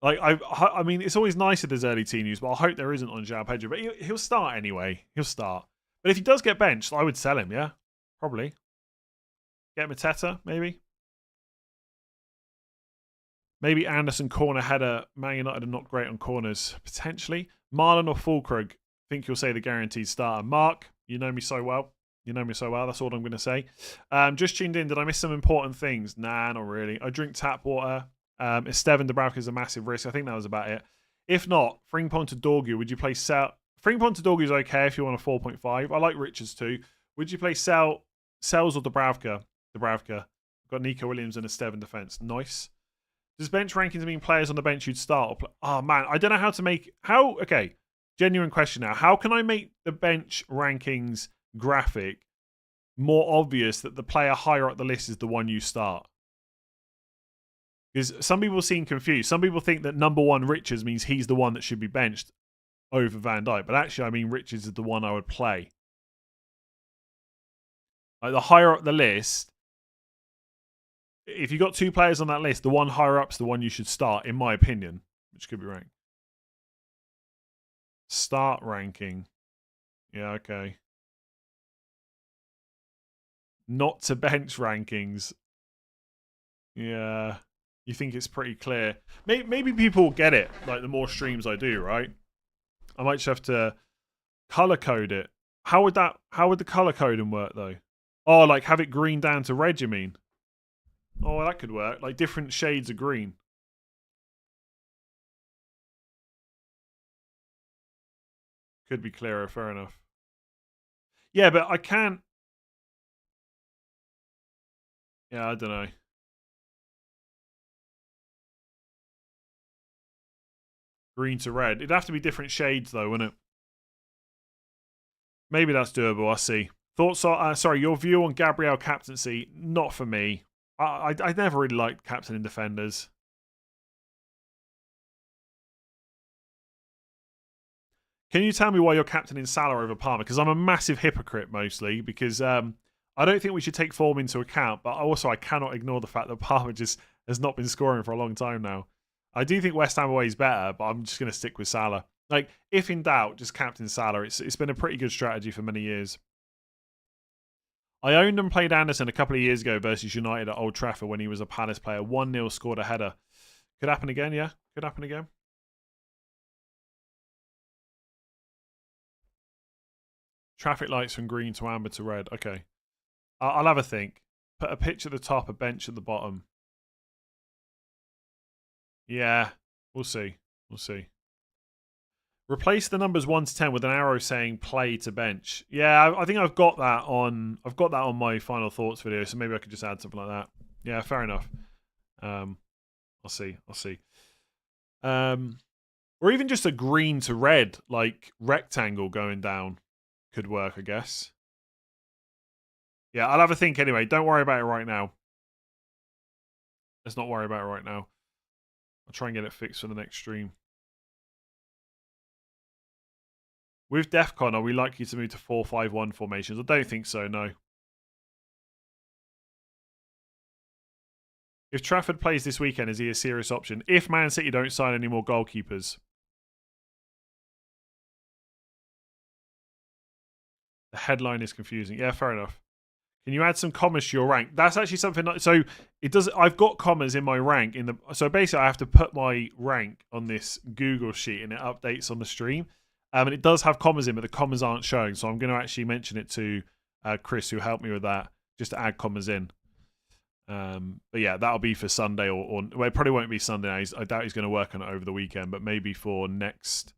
Like I mean, it's always nice if there's early team news, but I hope there isn't on João Pedro. But he'll start anyway. He'll start. But if he does get benched, I would sell him, yeah? Probably. Get Mateta, maybe? Maybe Anderson corner header. Man United are not great on corners. Potentially. Marlon or Fulkrug. Think you'll say the guaranteed starter. Mark, you know me so well. You know me so well. That's all I'm going to say. Just tuned in. Did I miss some important things? Nah, not really. I drink tap water. Estevan Dubravka is a massive risk. I think that was about it. If not, Frimpong to Dorgu, would you play Sal? Frimpong to Dorgu is okay if you want a 4.5. I like Richards too. Would you play Sells or Dubravka? Dubravka. Got Nico Williams and Estevan defense. Nice. Does bench rankings mean players on the bench you'd start? Oh man, I don't know how to make okay. Genuine question now. How can I make the bench rankings graphic more obvious that the player higher up the list is the one you start? Because some people seem confused. Some people think that number 1 Richards means he's the one that should be benched over Van Dijk. But actually, I mean Richards is the one I would play. Like the higher up the list, if you got 2 players on that list, the one higher up's the one you should start, in my opinion, which could be right. Start ranking. Yeah, okay. Not to bench rankings. Yeah. You think it's pretty clear. Maybe people will get it, like the more streams I do, right? I might just have to color code it. How would the color coding work though? Oh, like have it green down to red, you mean? Oh, that could work. Like different shades of green. Could be clearer, fair enough. Yeah, but I can't. Yeah, I don't know. Green to red. It'd have to be different shades though, wouldn't it? Maybe that's doable. I'll see. Thoughts are sorry. Your view on Gabriel captaincy? Not for me. I never really liked captaining defenders. Can you tell me why you're captaining Salah over Palmer? Because I'm a massive hypocrite mostly. Because I don't think we should take form into account. But also I cannot ignore the fact that Palmer just has not been scoring for a long time now. I do think West Ham away is better, but I'm just going to stick with Salah. Like, if in doubt, just captain Salah. It's been a pretty good strategy for many years. I owned and played Anderson a couple of years ago versus United at Old Trafford when he was a Palace player. 1-0, scored a header. Could happen again, yeah? Could happen again. Traffic lights from green to amber to red. Okay. I'll have a think. Put a pitch at the top, a bench at the bottom. Yeah, we'll see. We'll see. Replace the numbers 1 to 10 with an arrow saying play to bench. Yeah, I think I've got that on my final thoughts video, so maybe I could just add something like that. Yeah, fair enough. I'll see. Or even just a green to red, like rectangle going down could work, I guess. Yeah, I'll have a think anyway. Don't worry about it right now. Let's not worry about it right now. I'll try and get it fixed for the next stream. With DEFCON, are we likely to move to 4-5-1 formations? I don't think so, no. If Trafford plays this weekend, is he a serious option? If Man City don't sign any more goalkeepers. The headline is confusing. Yeah, fair enough. Can you add some commas to your rank? That's actually something. So it does. I've got commas in my rank So basically, I have to put my rank on this Google sheet, and it updates on the stream. And it does have commas in, but the commas aren't showing. So I'm going to actually mention it to Chris, who helped me with that, just to add commas in. But yeah, that'll be for Sunday or well, it probably won't be Sunday. I doubt he's going to work on it over the weekend, but maybe for next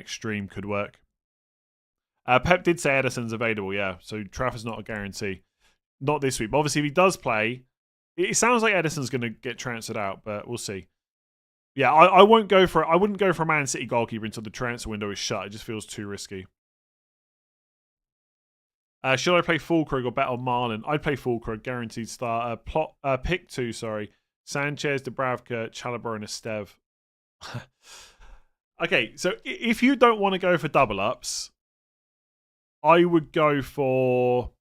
stream could work. Pep did say Ederson's available, yeah. So Trafford's not a guarantee. Not this week. But obviously, if he does play, it sounds like Ederson's going to get transferred out, but we'll see. Yeah, I wouldn't go for a Man City goalkeeper until the transfer window is shut. It just feels too risky. Should I play Fulkrug or bet on Marlon? I'd play Fulkrug, guaranteed starter. Pick 2, sorry. Sanchez, Dubravka, Chalobah, and Estev. Okay, so if you don't want to go for double ups, I would go for...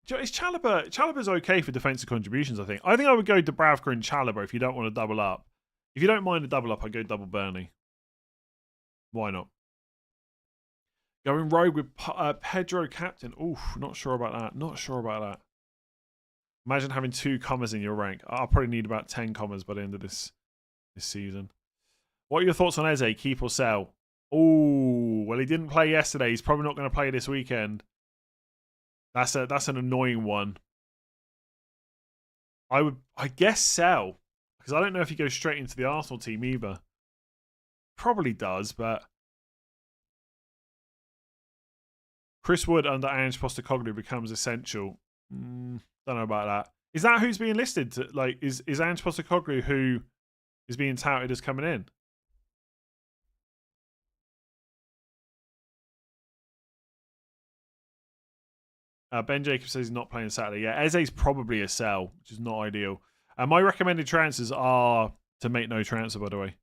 Is Chalobah's okay for defensive contributions, I think. I think I would go Dubravka and Chalobah if you don't want to double up. If you don't mind a double up, I'd go double Burnley. Why not? Going rogue with Pedro captain. Oof, not sure about that. Imagine having 2 commas in your rank. I'll probably need about 10 commas by the end of this season. What are your thoughts on Eze? Keep or sell? Oh, well, he didn't play yesterday. He's probably not going to play this weekend. That's an annoying one. I guess sell, because I don't know if he goes straight into the Arsenal team either. Probably does, but Chris Wood under Ange Postecoglou becomes essential. Don't know about that. Is that who's being listed? Like, is Ange Postecoglou who is being touted as coming in? Ben Jacobs says he's not playing Saturday. Yeah, Eze's probably a sell, which is not ideal. My recommended transfers are to make no transfer, by the way.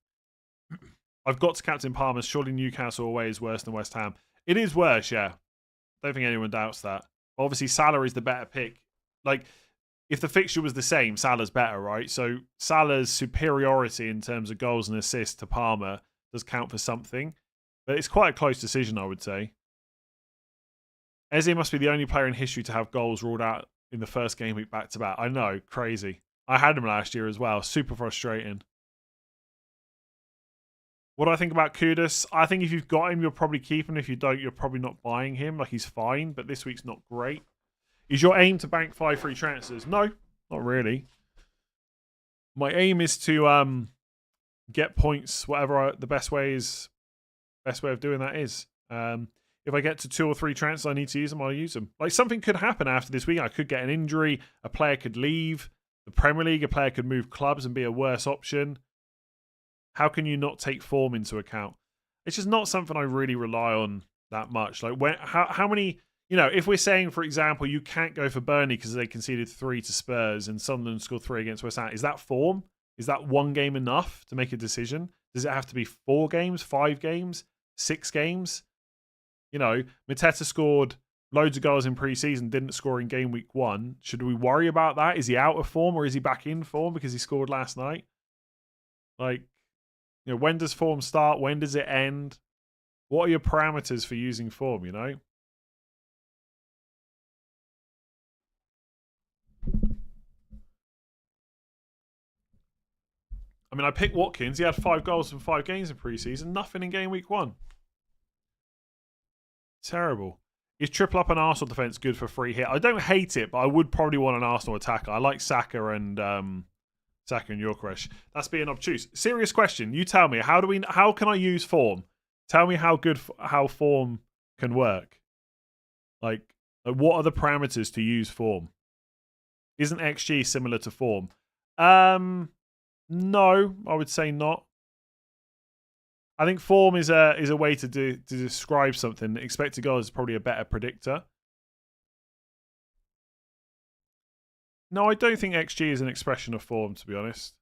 I've got to captain Palmer. Surely Newcastle away is worse than West Ham. It is worse, yeah. Don't think anyone doubts that. Obviously, Salah is the better pick. Like, if the fixture was the same, Salah's better, right? So Salah's superiority in terms of goals and assists to Palmer does count for something. But it's quite a close decision, I would say. Eze must be the only player in history to have goals ruled out in the first game week back-to-back. I know, crazy. I had him last year as well. Super frustrating. What do I think about Kudus? I think if you've got him, you'll probably keep him. If you don't, you're probably not buying him. Like, he's fine, but this week's not great. Is your aim to bank 5 free transfers? No, not really. My aim is to get points, whatever the best way of doing that is. If I get to 2 or 3 transfers, I need to use them, I'll use them. Like, something could happen after this week. I could get an injury. A player could leave the Premier League. A player could move clubs and be a worse option. How can you not take form into account? It's just not something I really rely on that much. Like, how many, if we're saying, for example, you can't go for Burnley because they conceded 3 to Spurs and Sunderland scored 3 against West Ham, is that form? Is that 1 game enough to make a decision? Does it have to be 4 games, 5 games, 6 games? Mateta scored loads of goals in pre-season, didn't score in game week 1. Should we worry about that? Is he out of form or is he back in form because he scored last night? Like, when does form start? When does it end? What are your parameters for using form, I mean, I picked Watkins. He had 5 goals from 5 games in pre-season. Nothing in game week 1. Terrible. Is triple up an Arsenal defence good for free hit? I don't hate it, but I would probably want an Arsenal attacker. I like Saka and Gyökeres. That's being obtuse. Serious question. You tell me. How can I use form? Tell me how form can work. Like what are the parameters to use form? Isn't XG similar to form? No, I would say not. I think form is a way to describe something. Expected goals is probably a better predictor. No, I don't think XG is an expression of form, to be honest.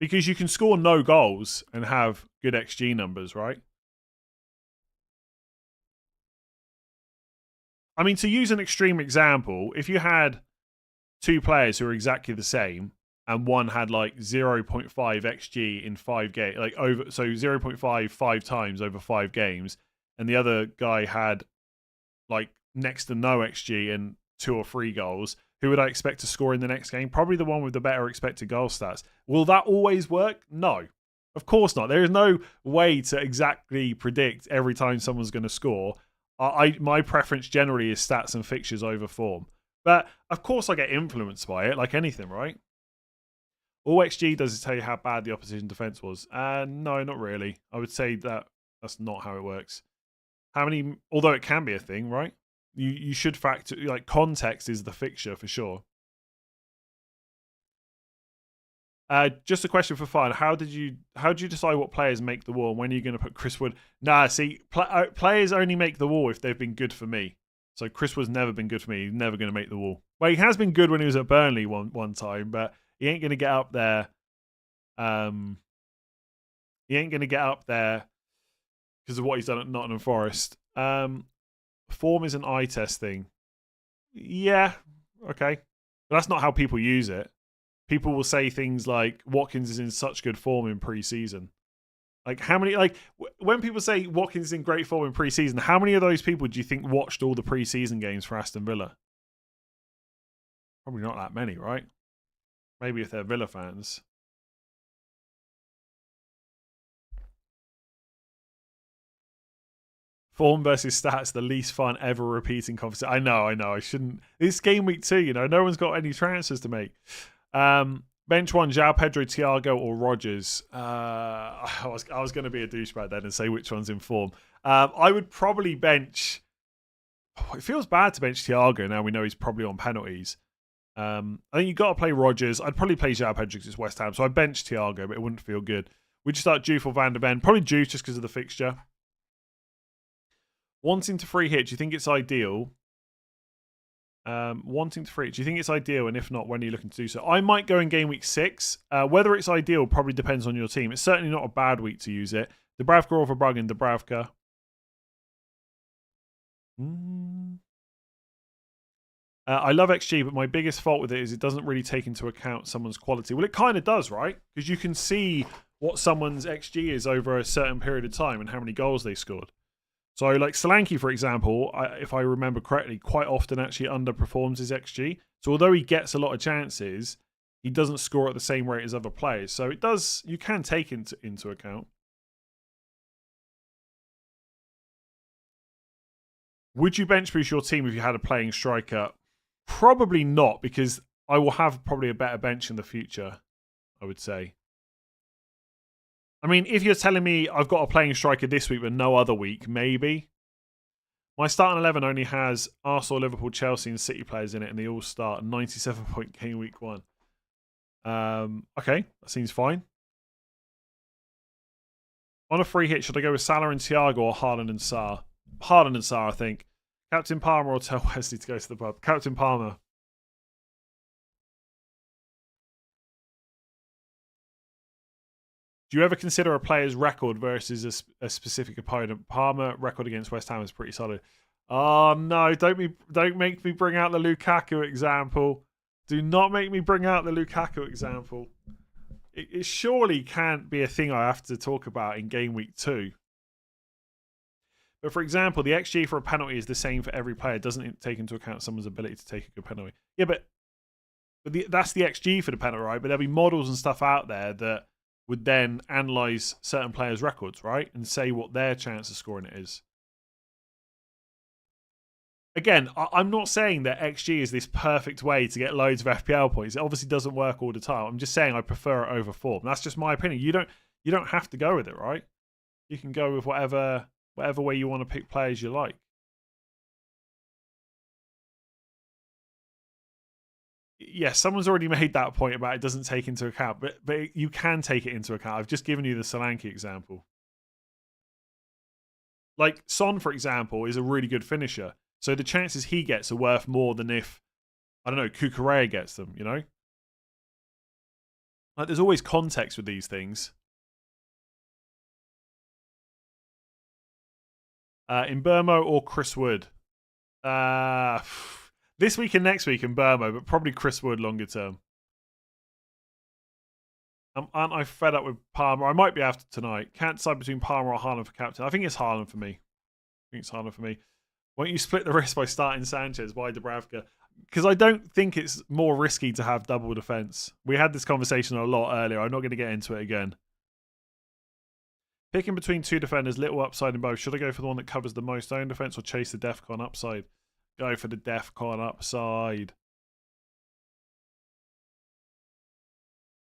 Because you can score no goals and have good XG numbers, right? I mean, to use an extreme example, if you had 2 players who are exactly the same, and one had like 0.5 XG in 5 games, like 0.5 5 times over 5 games, and the other guy had like next to no XG and 2 or 3 goals, who would I expect to score in the next game? Probably the one with the better expected goal stats. Will that always work? No, of course not. There is no way to exactly predict every time someone's going to score. My preference generally is stats and fixtures over form, but of course I get influenced by it, like anything, right? All XG does is tell you how bad the opposition defense was. No, not really. I would say that's not how it works. Although it can be a thing, right? You should factor, like, context is the fixture for sure. Just a question for fun. How did you decide what players make the wall and when are you going to put Chris Wood? Nah, see, players only make the wall if they've been good for me. So Chris Wood's never been good for me. He's never going to make the wall. Well, he has been good when he was at Burnley one time, but he ain't going to get up there. He ain't going to get up there because of what he's done at Nottingham Forest. Form is an eye test thing. Yeah, okay. But that's not how people use it. People will say things like Watkins is in such good form in pre-season. Like, how many, like, when people say Watkins is in great form in pre-season, how many of those people do you think watched all the pre-season games for Aston Villa? Probably not that many, right? Maybe if they're Villa fans. Form versus stats, the least fun ever repeating conversation. I know. I shouldn't. It's game week 2, you know. No one's got any transfers to make. Bench one, João Pedro, Thiago, or Rodgers. I was going to be a douchebag then and say which one's in form. I would probably bench. It feels bad to bench Thiago now we know he's probably on penalties. I think you've got to play Rodgers. I'd probably play João Pedro because it's West Ham. So I bench Thiago, but it wouldn't feel good. Would you start Juve or Van der Ven? Probably Juve just because of the fixture. Wanting to free hit, do you think it's ideal? Wanting to free hit, do you think it's ideal? And if not, when are you looking to do so? I might go in game week 6. Whether it's ideal probably depends on your team. It's certainly not a bad week to use it. Dubravka or Verbruggen? Dubravka. I love XG, but my biggest fault with it is it doesn't really take into account someone's quality. Well, it kind of does, right? Because you can see what someone's XG is over a certain period of time and how many goals they scored. So, like Solanke, for example, if I remember correctly, quite often actually underperforms his XG. So, although he gets a lot of chances, he doesn't score at the same rate as other players. So, it does. You can take into account. Would you bench boost your team if you had a playing striker? Probably not, because I will have probably a better bench in the future, I would say. I mean, if you're telling me I've got a playing striker this week but no other week, maybe. My starting 11 only has Arsenal, Liverpool, Chelsea and City players in it, and they all start 97-point game week 1. Okay, that seems fine. On a free hit, should I go with Salah and Thiago or Haaland and Sarr? Haaland and Sarr, I think. Captain Palmer or tell Wesley to go to the pub? Captain Palmer. Do you ever consider a player's record versus a specific opponent? Palmer record against West Ham is pretty solid. Oh no! Don't make me bring out the Lukaku example. Do not make me bring out the Lukaku example. It surely can't be a thing I have to talk about in game week 2. But for example, the XG for a penalty is the same for every player. It doesn't take into account someone's ability to take a good penalty. Yeah, but that's the XG for the penalty, right? But there'll be models and stuff out there that would then analyse certain players' records, right? And say what their chance of scoring it is. Again, I'm not saying that XG is this perfect way to get loads of FPL points. It obviously doesn't work all the time. I'm just saying I prefer it over form. That's just my opinion. You don't have to go with it, right? You can go with whatever way you want to pick players you like. Yes, someone's already made that point about it doesn't take into account, but you can take it into account. I've just given you the Solanke example. Like Son, for example, is a really good finisher. So the chances he gets are worth more than if, I don't know, Kukurea gets them, you know? Like, there's always context with these things. In Burmo or Chris Wood? This week and next week in Burmo, but probably Chris Wood longer term. Aren't I fed up with Palmer? I might be after tonight. Can't decide between Palmer or Haaland for captain. I think it's Haaland for me. Won't you split the risk by starting Sanchez? Why Dubravka? Because I don't think it's more risky to have double defence. We had this conversation a lot earlier. I'm not going to get into it again. Picking between two defenders, little upside in both. Should I go for the one that covers the most own defence or chase the DEFCON upside? Go for the DEFCON upside.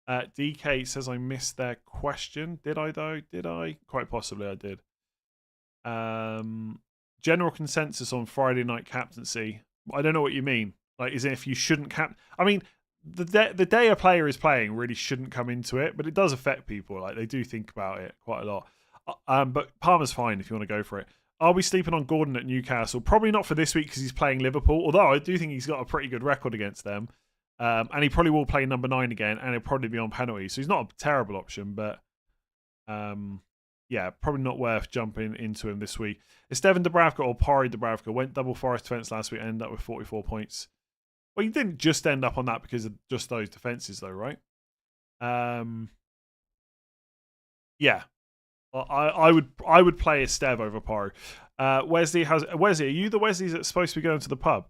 DK says I missed their question. Did I though? Did I? Quite possibly I did. General consensus on Friday night captaincy. I don't know what you mean. Like, is it if you shouldn't I mean, the day a player is playing really shouldn't come into it, but it does affect people. Like, they do think about it quite a lot. But Palmer's fine if you want to go for it. Are we sleeping on Gordon at Newcastle? Probably not for this week because he's playing Liverpool, although I do think he's got a pretty good record against them. And he probably will play number 9 again, and he'll probably be on penalties. So he's not a terrible option, but yeah, probably not worth jumping into him this week. Estevan Dubravka or Pari Dubravka went double Forest defence last week, ended up with 44 points. Well, he didn't just end up on that because of just those defences, though, right? Yeah, I would play Estev over Pari. Wesley, are you the Wesleys that's supposed to be going to the pub?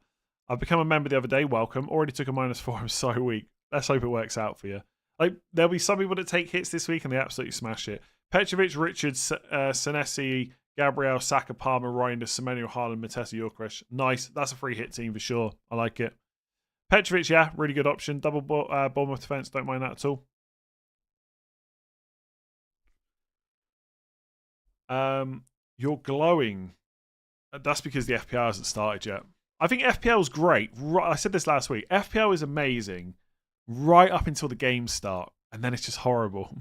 I've become a member the other day. Welcome. Already took a -4. I'm so weak. Let's hope it works out for you. Like, there'll be some people that take hits this week and they absolutely smash it. Petrovic, Richards, Senesi, Gabriel, Saka, Palmer, Reinders, Semenyo, Haaland, Mateta, Yorkresh. Nice. That's a free hit team for sure. I like it. Petrovic, yeah, really good option. Double Bournemouth defence. Don't mind that at all. You're glowing. That's because the FPL hasn't started yet. I think FPL is great. I said this last week. FPL is amazing right up until the games start, and then it's just horrible.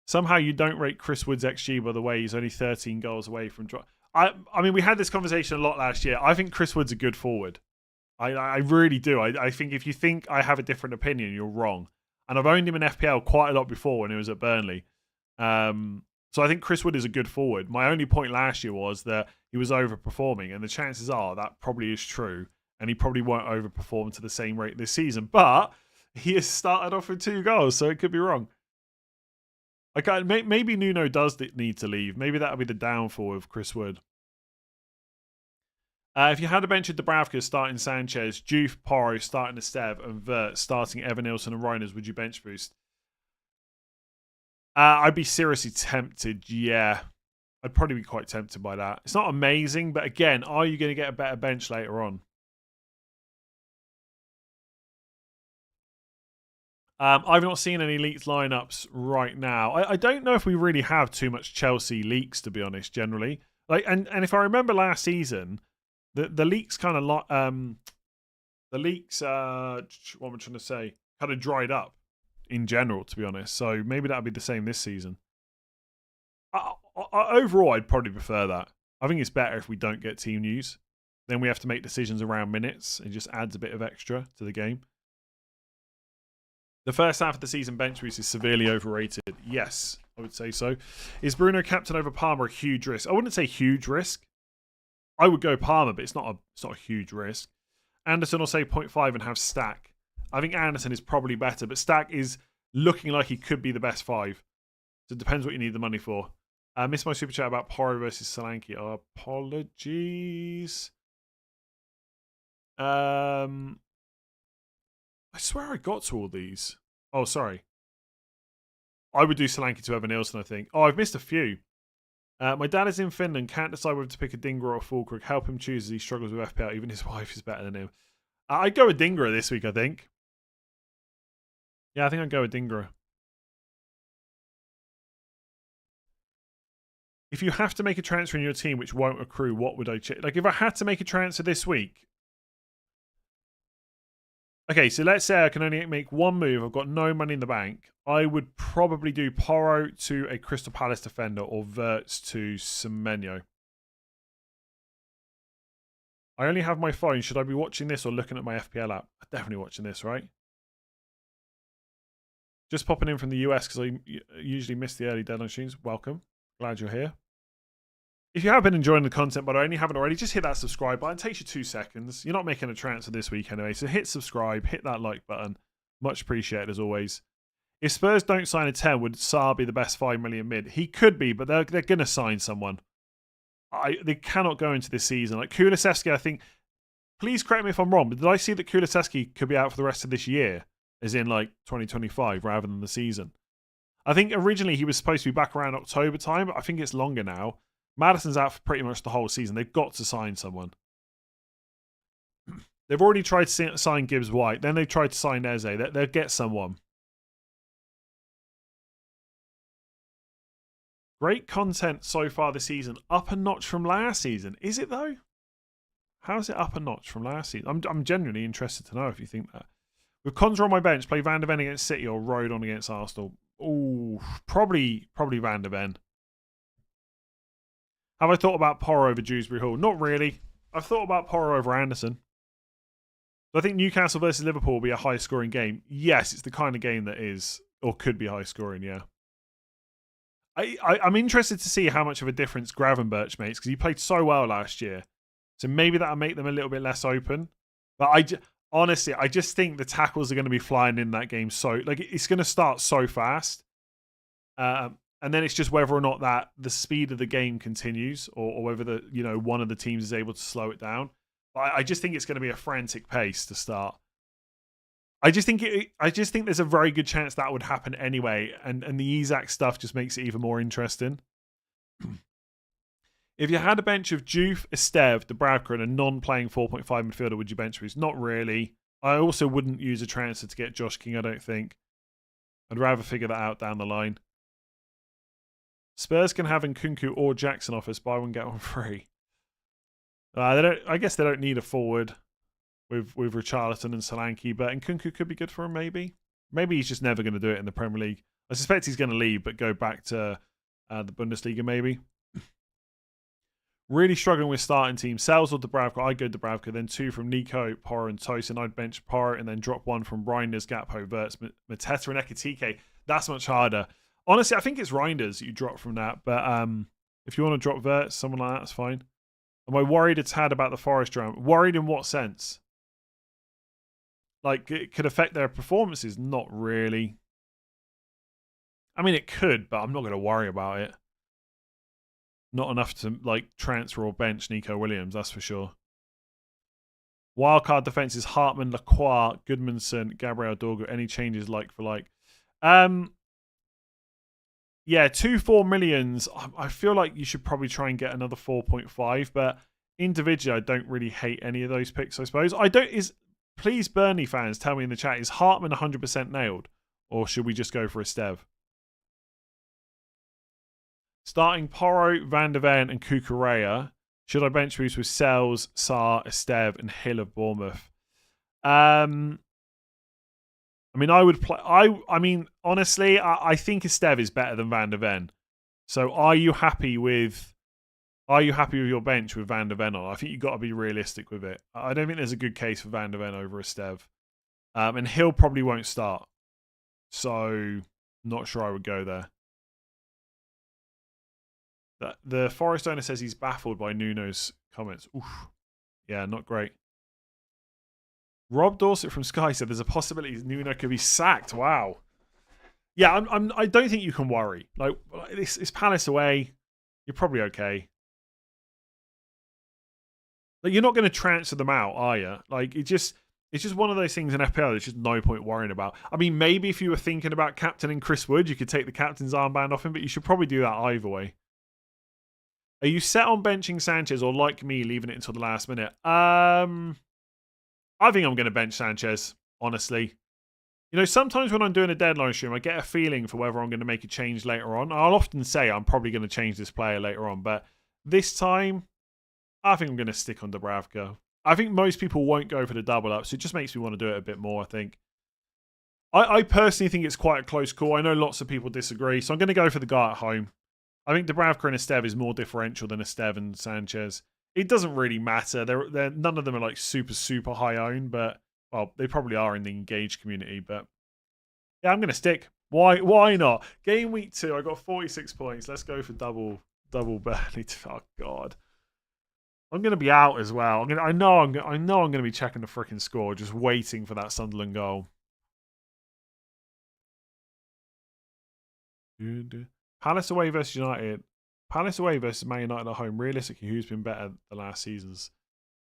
Somehow you don't rate Chris Wood's XG, by the way. He's only 13 goals away from drop. I mean, we had this conversation a lot last year. I think Chris Wood's a good forward. I really do. I think if you think I have a different opinion, you're wrong. And I've owned him in FPL quite a lot before when he was at Burnley. So I think Chris Wood is a good forward. My only point last year was that he was overperforming, and the chances are that probably is true, and he probably won't overperform to the same rate this season. But he has started off with 2 goals, so it could be wrong. Okay, maybe Nuno does need to leave. Maybe that'll be the downfall of Chris Wood. If you had a bench of Dubravka starting Sanchez, Juve, Porro starting Esteve, and Vert starting Evan Nilsson and Reinders, would you bench boost? I'd be seriously tempted, yeah. I'd probably be quite tempted by that. It's not amazing, but again, are you going to get a better bench later on? I've not seen any leaked lineups right now. I don't know if we really have too much Chelsea leaks, to be honest, generally. And if I remember last season, the leaks kind of what am I trying to say? Kind of dried up in general, to be honest. So maybe that'll be the same this season. Overall, I'd probably prefer that. I think it's better if we don't get team news. Then we have to make decisions around minutes. It just adds a bit of extra to the game. The first half of the season bench boost is severely overrated. Yes, I would say so. Is Bruno captain over Palmer a huge risk? I wouldn't say huge risk. I would go Palmer, but it's not a huge risk. Anderson will say 0.5 and have Stack. I think Anderson is probably better, but Stack is looking like he could be the best 5. So it depends what you need the money for. I missed my super chat about Porro versus Solanke. Oh, apologies. I swear I got to all these. Oh, sorry. I would do Solanke to Evan Nilsson, I think. Oh, I've missed a few. My dad is in Finland. Can't decide whether to pick a Dingra or a Fulkrug. Help him choose as he struggles with FPL. Even his wife is better than him. I'd go with Dingra this week, I think. Yeah, I think I'd go with Dingra. If you have to make a transfer in your team which won't accrue, what would I check? Like, if I had to make a transfer this week. Okay, so let's say I can only make one move. I've got no money in the bank. I would probably do Porro to a Crystal Palace defender or Verts to Semenyo. I only have my phone. Should I be watching this or looking at my FPL app? I'm definitely watching this, right? Just popping in from the US because I usually miss the early deadline streams. Welcome. Glad you're here. If you have been enjoying the content, but I only haven't already, just hit that subscribe button. It takes you 2 seconds. You're not making a transfer this week anyway, so hit subscribe, hit that like button. Much appreciated as always. If Spurs don't sign a 10, would Sarr be the best 5 million mid? He could be, but they're going to sign someone. They cannot go into this season. Like Kulusevski, I think, please correct me if I'm wrong, but did I see that Kulusevski could be out for the rest of this year, as in like 2025, rather than the season? I think originally he was supposed to be back around October time, but I think it's longer now. Maddison's out for pretty much the whole season. They've got to sign someone. They've already tried to sign Gibbs White. Then they've tried to sign Eze. They'll get someone. Great content so far this season. Up a notch from last season. Is it though? How's it up a notch from last season? I'm genuinely interested to know if you think that. With Conjure on my bench, play Van der Ven against City or Rodon against Arsenal. Ooh, probably Van der Ven. Have I thought about Porro over Dewsbury Hall? Not really. I've thought about Porro over Anderson. I think Newcastle versus Liverpool will be a high-scoring game. Yes, it's the kind of game that is, or could be high-scoring, yeah. I'm interested to see how much of a difference Gravenberch makes, because he played so well last year. So maybe that'll make them a little bit less open. But honestly, I just think the tackles are going to be flying in that game. So, like, it's going to start so fast. And then it's just whether or not that the speed of the game continues, or whether one of the teams is able to slow it down. I just think it's going to be a frantic pace to start. I just think there's a very good chance that would happen anyway, and the Isak stuff just makes it even more interesting. If you had a bench of Juve, Esteve, Dubravka, and a non-playing 4.5 midfielder, would you bench Bruce? Not really. I also wouldn't use a transfer to get Josh King, I don't think. I'd rather figure that out down the line. Spurs can have Nkunku or Jackson offers, buy one, get one free. I guess they don't need a forward with Richarlison and Solanke, but Nkunku could be good for him, maybe. Maybe he's just never going to do it in the Premier League. I suspect he's going to leave, but go back to the Bundesliga, maybe. Really struggling with starting team. Sales or Dubravka? I'd go Dubravka. Then 2 from Nico, Porro, and Tosin. I'd bench Porro and then drop 1 from Reinders, Gakpo, Wirtz, Mateta, and Ekitike. That's much harder. Honestly, I think it's Reinders you drop from that. But if you want to drop Wirtz, someone like that's fine. Am I worried a tad about the Forest round? Worried in what sense? Like, it could affect their performances? Not really. I mean, it could, but I'm not going to worry about it. Not enough to like transfer or bench Nico Williams, that's for sure. Wildcard defense is Hartman, Lacroix, Goodmanson, Gabriel Dorgo. Any changes like for like? Yeah, 2-4 millions. I feel like you should probably try and get another 4.5, but individually, I don't really hate any of those picks. I suppose please, Burnley fans, tell me in the chat: is Hartman 100% nailed, or should we just go for Esteve? Starting Porro, Van der Ven, and Cucurella. Should I bench boost with Sells, Sarr, Esteve, and Hill of Bournemouth? I mean, I would play. I mean, honestly, I think Esteve is better than Van der Ven. So, are you happy with your bench with Van der Ven on? I think you've got to be realistic with it. I don't think there's a good case for Van der Ven over Esteve. And Hill probably won't start. So, not sure I would go there. The Forest owner says he's baffled by Nuno's comments. Oof. Yeah, not great. Rob Dorset from Sky said there's a possibility Nuno could be sacked. Wow. Yeah, I don't think you can worry. Like, it's Palace away. You're probably okay. Like, you're not going to transfer them out, are you? Like, it's just one of those things in FPL there's just no point worrying about. I mean, maybe if you were thinking about captaining Chris Wood, you could take the captain's armband off him, but you should probably do that either way. Are you set on benching Sanchez or, like me, leaving it until the last minute? I think I'm going to bench Sanchez, honestly. You know, sometimes when I'm doing a deadline stream, I get a feeling for whether I'm going to make a change later on. I'll often say I'm probably going to change this player later on, but this time, I think I'm going to stick on Dubravka. I think most people won't go for the double up, so it just makes me want to do it a bit more, I think. I personally think it's quite a close call. I know lots of people disagree, so I'm going to go for the guy at home. I think Dubravka and Esteve is more differential than Esteve and Sanchez. It doesn't really matter. They're none of them are like super high owned, but well, they probably are in the engaged community. But yeah, I'm gonna stick. Why not? Game week 2, I got 46 points. Let's go for double Burnley. Oh God, I'm gonna be out as well. I know I'm gonna be checking the freaking score, just waiting for that Sunderland goal. Palace away versus United. Palace away versus Man United at home. Realistically, who's been better the last seasons?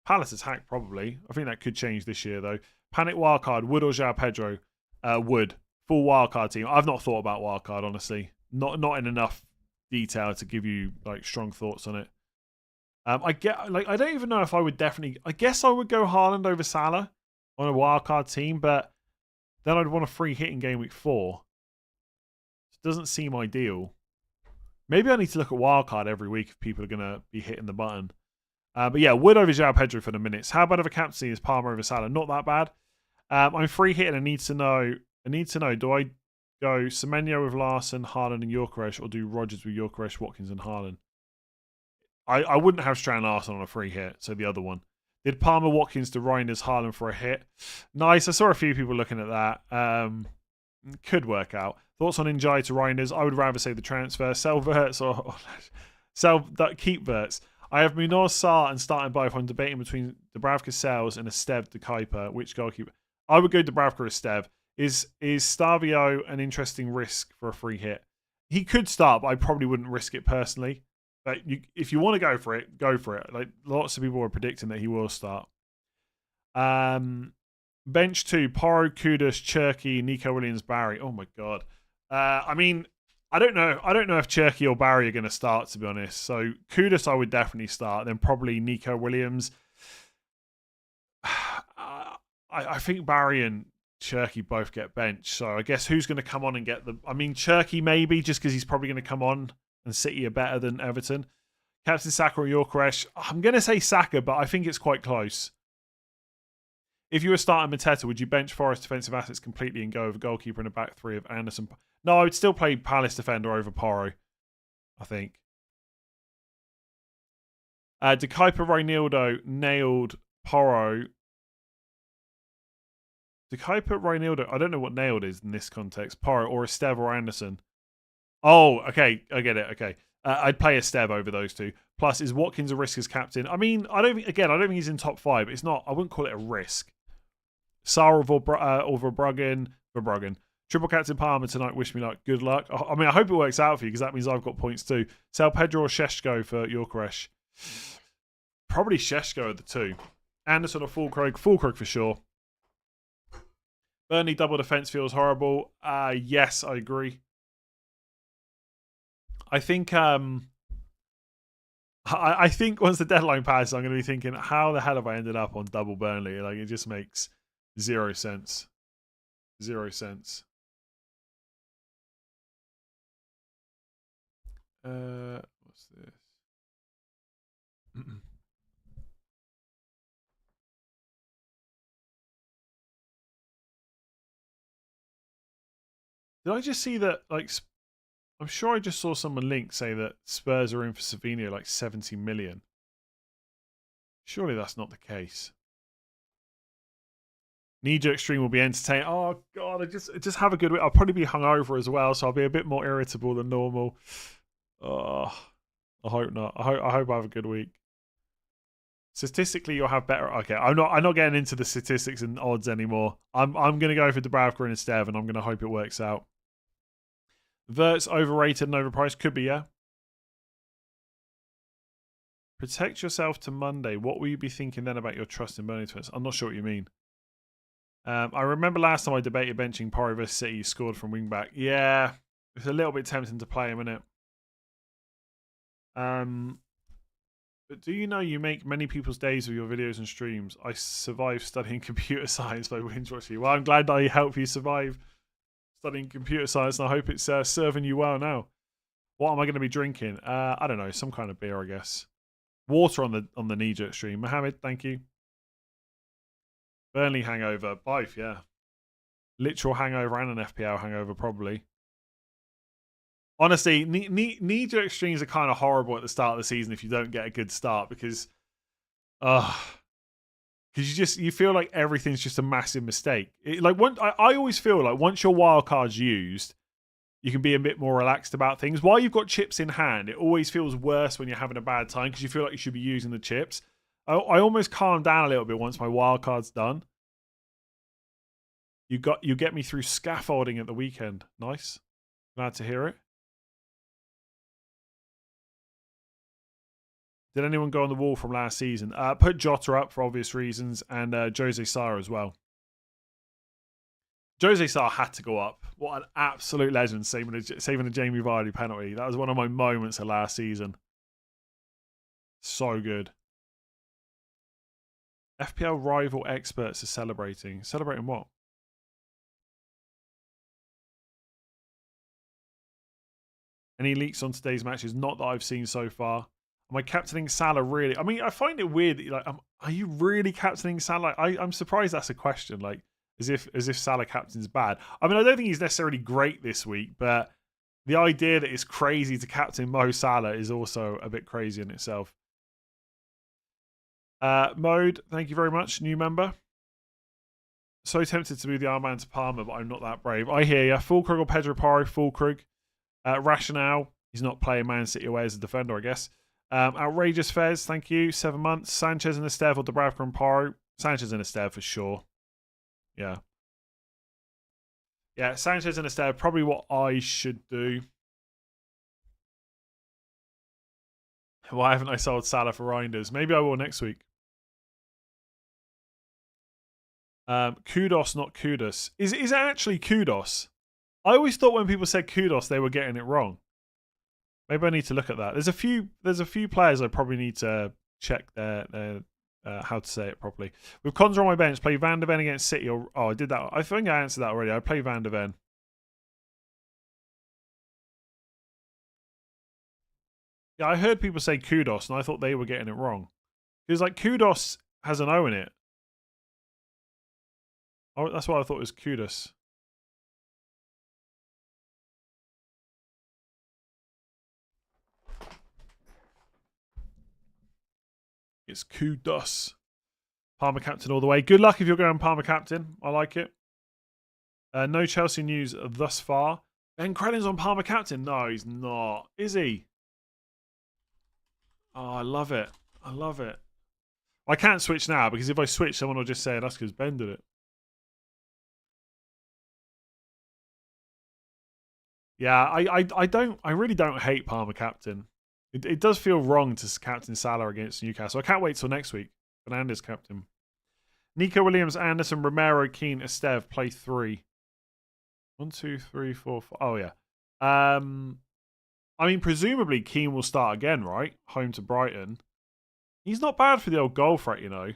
Palace attack, probably. I think that could change this year, though. Panic wildcard. Wood or João Pedro? Wood. Full wildcard team. I've not thought about wildcard, honestly. Not in enough detail to give you like strong thoughts on it. I don't even know if I would definitely. I guess I would go Haaland over Salah on a wildcard team, but then I'd want a free hit in game week 4. It doesn't seem ideal. Maybe I need to look at wildcard every week if people are going to be hitting the button. But yeah, Wood over João Pedro for the minutes. How bad of a captaincy is Palmer over Salah? Not that bad. I'm free hitting. I need to know. Do I go Semenyo with Larson, Haaland, and Gyökeres, or do Rodgers with Gyökeres, Watkins, and Haaland? I wouldn't have Strand Larson on a free hit, so the other one. Did Palmer, Watkins to Reinders, Haaland for a hit? Nice. I saw a few people looking at that. Could work out. Thoughts on Njai to Reinders? I would rather say the transfer. Sell Wirtz or keep Wirtz. I have Munoz, Sarr, and starting both. I'm debating between Dubravka, Sells, and Esteve de Kuiper. Which goalkeeper? I would go Dubravka or Esteve. Is Stavio an interesting risk for a free hit? He could start, but I probably wouldn't risk it personally. But if you want to go for it, go for it. Like lots of people are predicting that he will start. Bench 2, Porro, Kudus, Cherky, Nico Williams, Barry. Oh my god. I mean, I don't know. I don't know if Cherky or Barry are going to start, to be honest. So Kudus, I would definitely start. Then probably Nico Williams. I think Barry and Cherky both get benched. So I guess who's going to come on and get the... I mean, Cherky maybe, just because he's probably going to come on and City are better than Everton. Captain Saka or Yorkeresh. I'm going to say Saka, but I think it's quite close. If you were starting Mateta, would you bench Forest defensive assets completely and go over goalkeeper in a back three of Anderson? No, I would still play Palace defender over Porro, I think. De Kuiper Reinildo nailed Porro. De Kuiper Reinildo, I don't know what nailed is in this context. Porro or Esteve or Anderson. Oh, okay, I get it. Okay, I'd play Esteve over those two. Plus, is Watkins a risk as captain? I mean, I don't think he's in top 5. It's not. I wouldn't call it a risk. Sarr or Verbruggen. Triple captain Palmer tonight. Wish me luck. Good luck. I mean, I hope it works out for you because that means I've got points too. Sell Pedro or Sheshko for Yorkeresh. Probably Sheshko are the two. Anderson or Fulkrug. Fulkrug for sure. Burnley double defense feels horrible. Yes, I agree. I think I think once the deadline passes, I'm going to be thinking, how the hell have I ended up on double Burnley? Like, it just makes 0 sense. 0 sense. What's this? Did I just see that, like, I'm sure I just saw someone link say that Spurs are in for Savinho like 70 million. Surely that's not the case. Knee-jerk stream will be entertaining. Oh god, I just have a good week. I'll probably be hungover as well, so I'll be a bit more irritable than normal. Oh, I hope not. I hope I have a good week. Statistically, you'll have better. Okay, I'm not getting into the statistics and odds anymore. I'm gonna go for Dubravka instead, and I'm gonna hope it works out. Vert's overrated and overpriced. Could be, yeah. Protect yourself to Monday. What will you be thinking then about your trust in Burnley Twins? I'm not sure what you mean. I remember last time I debated benching Porro vs City. Scored from wing back. Yeah, it's a little bit tempting to play him, isn't it? But do you know you make many people's days with your videos and streams? I survived studying computer science by binge watching. Well, I'm glad I helped you survive studying computer science, and I hope it's serving you well now. What am I going to be drinking? I don't know, some kind of beer, I guess. Water on the knee-jerk stream. Mohammed, thank you. Burnley hangover. Both, yeah. Literal hangover and an FPL hangover, probably. Honestly, knee-jerk streams are kind of horrible at the start of the season if you don't get a good start because you feel like everything's just a massive mistake. I always feel like once your wild card's used, you can be a bit more relaxed about things. While you've got chips in hand, it always feels worse when you're having a bad time because you feel like you should be using the chips. I almost calm down a little bit once my wild card's done. You get me through scaffolding at the weekend. Nice. Glad to hear it. Did anyone go on the wall from last season? Put Jota up for obvious reasons and Jose Sarr as well. Jose Sarr had to go up. What an absolute legend saving a Jamie Vardy penalty. That was one of my moments of last season. So good. FPL rival experts are celebrating. Celebrating what? Any leaks on today's matches? Not that I've seen so far. Am I captaining Salah really? I mean, I find it weird that are you really captaining Salah? I'm surprised that's a question. Like, as if Salah captain's bad. I mean, I don't think he's necessarily great this week, but the idea that it's crazy to captain Mo Salah is also a bit crazy in itself. Mode, thank you very much, new member. So tempted to move the armband to Palmer, but I'm not that brave. I hear you. Fulkrug or Pedro Porro, Fulkrug. Rationale, he's not playing Man City away as a defender, I guess. Outrageous Fez, thank you. 7 months. Sanchez and Esteve or Dubravka and Porro. Sanchez and Esteve for sure. Yeah. Yeah, Sanchez and Esteve, probably what I should do. Why haven't I sold Salah for Reinders? Maybe I will next week. Kudos, not kudos. Is it actually kudos? I always thought when people said kudos, they were getting it wrong. Maybe I need to look at that. There's a few players I probably need to check their how to say it properly. With Conza on my bench, play Van de Ven against City. Or I did that. I think I answered that already. I play Van de Ven. Yeah, I heard people say kudos, and I thought they were getting it wrong. Because like kudos has an O in it. Oh, that's what I thought was kudos. It's kudos. Palmer captain all the way. Good luck if you're going Palmer captain. I like it. No Chelsea news thus far. Ben Crellin's on Palmer captain. No, he's not. Is he? Oh, I love it. I love it. I can't switch now because if I switch, someone will just say that's because Ben did it. Yeah, I really don't hate Palmer captain. It does feel wrong to captain Salah against Newcastle. I can't wait till next week. Fernandes captain. Nico Williams, Anderson, Romero, Keane, Esteve play 3. 1, 2, 3, 4, 5. Oh yeah. I mean, presumably Keane will start again, right? Home to Brighton. He's not bad for the old goal threat, you know.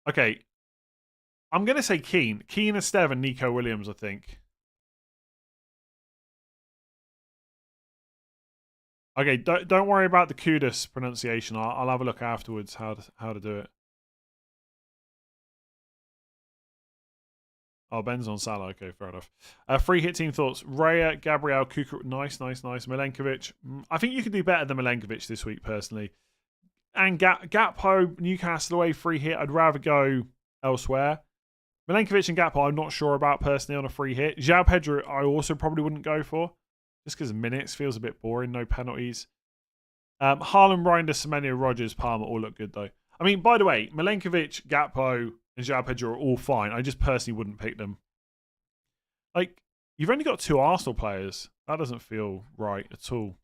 Okay. I'm going to say Keane. Keane, Esteve, and Nico Williams, I think. Okay, don't worry about the kudos pronunciation. I'll have a look afterwards how to do it. Oh, Ben's on Salah. Okay, fair enough. Free hit team thoughts. Raya, Gabriel, Kuka. Nice. Milenkovic. I think you can do better than Milenkovic this week, personally. And Gakpo, Newcastle away, free hit. I'd rather go elsewhere. Milenkovic and Gakpo, I'm not sure about personally on a free hit. João Pedro, I also probably wouldn't go for. Just because minutes feels a bit boring. No penalties. Haaland, Reinders, Semenyo, Rodgers, Palmer all look good, though. I mean, by the way, Milenkovic, Gakpo, and João Pedro are all fine. I just personally wouldn't pick them. Like, you've only got 2 Arsenal players. That doesn't feel right at all.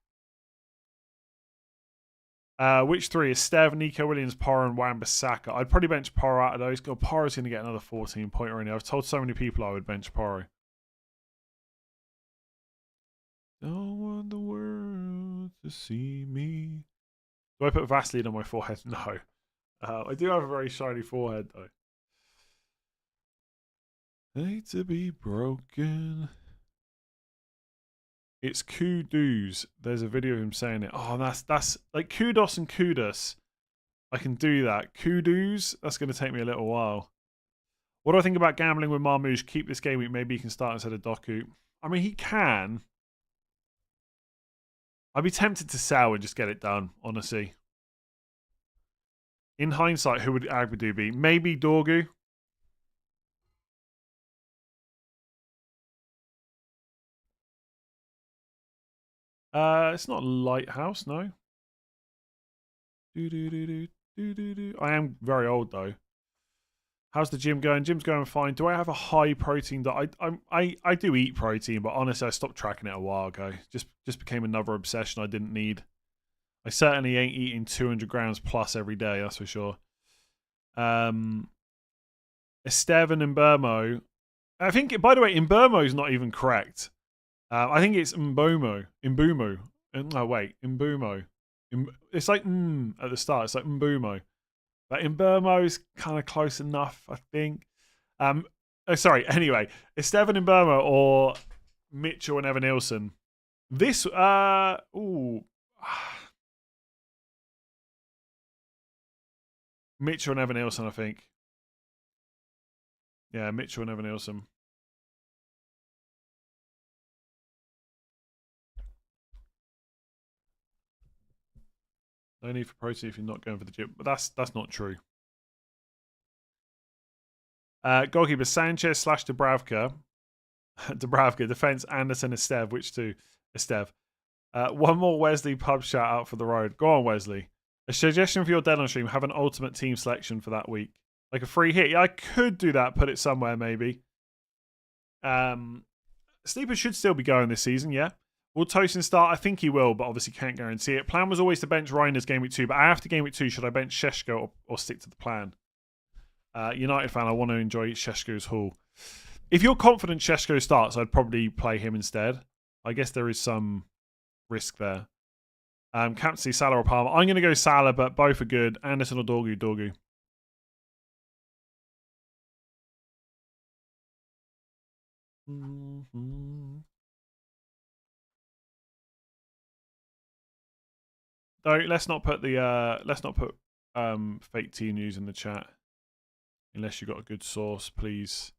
Which 3? Esteve, Nico Williams, Porro, and Wan-Bissaka. I'd probably bench Porro out of those. God, Porro's going to get another 14-pointer in here. I've told so many people I would bench Porro. Don't want the world to see me. Do I put Vaseline on my forehead? No. I do have a very shiny forehead, though. Hate to be broken. It's kudos. There's a video of him saying it. Oh, that's like kudos and kudos. I can do that. Kudos. That's going to take me a little while. What do I think about gambling with Marmoush? Keep this game week. Maybe he can start instead of Doku. I mean, he can. I'd be tempted to sell and just get it done, honestly. In hindsight, who would Agbadu be? Maybe Dorgu. It's not Lighthouse, no. I am very old though. How's the gym going? Gym's going fine. Do I have a high protein diet? I do eat protein, but honestly, I stopped tracking it a while ago. Just became another obsession I didn't need. I certainly ain't eating 200 grams plus every day, that's for sure. Estevan and Burmo. I think, by the way, Imbermo is not even correct. I think it's Mbumo. No, wait, Mbumo. It's like at the start. It's like Mbumo. But Imbermo is kind of close enough, I think. Sorry, anyway. Estevan Imbermo or Mitchell and Evan Nielsen. This, Mitchell and Evan Nielsen, I think. Yeah, Mitchell and Evan Nielsen. No need for protein if you're not going for the gym. But that's not true. Goalkeeper Sanchez / Dubravka. Dubravka. Defense Anderson, Esteve. Which two? Esteve. One more Wesley pub shout out for the road. Go on, Wesley. A suggestion for your deadline stream. Have an ultimate team selection for that week. Like a free hit. Yeah, I could do that. Put it somewhere maybe. Sleeper should still be going this season, yeah. Will Tosin start? I think he will, but obviously can't guarantee it. Plan was always to bench Reinders game week 2, but after game week 2, should I bench Šeško or stick to the plan? United fan, I want to enjoy Šeško's haul. If you're confident Šeško starts, I'd probably play him instead. I guess there is some risk there. Captain Salah or Palmer. I'm going to go Salah, but both are good. Anderson or Dorgu? Dorgu. Though let's not put fake T news in the chat unless you've got a good source, please.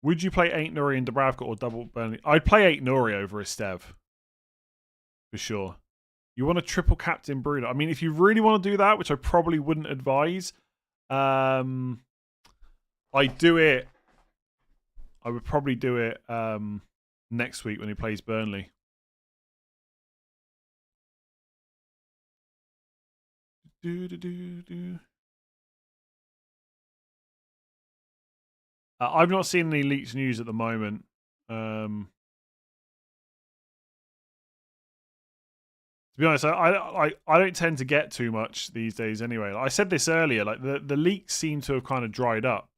Would you play 8 Nuri and Dubravka or double Burnley? I'd play 8 Nuri over Estev. For sure. You want a triple captain Bruno. I mean, if you really want to do that, which I probably wouldn't advise, I do it. I would probably do it next week when he plays Burnley. I've not seen any leaks news at the moment. To be honest, I don't tend to get too much these days anyway. I said this earlier, like the leaks seem to have kind of dried up.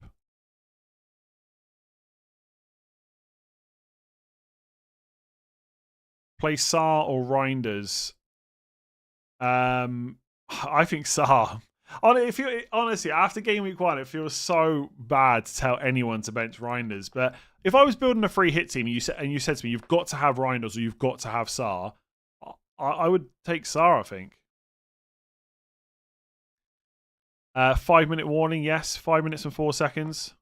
Play Saar or Reinders? I think Saar. Honestly, after game week 1, it feels so bad to tell anyone to bench Reinders. But if I was building a free hit team and you said to me, you've got to have Reinders or you've got to have Saar, I would take Saar, I think. 5-minute warning, yes. 5 minutes and 4 seconds.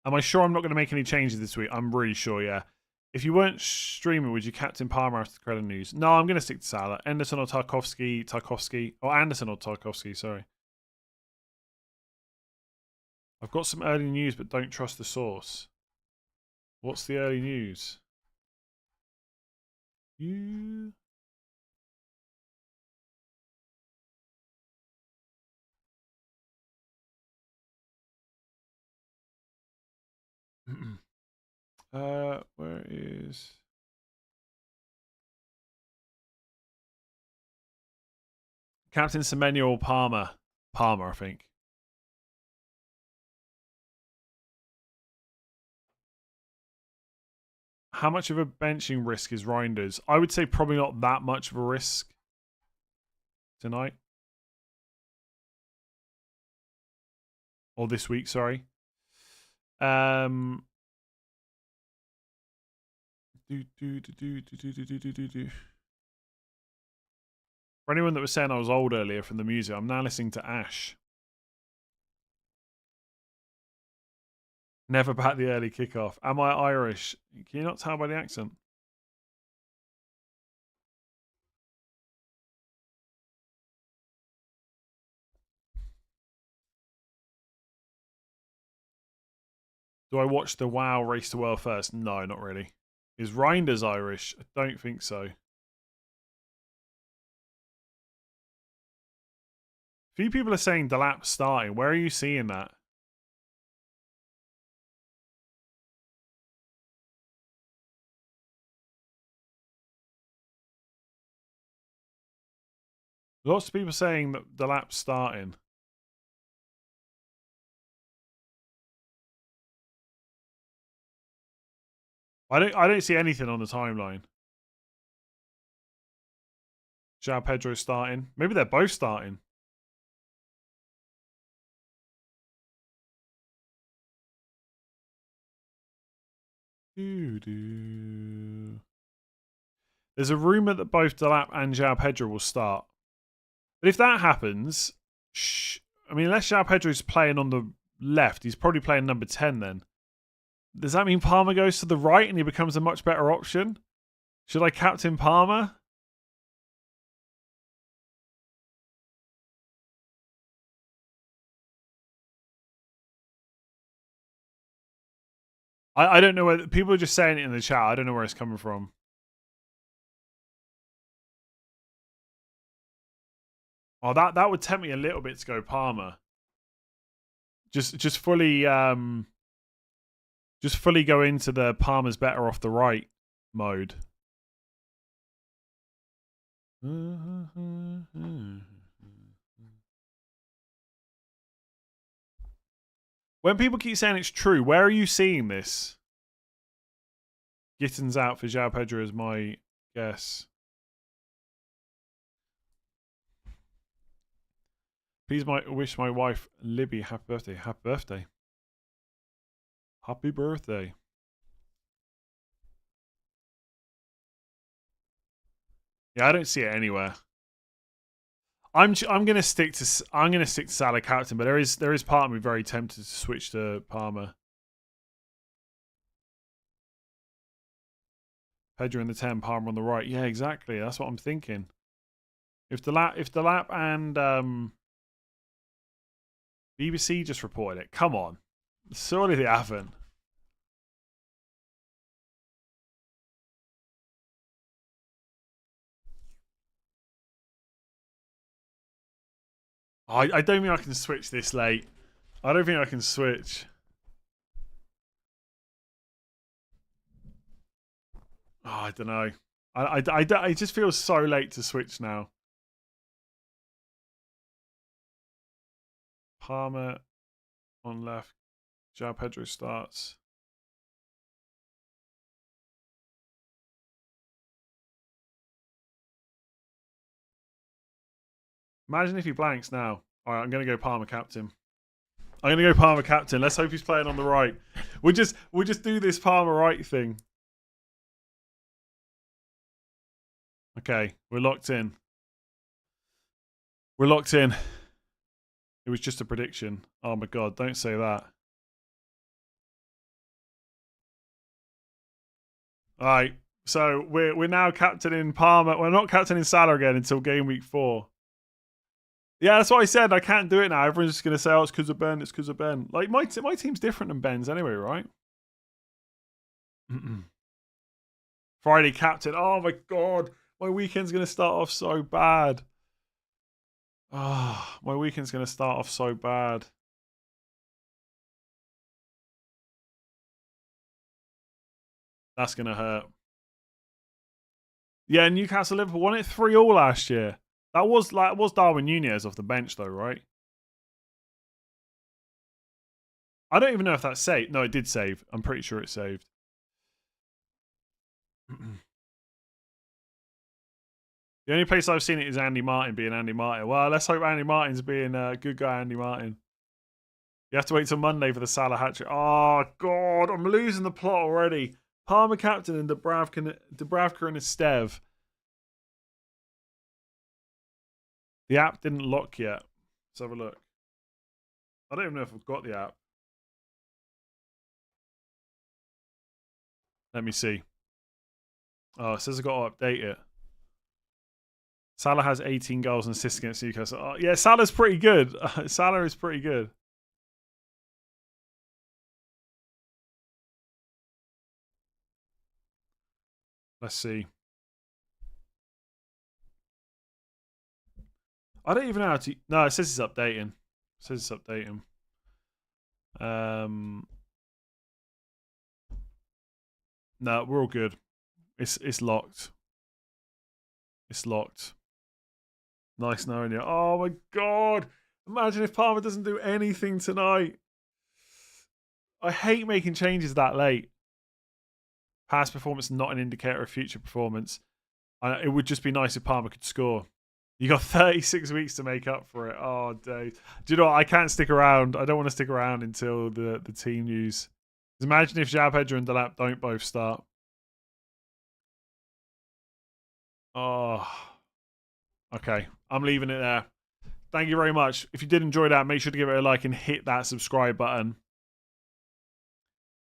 Am I sure I'm not going to make any changes this week? I'm really sure, yeah. If you weren't streaming, would you captain Palmer after the credit news? No, I'm going to stick to Salah. Anderson or Tarkovsky. Or Anderson or Tarkovsky, sorry. I've got some early news, but don't trust the source. What's the early news? You... where is... Captain Semenyo or Palmer? Palmer, I think. How much of a benching risk is Reinders? I would say probably not that much of a risk tonight. Or this week, sorry. For anyone that was saying I was old earlier from the music, I'm now listening to Ash. Never bat the early kickoff. Am I Irish? Can you not tell by the accent? Do I watch the WoW Race to World first? No, not really. Is Reinders Irish? I don't think so. Few people are saying Delap starting. Where are you seeing that? Lots of people saying that Delap's starting. I don't see anything on the timeline. João Pedro starting. Maybe they're both starting. There's a rumour that both Delap and João Pedro will start. But if that happens, I mean, unless João Pedro's playing on the left, he's probably playing number 10 then. Does that mean Palmer goes to the right and he becomes a much better option? Should I captain Palmer? I don't know whether people are just saying it in the chat. I don't know where it's coming from. Oh, that would tempt me a little bit to go Palmer. Just fully go into the Palmer's better off the right mode. When people keep saying it's true, where are you seeing this? Gittins out for João Pedro is my guess. Please wish my wife Libby happy birthday. Happy birthday. Happy birthday. Yeah, I don't see it anywhere. I'm gonna stick to Salah captain, but there is part of me very tempted to switch to Palmer. Pedro in the 10, Palmer on the right. Yeah, exactly. That's what I'm thinking. If the lap and BBC just reported it. Come on. Surely they haven't. I don't think I can switch this late. I don't think I can switch. Oh, I don't know. I just feel so late to switch now. Palmer on left. João Pedro starts. Imagine if he blanks now. All right, I'm going to go Palmer captain. I'm going to go Palmer captain. Let's hope he's playing on the right. We'll just do this Palmer right thing. Okay, we're locked in. We're locked in. It was just a prediction. Oh my god, don't say that. Alright, so we're now captaining Palmer. We're not captaining Salah again until game week 4. Yeah, that's what I said. I can't do it now. Everyone's just going to say, oh, it's because of Ben. It's because of Ben. Like, my team's different than Ben's anyway, right? Friday captain. Oh my god. My weekend's going to start off so bad. Oh, my weekend's going to start off so bad. That's going to hurt. Yeah, Newcastle Liverpool won it 3-3 last year. That was Darwin Núñez off the bench though, right? I don't even know if that's saved. No, it did save. I'm pretty sure it saved. The only place I've seen it is Andy Martin being Andy Martin. Well, let's hope Andy Martin's being a good guy, Andy Martin. You have to wait till Monday for the Salah hat-trick. Oh, God, I'm losing the plot already. Palmer captain and Dubravka and Estev. The app didn't lock yet. Let's have a look. I don't even know if I've got the app. Let me see. Oh, it says I've got to update it. Salah has 18 goals and assists against Newcastle. Oh, yeah, Salah's pretty good. Salah is pretty good. Let's see. I don't even know how to... No, it says it's updating. It says it's updating. No, we're all good. It's locked. It's locked. Nice knowing you. Oh my god! Imagine if Palmer doesn't do anything tonight. I hate making changes that late. Past performance not an indicator of future performance. It would just be nice if Palmer could score. You got 36 weeks to make up for it. Oh, Dave. Do you know what? I can't stick around. I don't want to stick around until the team news. Imagine if João Pedro and Delap don't both start. Oh. Okay. I'm leaving it there. Thank you very much. If you did enjoy that, make sure to give it a like and hit that subscribe button.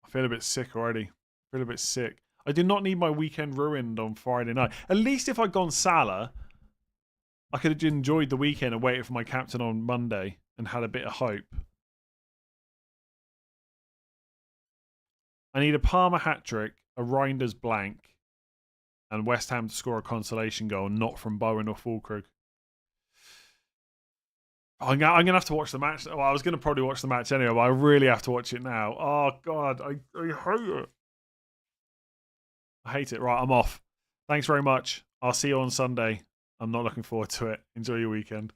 I feel a bit sick already. I feel a bit sick. I did not need my weekend ruined on Friday night. At least if I'd gone Salah, I could have enjoyed the weekend and waited for my captain on Monday and had a bit of hope. I need a Palmer hat-trick, a Reinders blank, and West Ham to score a consolation goal, not from Bowen or Fulkrug. I'm gonna have to watch the match. Well, I was gonna probably watch the match anyway, but I really have to watch it now. Oh god, I hate it. I hate it. Right, I'm off. Thanks very much. I'll see you on Sunday. I'm not looking forward to it. Enjoy your weekend.